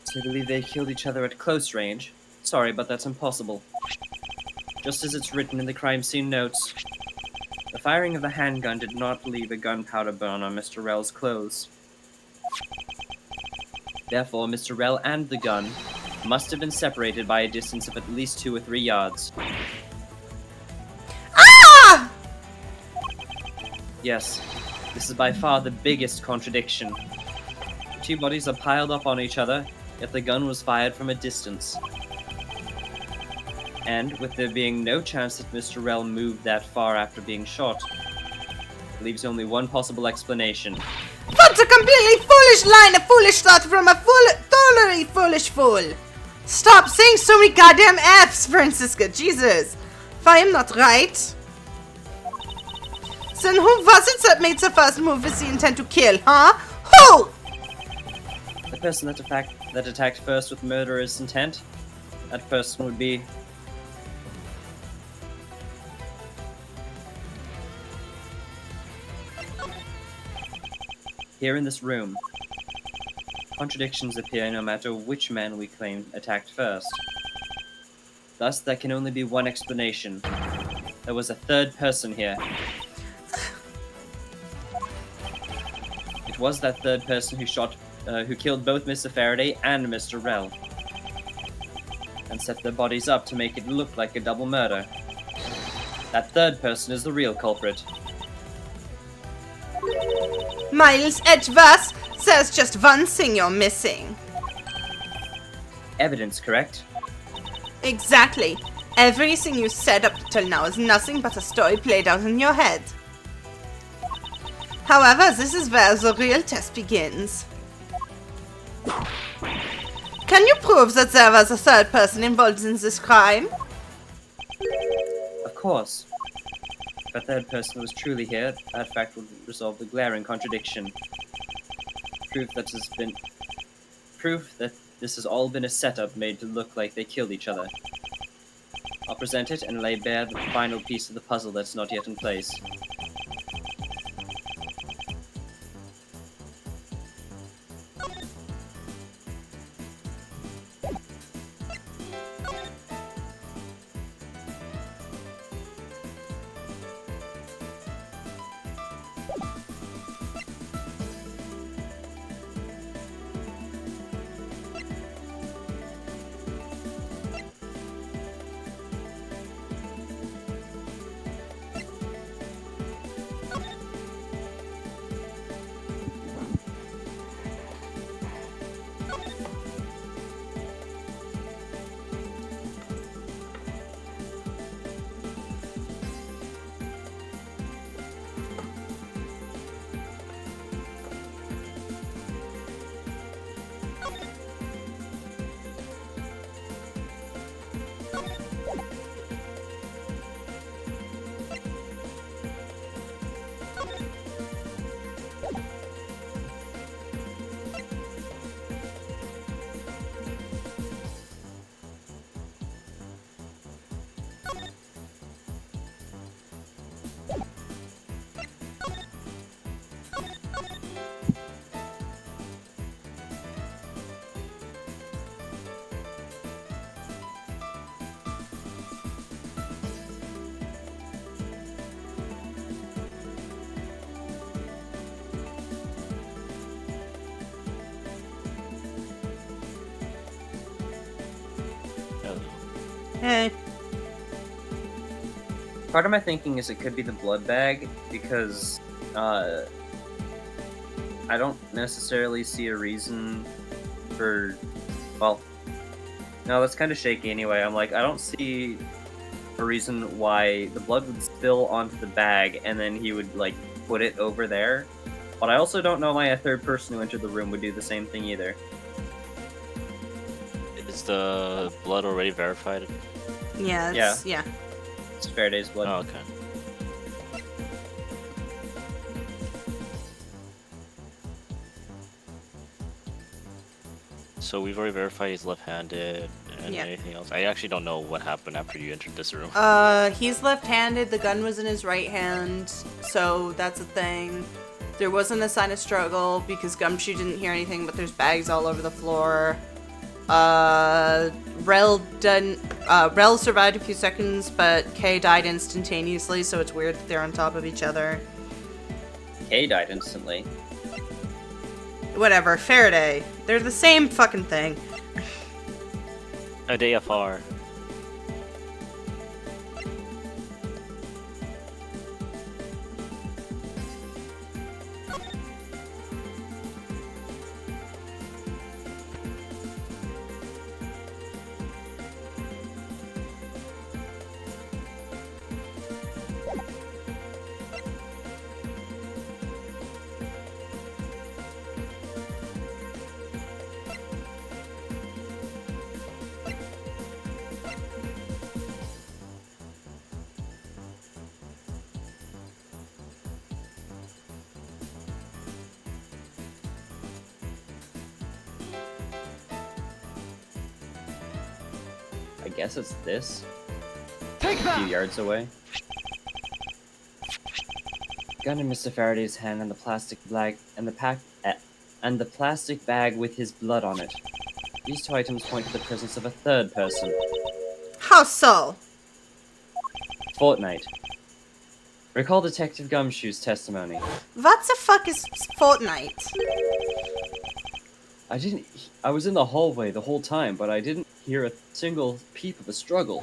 So you believe they killed each other at close range? Sorry, but that's impossible. Just as it's written in the crime scene notes, the firing of the handgun did not leave a gunpowder burn on Mr. Rel's clothes. Therefore, Mr. Rel and the gun must have been separated by a distance of at least 2 or 3 yards. Ah! Yes, this is by far the biggest contradiction. The two bodies are piled up on each other, yet the gun was fired from a distance. And, with there being no chance that Mr. Rel moved that far after being shot, leaves only one possible explanation. What a completely foolish line, a foolish thought from a totally foolish fool! Stop saying so many goddamn F's, Francisca. Jesus. If I am not right. Then who was it that made the first move with the intent to kill, huh? Who? The person that attacked first with murderous intent. That person would be... Here in this room. Contradictions appear no matter which man we claim attacked first. Thus, there can only be one explanation. There was a third person here. It was that third person who killed both Mr. Faraday and Mr. Rell. And set their bodies up to make it look like a double murder. That third person is the real culprit. Miles Edgeworth, there's just one thing you're missing. Evidence, correct? Exactly. Everything you said up till now is nothing but a story played out in your head. However, this is where the real test begins. Can you prove that there was a third person involved in this crime? Of course. If a third person was truly here, that fact would resolve the glaring contradiction. Proof that this has all been a setup made to look like they killed each other. I'll present it and lay bare the final piece of the puzzle that's not yet in place. Hey. Part of my thinking is it could be the blood bag, because I don't necessarily see a reason for... Well, no, that's kind of shaky anyway. I'm like, I don't see a reason why the blood would spill onto the bag and then he would, like, put it over there. But I also don't know why a third person who entered the room would do the same thing either. Is the blood already verified? Yeah, yeah. It's Faraday's blood. Oh, okay. So we've already verified he's left-handed, and anything else? I actually don't know what happened after you entered this room. He's left-handed, the gun was in his right hand, so that's a thing. There wasn't a sign of struggle because Gumshoe didn't hear anything, but there's bags all over the floor. Rel survived a few seconds, but Kay died instantaneously, so it's weird that they're on top of each other. Kay died instantly. Whatever, Faraday. They're the same fucking thing. A DFR. I guess it's this. Take A that! few yards away. Gun in Mr. Faraday's hand and the plastic bag and the plastic bag with his blood on it. These two items point to the presence of a third person. How so? Fortnite. Recall Detective Gumshoe's testimony. What the fuck is Fortnite? I was in the hallway the whole time, but I didn't hear a single peep of a struggle.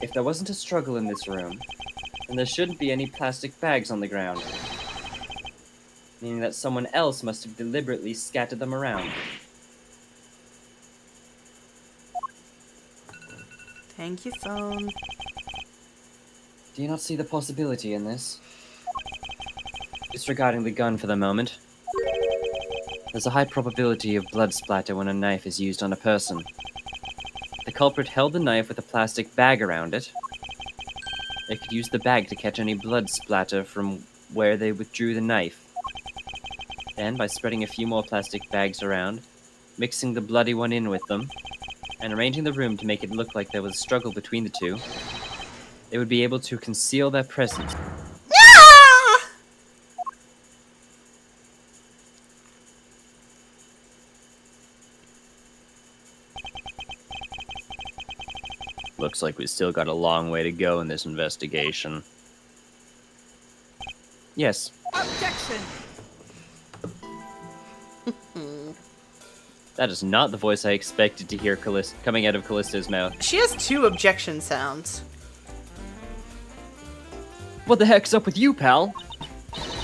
If there wasn't a struggle in this room, then there shouldn't be any plastic bags on the ground. Meaning that someone else must have deliberately scattered them around. Thank you, phone. Do you not see the possibility in this? Disregarding the gun for the moment, there's a high probability of blood splatter when a knife is used on a person. The culprit held the knife with a plastic bag around it. They could use the bag to catch any blood splatter from where they withdrew the knife. Then, by spreading a few more plastic bags around, mixing the bloody one in with them, and arranging the room to make it look like there was a struggle between the two, they would be able to conceal their presence. Looks like we still got a long way to go in this investigation. Yes. Objection! That is not the voice I expected to hear coming out of Callista's mouth. She has 2 objection sounds. What the heck's up with you, pal?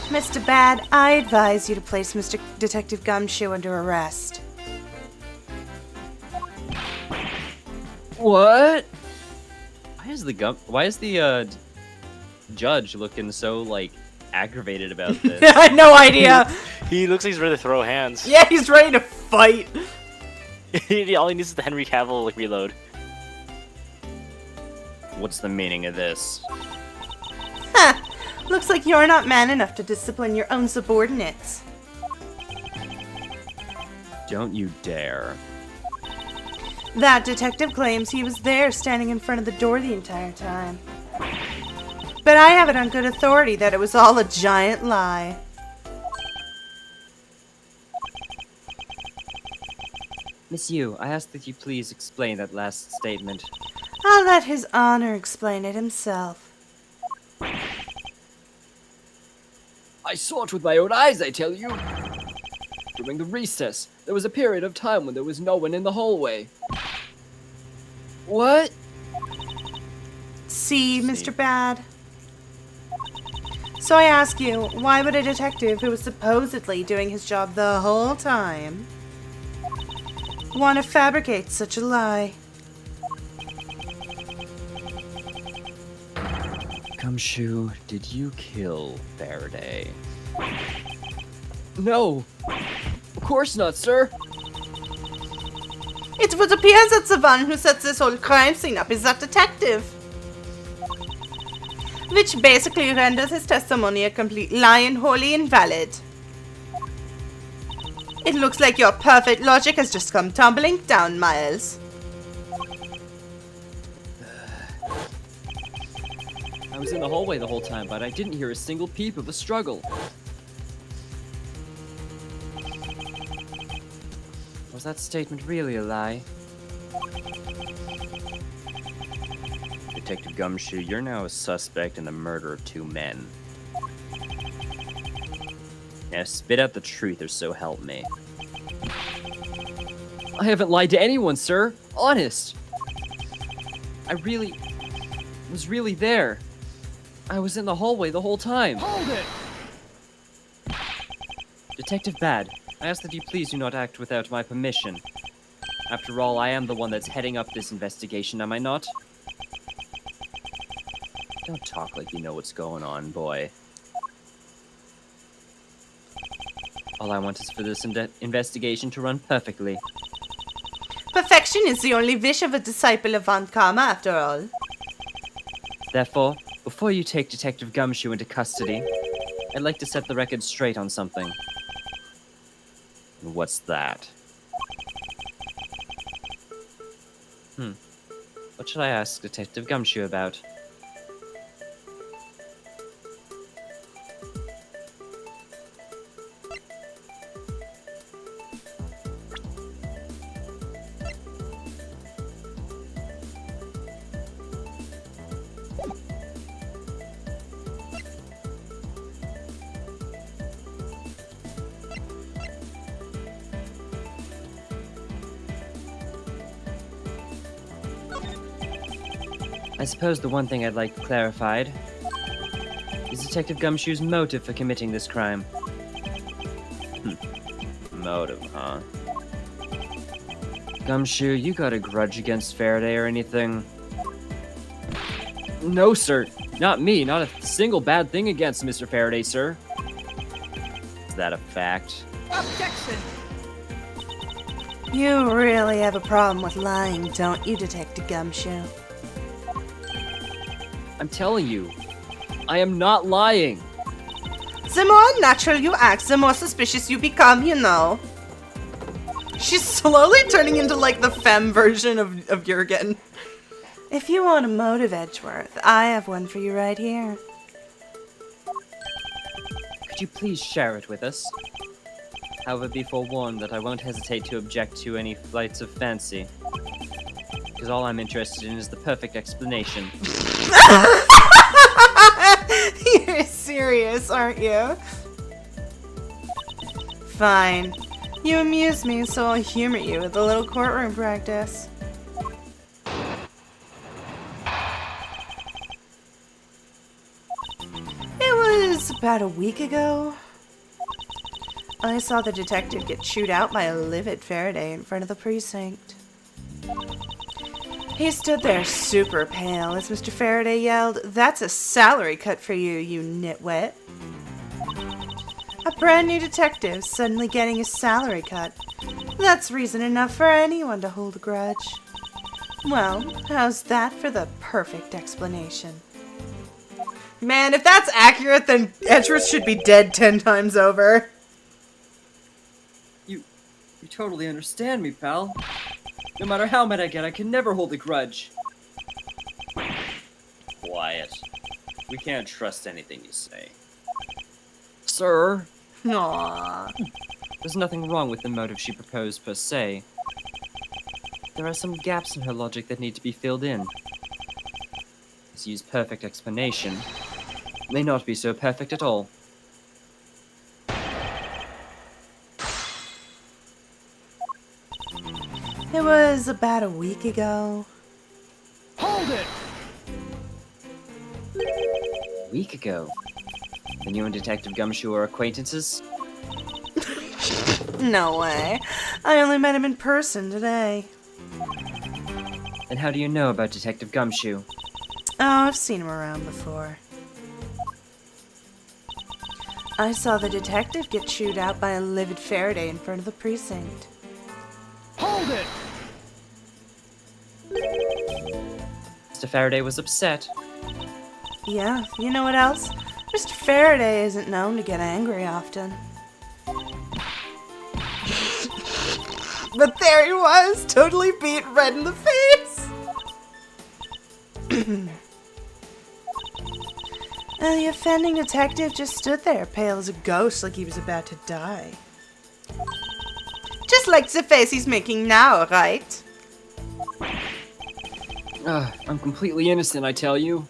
Mr. Bad, I advise you to place Mr. Detective Gumshoe under arrest. What? Why is the judge looking so like aggravated about this? I had no idea. He looks like he's ready to throw hands. Yeah, he's ready to fight. All he needs is the Henry Cavill like reload. What's the meaning of this? Huh. Looks like you're not man enough to discipline your own subordinates. Don't you dare. That detective claims he was there standing in front of the door the entire time. But I have it on good authority that it was all a giant lie. Miss Yu, I ask that you please explain that last statement. I'll let His Honor explain it himself. I saw it with my own eyes, I tell you. During the recess, there was a period of time when there was no one in the hallway. What? See, Mr. Bad? So I ask you, why would a detective who was supposedly doing his job the whole time want to fabricate such a lie? Gumshoe, did you kill Faraday? No. Of course not, sir. It would appear that the one who set this whole crime scene up is that detective. Which basically renders his testimony a complete lie and wholly invalid. It looks like your perfect logic has just come tumbling down, Miles. I was in the hallway the whole time, but I didn't hear a single peep of a struggle. Was that statement really a lie? Detective Gumshoe, you're now a suspect in the murder of 2 men. Now spit out the truth or so help me. I haven't lied to anyone, sir. Honest. I was really there. I was in the hallway the whole time. Hold it! Detective Bad, I ask that you please do not act without my permission. After all, I am the one that's heading up this investigation, am I not? Don't talk like you know what's going on, boy. All I want is for this investigation to run perfectly. Perfection is the only wish of a disciple of Von Karma, after all. Therefore, before you take Detective Gumshoe into custody, I'd like to set the record straight on something. And what's that? What should I ask Detective Gumshoe about? I suppose the one thing I'd like clarified is Detective Gumshoe's motive for committing this crime. Motive, huh? Gumshoe, you got a grudge against Faraday or anything? No, sir. Not me. Not a single bad thing against Mr. Faraday, sir. Is that a fact? Objection! You really have a problem with lying, don't you, Detective Gumshoe? I'm telling you, I am not lying. The more unnatural you act, the more suspicious you become, you know. She's slowly turning into like the femme version of Jurgen. If you want a motive, Edgeworth, I have one for you right here. Could you please share it with us? However, be forewarned that I won't hesitate to object to any flights of fancy. Because all I'm interested in is the perfect explanation. You're serious, aren't you? Fine. You amuse me, so I'll humor you with a little courtroom practice. It was about a week ago. I saw the detective get chewed out by a livid Faraday in front of the precinct. He stood there super pale as Mr. Faraday yelled, "That's a salary cut for you, you nitwit." A brand new detective suddenly getting a salary cut. That's reason enough for anyone to hold a grudge. Well, how's that for the perfect explanation? Man, if that's accurate, then Edgeworth should be dead 10 times over. You totally understand me, pal. No matter how mad I get, I can never hold a grudge. Quiet. We can't trust anything you say. Sir? Aww. There's nothing wrong with the motive she proposed per se. There are some gaps in her logic that need to be filled in. To use perfect explanation may not be so perfect at all. It was about a week ago. Hold it! A week ago? Then you and Detective Gumshoe are acquaintances? No way. I only met him in person today. Then how do you know about Detective Gumshoe? Oh, I've seen him around before. I saw the detective get chewed out by a livid Faraday in front of the precinct. Hold it! Mr. Faraday was upset. Yeah, you know what else? Mr. Faraday isn't known to get angry often. But there he was, totally beat red in the face. And the offending detective just stood there, pale as a ghost, like he was about to die. Just like the face he's making now, right? I'm completely innocent, I tell you.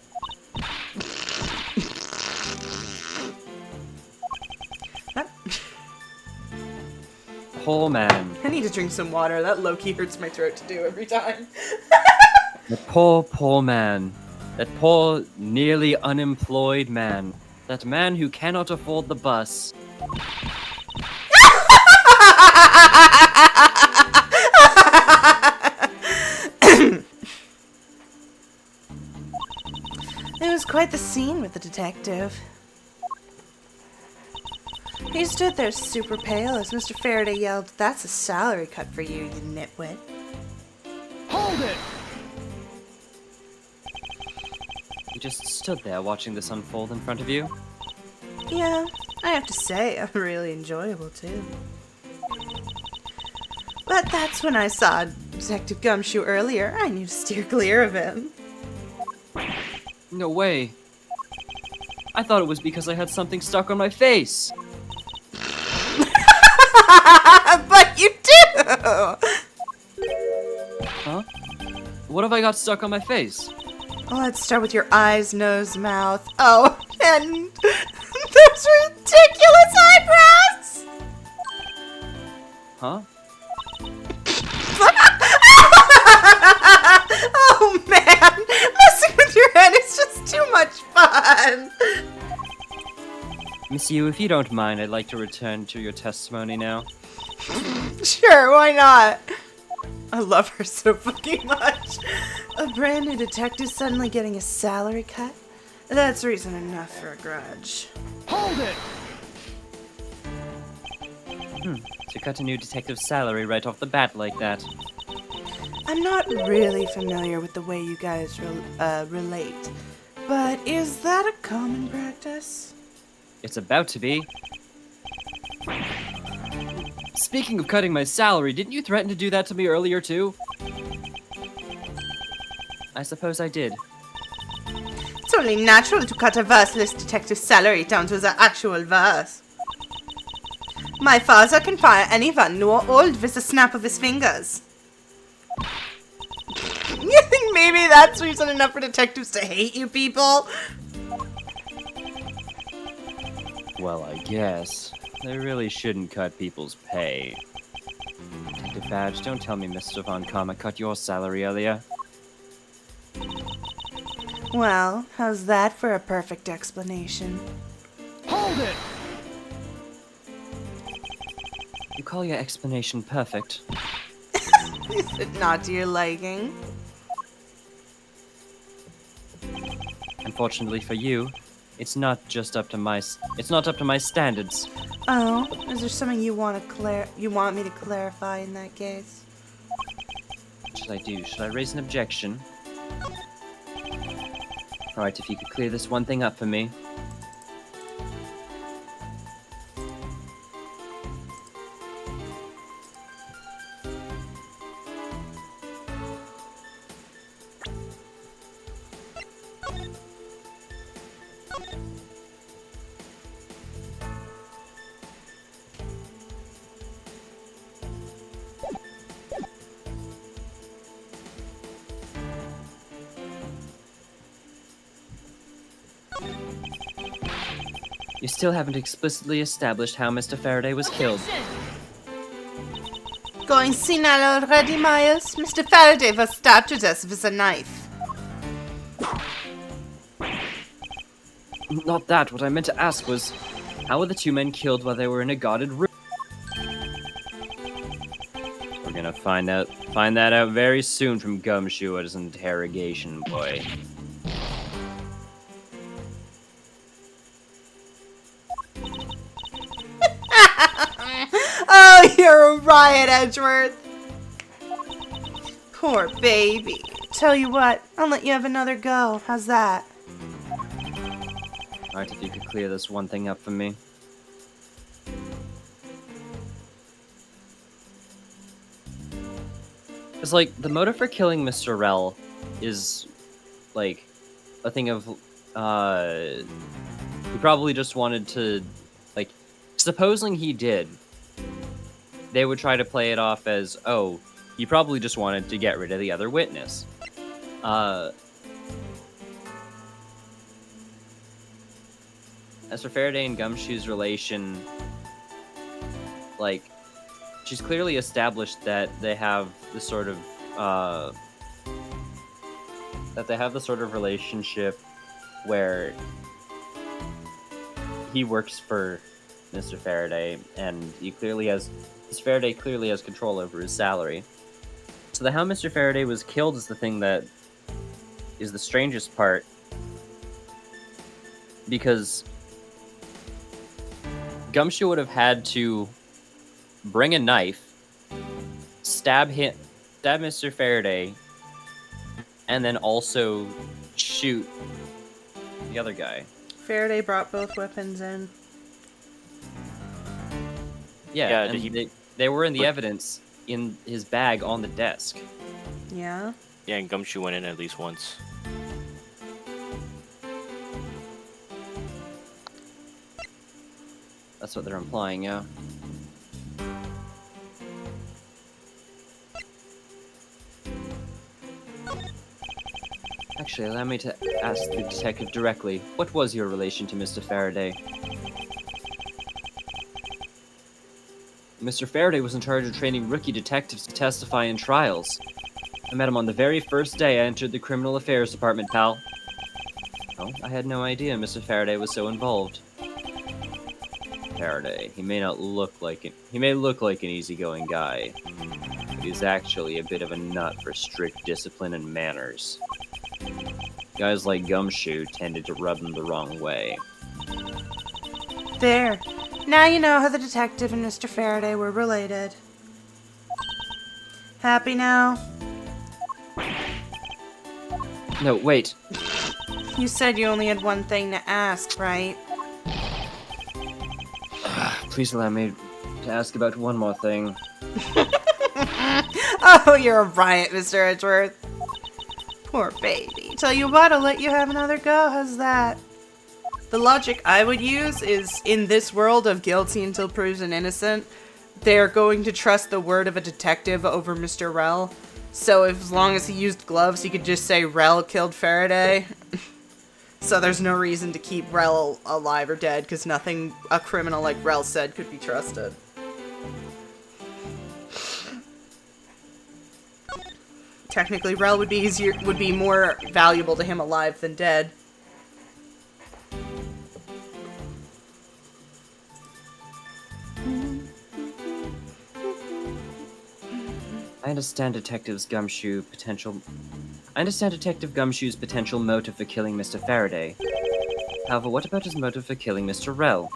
Poor man. I need to drink some water. That low-key hurts my throat to do every time. The poor man. That poor, nearly unemployed man. That man who cannot afford the bus. It was quite the scene with the detective. He stood there super pale as Mr. Faraday yelled, "That's a salary cut for you, you nitwit." Hold it! You just stood there watching this unfold in front of you? Yeah, I have to say, really enjoyable too. But that's when I saw Detective Gumshoe earlier. I knew to steer clear of him. No way. I thought it was because I had something stuck on my face. But you do! Huh? What have I got stuck on my face? Let's start with your eyes, nose, mouth. Oh, and those ridiculous eyebrows! Huh? Oh man, messing with your head is just too much fun. Miss Yu, if you don't mind, I'd like to return to your testimony now. Sure, why not? I love her so fucking much. A brand new detective suddenly getting a salary cut? That's reason enough for a grudge. Hold it! To cut a new detective's salary right off the bat like that. I'm not really familiar with the way you guys relate, but is that a common practice? It's about to be. Speaking of cutting my salary, didn't you threaten to do that to me earlier too? I suppose I did. It's only natural to cut a verseless detective's salary down to the actual verse. My father can fire anyone, new or old, with a snap of his fingers. You think maybe that's reason enough for detectives to hate you people? Well, I guess. They really shouldn't cut people's pay. Detective Badge, don't tell me Mr. Von Karma cut your salary earlier. Well, how's that for a perfect explanation? Hold it! You call your explanation perfect? Is it not to your liking? Unfortunately for you, it's not up to my standards. Oh, is there something you want me to clarify in that case? What should I do? Should I raise an objection? Alright, if you could clear this one thing up for me. You still haven't explicitly established how Mr. Faraday was killed. Going senile already, Miles? Mr. Faraday was stabbed to death with a knife. Not that. What I meant to ask was, how were the two men killed while they were in a guarded room? We're gonna find that out very soon from Gumshoe at his interrogation, boy. Oh, you're a riot, Edgeworth. Poor baby. Tell you what, I'll let you have another go. How's that? Alright, if you could clear this one thing up for me. It's like, the motive for killing Mr. Rel is, like, a thing of, he probably just wanted to, like, supposing he did, they would try to play it off as, oh, he probably just wanted to get rid of the other witness. As for Faraday and Gumshoe's relation, like, she's clearly established that they have the sort of, relationship where he works for Mr. Faraday, and Mr. Faraday clearly has control over his salary. So how Mr. Faraday was killed is the thing that is the strangest part, because Gumshoe would have had to bring a knife, stab Mr. Faraday, and then also shoot the other guy. Faraday brought both weapons in. Yeah, and they were in the evidence. in his bag on the desk. Yeah. Yeah, and Gumshoe went in at least once. That's what they're implying, yeah. Actually, allow me to ask the detective directly. What was your relation to Mr. Faraday? Mr. Faraday was in charge of training rookie detectives to testify in trials. I met him on the very first day I entered the criminal affairs department, pal. Oh, I had no idea Mr. Faraday was so involved. Faraday, he may look like an easygoing guy, but he's actually a bit of a nut for strict discipline and manners. Guys like Gumshoe tended to rub him the wrong way. There. Now you know how the detective and Mr. Faraday were related. Happy now? No, wait. You said you only had one thing to ask, right? Please allow me to ask about one more thing. Oh, you're a riot, Mr. Edgeworth. Poor baby. Tell you what, I'll let you have another go. How's that? The logic I would use is, in this world of guilty until proven innocent, they're going to trust the word of a detective over Mr. Rel. So as long as he used gloves, he could just say Rel killed Faraday. So there's no reason to keep Rel alive or dead, because nothing a criminal like Rel said could be trusted. Technically, Rel would be more valuable to him alive than dead. I understand Detective Gumshoe's potential motive for killing Mr. Faraday. However, what about his motive for killing Mr. Rel?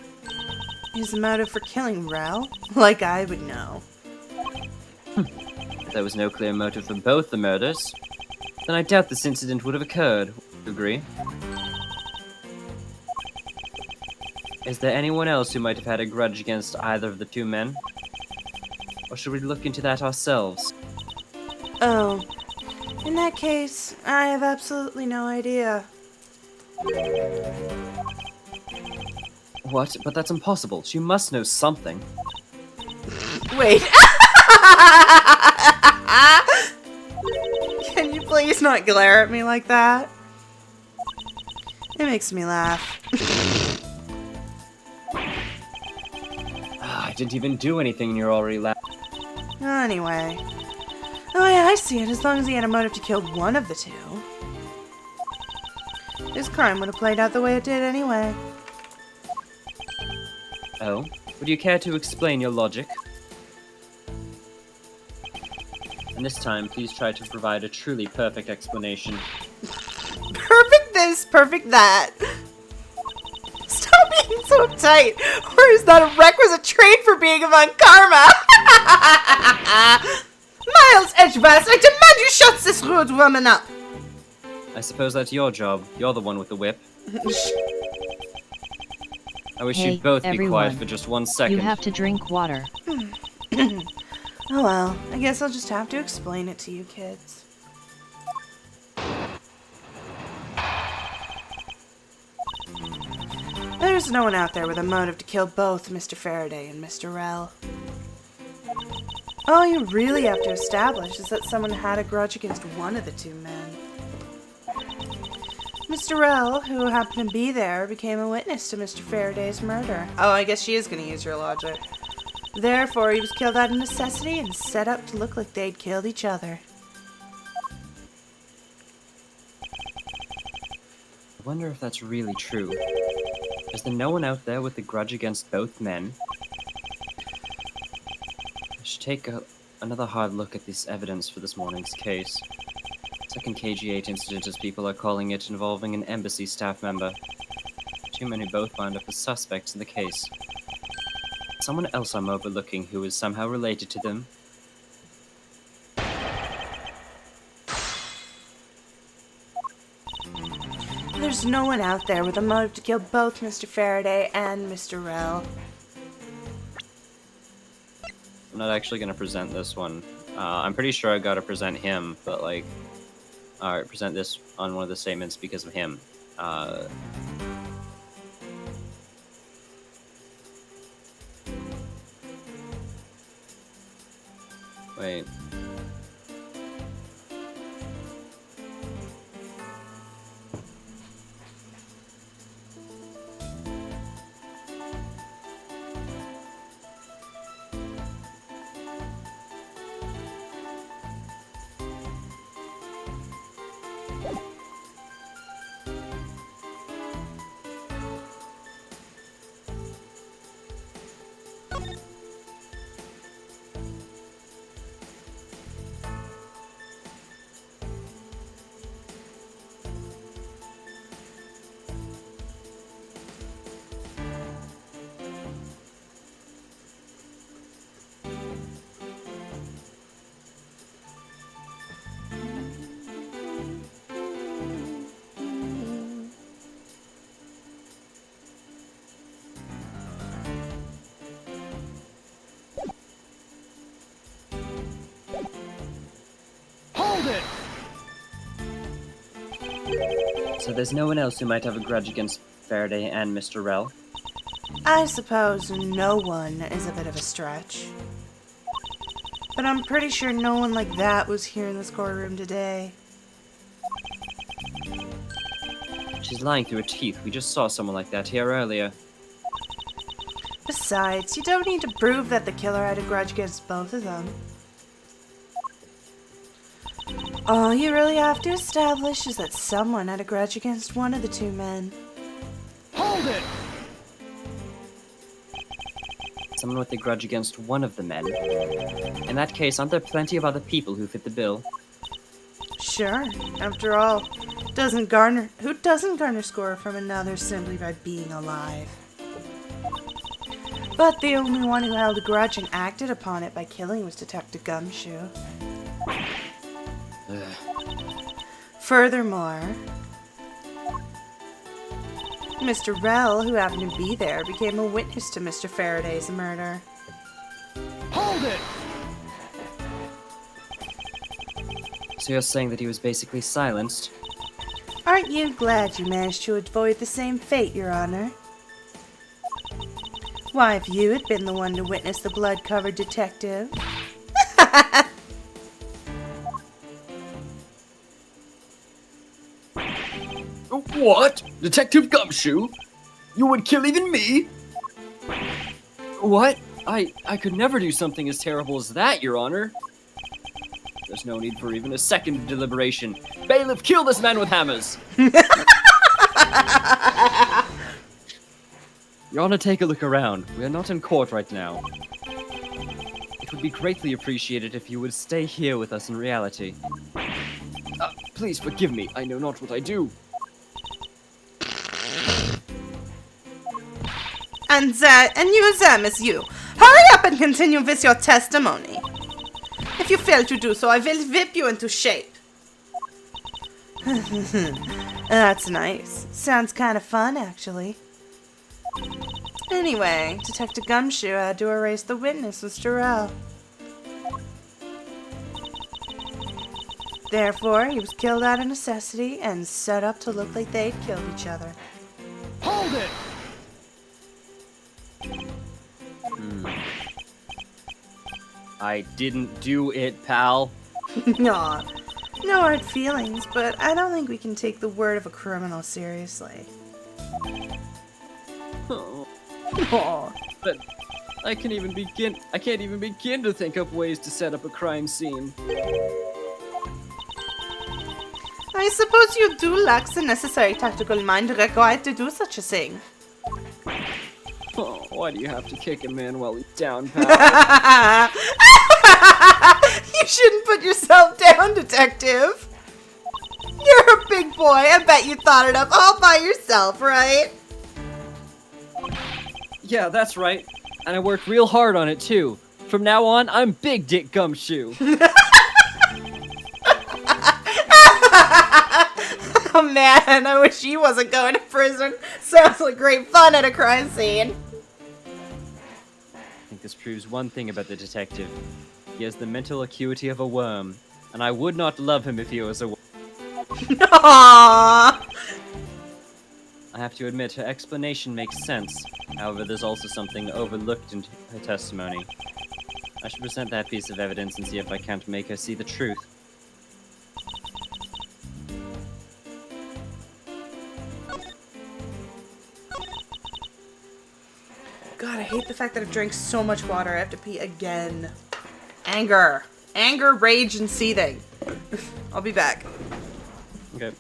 His motive for killing Rel? Like I would know. If there was no clear motive for both the murders, then I doubt this incident would have occurred. Would you agree? Is there anyone else who might have had a grudge against either of the two men? Or should we look into that ourselves? Oh. In that case, I have absolutely no idea. What? But that's impossible. You must know something. Wait. Can you please not glare at me like that? It makes me laugh. I didn't even do anything and you're already laughing. Anyway. The way I see it, as long as he had a motive to kill one of the two, his crime would have played out the way it did anyway. Oh? Would you care to explain your logic? And this time, please try to provide a truly perfect explanation. Perfect this, perfect that. Stop being so uptight. Or is that a requisite trait for being among karma? Miles Edgeworth, I demand you shut this rude woman up! I suppose that's your job. You're the one with the whip. I wish Hey, you'd both be quiet everyone. for just 1 second. You have to drink water. Oh well, I guess I'll just have to explain it to you kids. There's no one out there with a motive to kill both Mr. Faraday and Mr. Rel. All you really have to establish is that someone had a grudge against one of the two men. Mr. Rel, who happened to be there, became a witness to Mr. Faraday's murder. Oh, I guess she is going to use your logic. Therefore, he was killed out of necessity and set up to look like they'd killed each other. I wonder if that's really true. Is there no one out there with a grudge against both men? I should take another hard look at this evidence for this morning's case. Second KG8 incident, as people are calling it, involving an embassy staff member. Two men who both wound up as suspects in the case. Someone else I'm overlooking who is somehow related to them. There's no one out there with a motive to kill both Mr. Faraday and Mr. Rel. not actually gonna present this one. I'm pretty sure I gotta present him, but like, present this on one of the statements because of him. Wait. Hold it! So there's no one else who might have a grudge against Faraday and Mr. Rel? I suppose no one is a bit of a stretch. But I'm pretty sure no one like that was here in this courtroom today. She's lying through her teeth. We just saw someone like that here earlier. Besides, you don't need to prove that the killer had a grudge against both of them. All you really have to establish is that someone had a grudge against one of the two men. Hold it! Someone with a grudge against one of the men. In that case, aren't there plenty of other people who fit the bill? Sure, after all, who doesn't garner score from another simply by being alive? But the only one who held a grudge and acted upon it by killing was Detective Gumshoe. Furthermore, Mr. Rel, who happened to be there, became a witness to Mr. Faraday's murder. Hold it! So you're saying that he was basically silenced? Aren't you glad you managed to avoid the same fate, Your Honor? Why, if you had been the one to witness the blood-covered detective... What? Detective Gumshoe? You would kill even me? What? I could never do something as terrible as that, Your Honor. There's no need for even a second of deliberation. Bailiff, kill this man with hammers! Your Honor, take a look around. We are not in court right now. It would be greatly appreciated if you would stay here with us in reality. Please forgive me. I know not what I do. And you, Miss you. Hurry up and continue with your testimony. If you fail to do so, I will whip you into shape. That's nice. Sounds kind of fun, actually. Anyway, Detective Gumshoe had to erase the witness, Mr. Rel. Therefore, he was killed out of necessity and set up to look like they'd killed each other. Hold it! I didn't do it, pal. Aw, no hard feelings, but I don't think we can take the word of a criminal seriously. Aw, but I can't even begin to think up ways to set up a crime scene. I suppose you do lack the necessary tactical mind required to do such a thing. Oh, why do you have to kick a man while he's down, pal? You shouldn't put yourself down, Detective. You're a big boy. I bet you thought it up all by yourself, right? Yeah, that's right. And I worked real hard on it, too. From now on, I'm Big Dick Gumshoe. Oh man, I wish he wasn't going to prison. Sounds like great fun at a crime scene. I think This proves one thing about the detective. He has the mental acuity of a worm, and I would not love him if he was a worm. Aww. I have to admit, her explanation makes sense. However, there's also something overlooked in her testimony. I should present that piece of evidence and see if I can't make her see the truth. God, I hate the fact that I've drank so much water. I have to pee again. Anger. Anger, rage, and seething. I'll be back. Okay.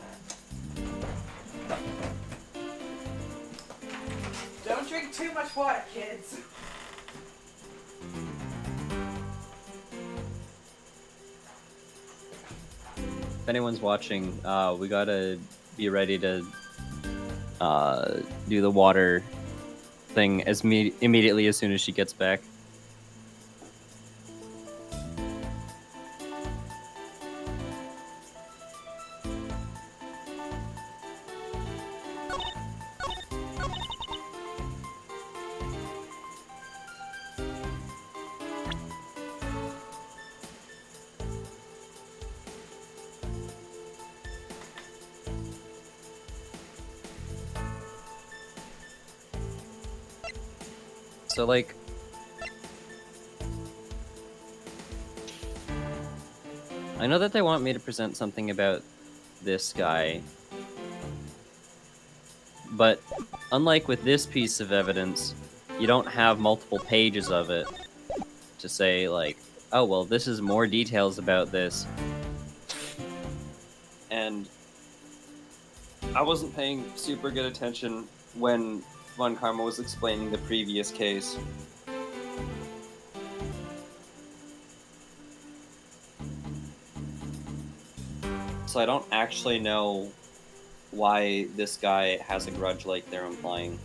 Don't drink too much water, kids. If anyone's watching, we gotta be ready to do the water thing as immediately as soon as she gets back. So, like, I know that they want me to present something about this guy, but unlike with this piece of evidence, you don't have multiple pages of it to say, like, oh, well, this is more details about this. And I wasn't paying super good attention when Von Karma was explaining the previous case. So I don't actually know why this guy has a grudge like they're implying.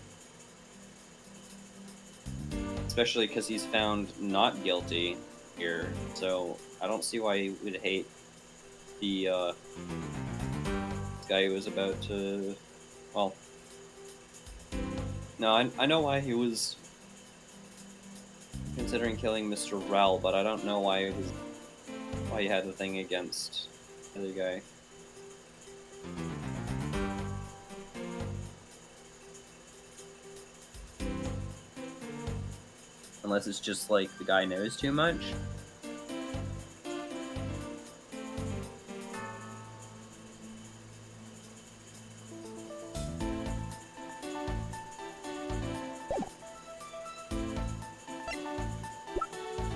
Especially because he's found not guilty here, so I don't see why he would hate the guy who was about to... Well... No, I know why he was considering killing Mr. Rel, but I don't know why he had the thing against the other guy. Unless it's just like the guy knows too much.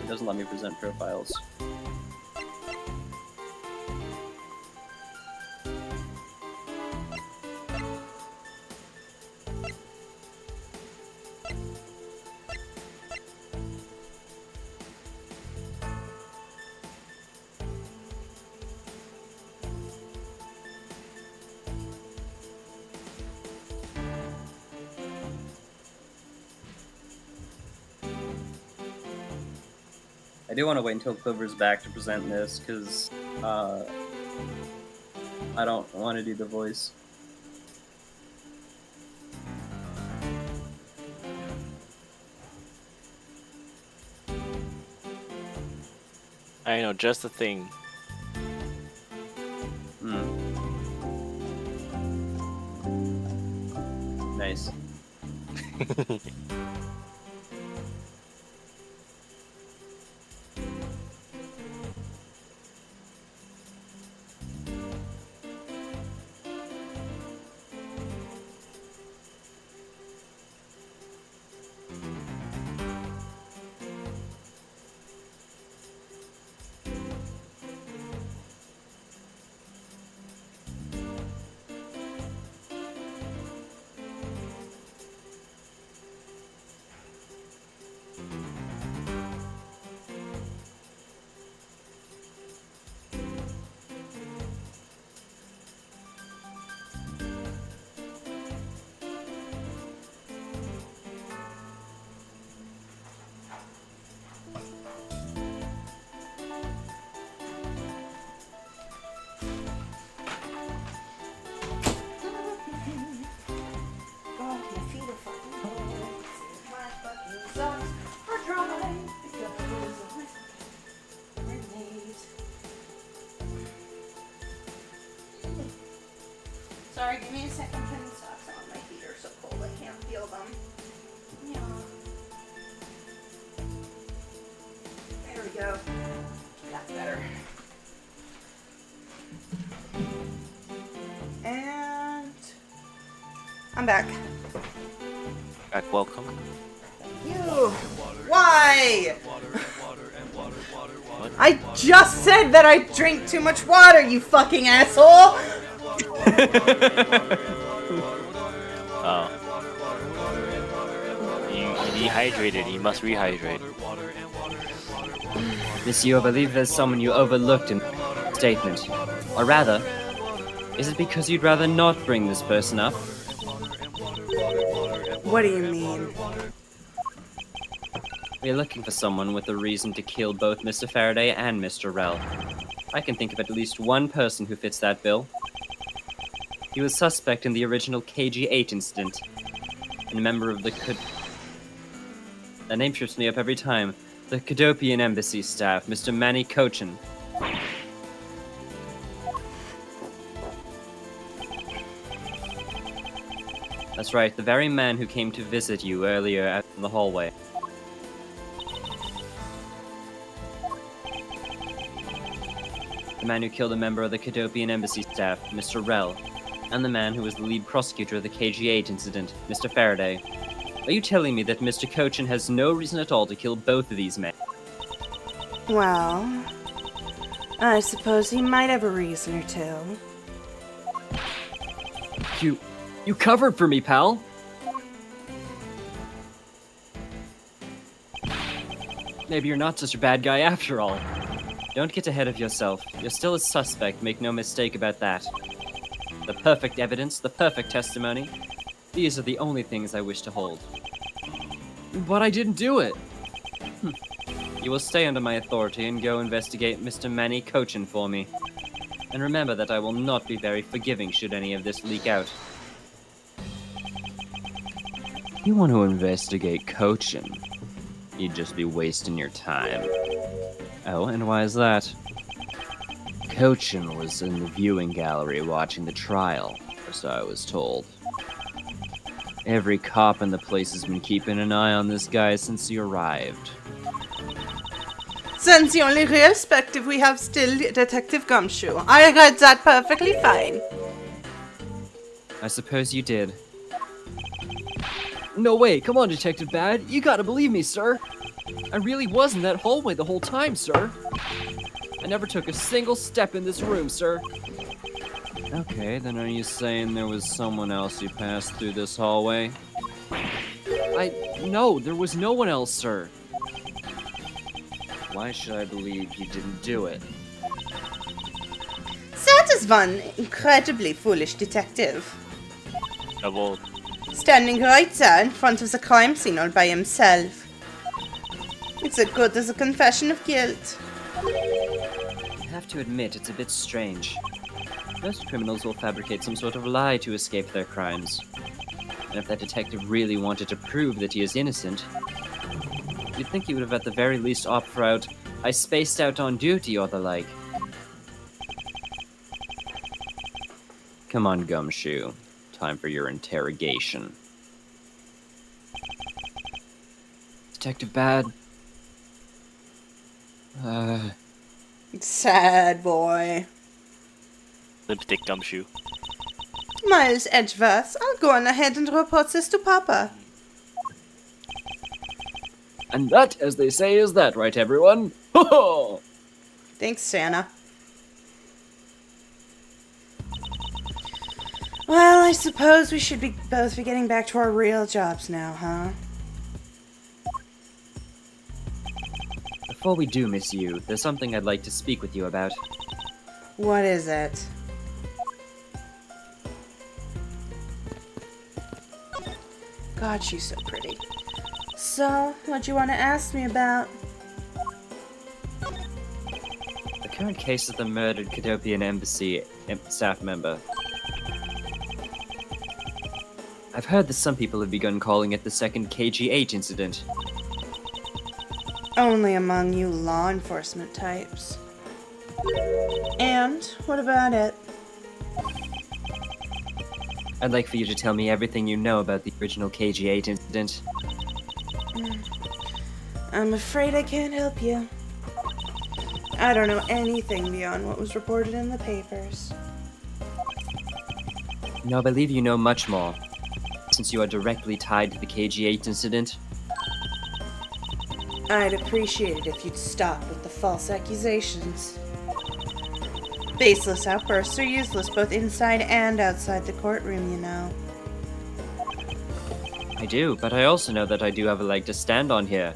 It doesn't let me present profiles. I do want to wait until Clover's back to present this, because I don't want to do the voice. I know, just the thing. Nice. Sorry, give me a second. Pin socks on. My feet are so cold I can't feel them. Yeah. There we go. That's better. And I'm back. Back, welcome. You. Why? I just said that I drink too much water, you fucking asshole! Oh. You dehydrated. You must rehydrate. Monsieur, I believe there's someone you overlooked in the statement. Or rather, is it because you'd rather not bring this person up? What do you mean? We're looking for someone with a reason to kill both Mr. Faraday and Mr. Rel. I can think of at least one person who fits that bill. He was suspect in the original KG-8 incident, and a member of the That name trips me up every time. The Cadopian Embassy staff, Mr. Manny Cochin. That's right, the very man who came to visit you earlier out in the hallway. The man who killed a member of the Cadopian Embassy staff, Mr. Rel, and the man who was the lead prosecutor of the KG-8 incident, Mr. Faraday. Are you telling me that Mr. Cochin has no reason at all to kill both of these men? Well, I suppose he might have a reason or two. You covered for me, pal! Maybe you're not such a bad guy after all. Don't get ahead of yourself. You're still a suspect, make no mistake about that. The perfect evidence, the perfect testimony, these are the only things I wish to hold. But I didn't do it! You will stay under my authority and go investigate Mr. Manny Cochin for me. And remember that I will not be very forgiving should any of this leak out. You want to investigate Cochin? You'd just be wasting your time. Oh, and why is that? Cochin was in the viewing gallery watching the trial, or so I was told. Every cop in the place has been keeping an eye on this guy since he arrived. Then the only real perspective we have still Detective Gumshoe. I read that perfectly fine. I suppose you did. No way, come on, Detective Bad. You gotta believe me, sir. I really was in that hallway the whole time, sir. I never took a single step in this room, sir. Okay, then are you saying there was someone else who passed through this hallway? No, there was no one else, sir. Why should I believe you didn't do it? That is one incredibly foolish detective. Double. Standing right there in front of the crime scene all by himself. It's as good as a confession of guilt. I have to admit, it's a bit strange. Most criminals will fabricate some sort of lie to escape their crimes. And if that detective really wanted to prove that he is innocent, you'd think he would have at the very least opted for out, I spaced out on duty or the like. Come on, Gumshoe. Time for your interrogation. Detective Bad. Sad boy. Lipstick Gumshoe. Miles Edgeworth, I'll go on ahead and report this to Papa. And that, as they say, is that, right, everyone? Ho ho! Thanks, Santa. Well, I suppose we should both be getting back to our real jobs now, huh? Before we do, Miss Yu, there's something I'd like to speak with you about. What is it? God, she's so pretty. So, what do you want to ask me about? The current case of the murdered Cadopian Embassy staff member. I've heard that some people have begun calling it the second KG-8 incident. Only among you law enforcement types. And what about it? I'd like for you to tell me everything you know about the original KG-8 incident. I'm afraid I can't help you. I don't know anything beyond what was reported in the papers. No, I believe you know much more, since you are directly tied to the KG-8 incident. I'd appreciate it if you'd stop with the false accusations. Baseless outbursts are useless both inside and outside the courtroom, you know. I do, but I also know that I do have a leg to stand on here.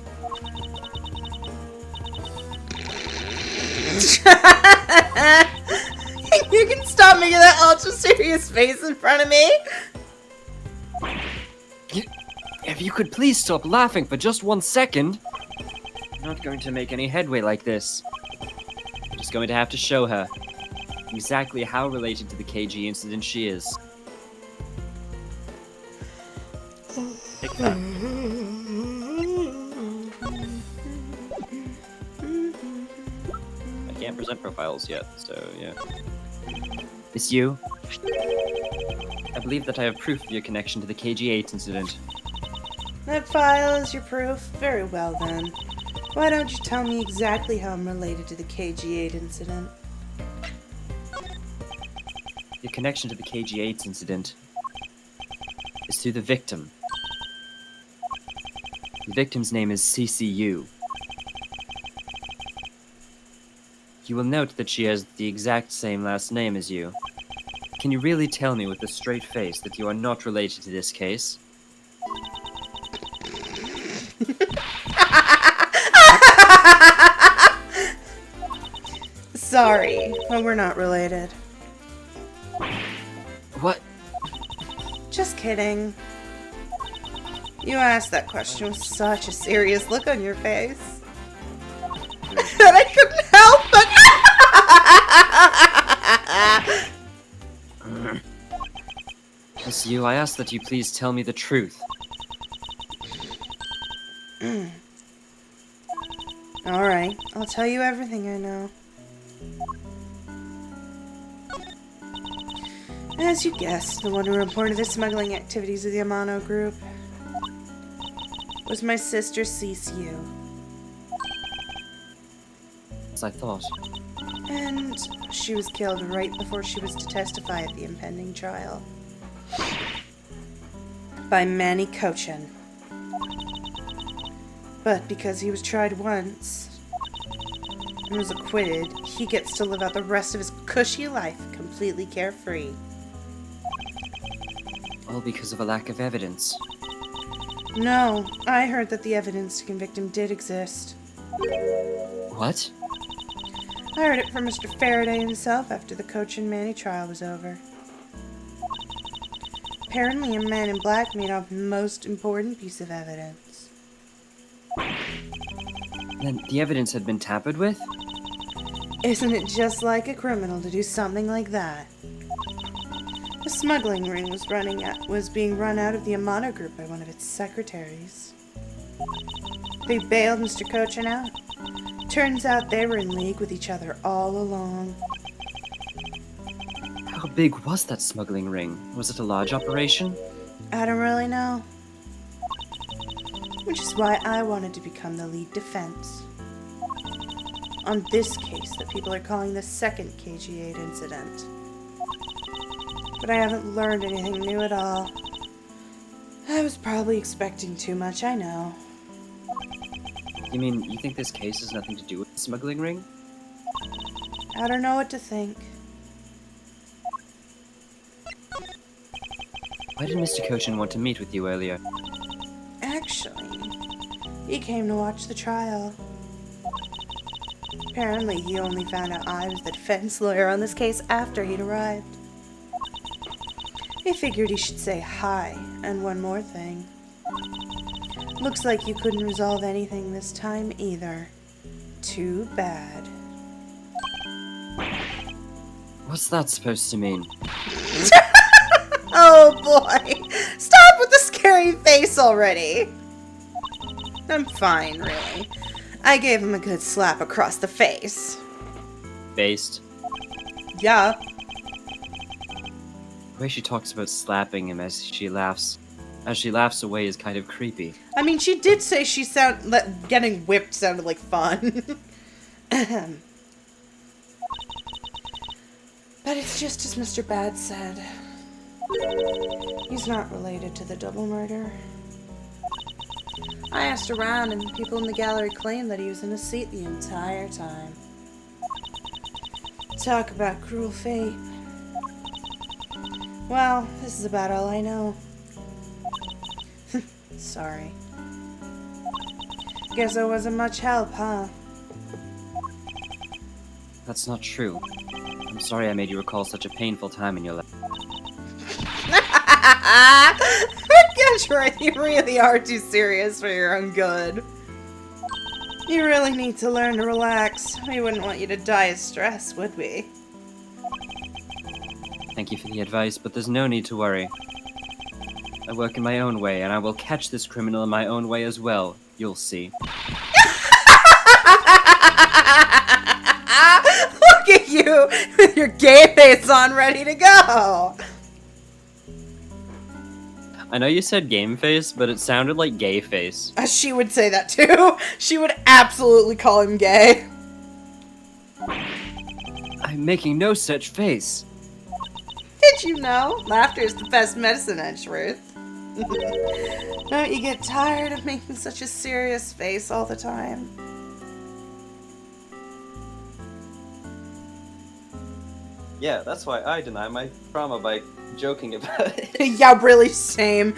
You can stop making that ultra serious face in front of me? If you could please stop laughing for just 1 second. I'm not going to make any headway like this. I'm just going to have to show her exactly how related to the KG incident she is. Take that. I can't present profiles yet, so yeah. It's you. I believe that I have proof of your connection to the KG-8 incident. That file is your proof? Very well then. Why don't you tell me exactly how I'm related to the KG-8 incident? Your connection to the KG-8 incident is through the victim. The victim's name is CCU. You will note that she has the exact same last name as you. Can you really tell me with a straight face that you are not related to this case? Sorry, but we're not related. What? Just kidding. You asked that question with such a serious look on your face that I couldn't help but. It's you. I ask that you please tell me the truth. Alright, I'll tell you everything I know. As you guessed, the one who reported the smuggling activities of the Amano group was my sister CCU. As I thought. And she was killed right before she was to testify at the impending trial. By Manny Cochin. But because he was tried once and was acquitted, he gets to live out the rest of his cushy life completely carefree. All because of a lack of evidence. No, I heard that the evidence to convict him did exist. What? I heard it from Mr. Faraday himself after the Cochin Manny trial was over. Apparently, a man in black made off the most important piece of evidence. Then the evidence had been tampered with? Isn't it just like a criminal to do something like that? The smuggling ring was being run out of the Amano group by one of its secretaries. They bailed Mr. Cochin out. Turns out they were in league with each other all along. How big was that smuggling ring? Was it a large operation? I don't really know. Which is why I wanted to become the lead defense on this case that people are calling the second KG-8 incident. But I haven't learned anything new at all. I was probably expecting too much, I know. You mean, you think this case has nothing to do with the smuggling ring? I don't know what to think. Why did Mr. Cochin want to meet with you earlier? Actually, he came to watch the trial. Apparently, he only found out I was the defense lawyer on this case after he'd arrived. He figured he should say hi, and one more thing. Looks like you couldn't resolve anything this time either. Too bad. What's that supposed to mean? Oh boy! Stop with the scary face already! I'm fine, really. I gave him a good slap across the face. Based. Yeah. The way she talks about slapping him as she laughs away is kind of creepy. I mean, she did say getting whipped sounded like fun. But it's just as Mr. Bad said. He's not related to the double murder. I asked around, and people in the gallery claimed that he was in a seat the entire time. Talk about cruel fate. Well, this is about all I know. Sorry. Guess I wasn't much help, huh? That's not true. I'm sorry I made you recall such a painful time in your life. Gertrude, you really are too serious for your own good. You really need to learn to relax. We wouldn't want you to die of stress, would we? Thank you for the advice, but there's no need to worry. I work in my own way, and I will catch this criminal in my own way as well. You'll see. Look at you with your gay face on, ready to go. I know you said game face, but it sounded like gay face. She would say that too. She would absolutely call him gay. I'm making no such face. Did you know? Laughter is the best medicine, Edgeworth. Don't you get tired of making such a serious face all the time? Yeah, that's why I deny my trauma by joking about it. Yeah, really, same.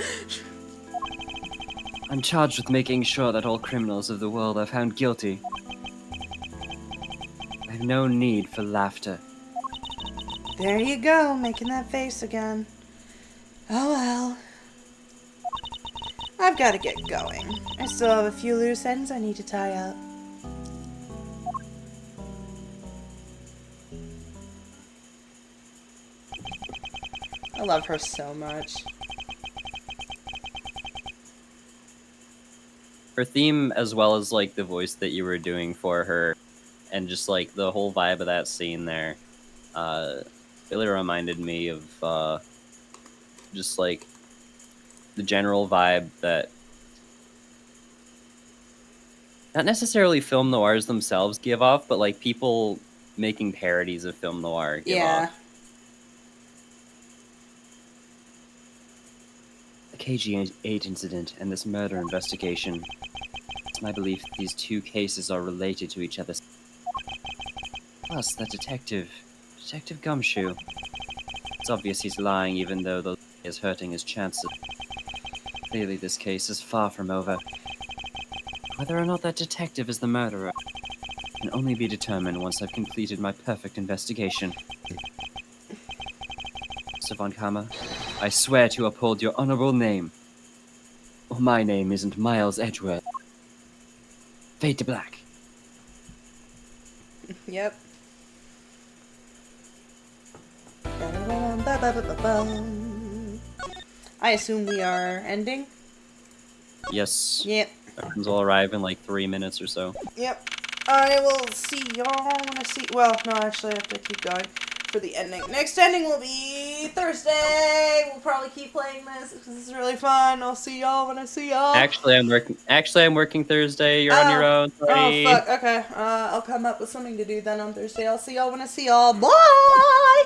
I'm charged with making sure that all criminals of the world are found guilty. I have no need for laughter. There you go, making that face again. Oh well. I've got to get going. I still have a few loose ends I need to tie up. I love her so much. Her theme, as well as like the voice that you were doing for her, and just like the whole vibe of that scene there, really reminded me of just like the general vibe that not necessarily film noirs themselves give off, but like people making parodies of film noir give off. The KG-8 incident and this murder investigation. It's my belief that these two cases are related to each other. Plus, that Detective Gumshoe. It's obvious he's lying, even though the lie is hurting his chances. Clearly, this case is far from over. Whether or not that detective is the murderer can only be determined once I've completed my perfect investigation. Mr. Von Kammer, I swear to uphold your honorable name. Or my name isn't Miles Edgeworth. Fade to black. Yep. I assume we are ending? Yes. Yep. Weapons will arrive in like 3 minutes or so. Yep. I will see y'all when I see... Well, no, actually I have to keep going for the ending. Next ending will be Thursday! We'll probably keep playing this because this is really fun. I'll see y'all when I see y'all. Actually, I'm working Thursday. You're on your own. Sorry. Oh, fuck. Okay. I'll come up with something to do then on Thursday. I'll see y'all when I see y'all. Bye!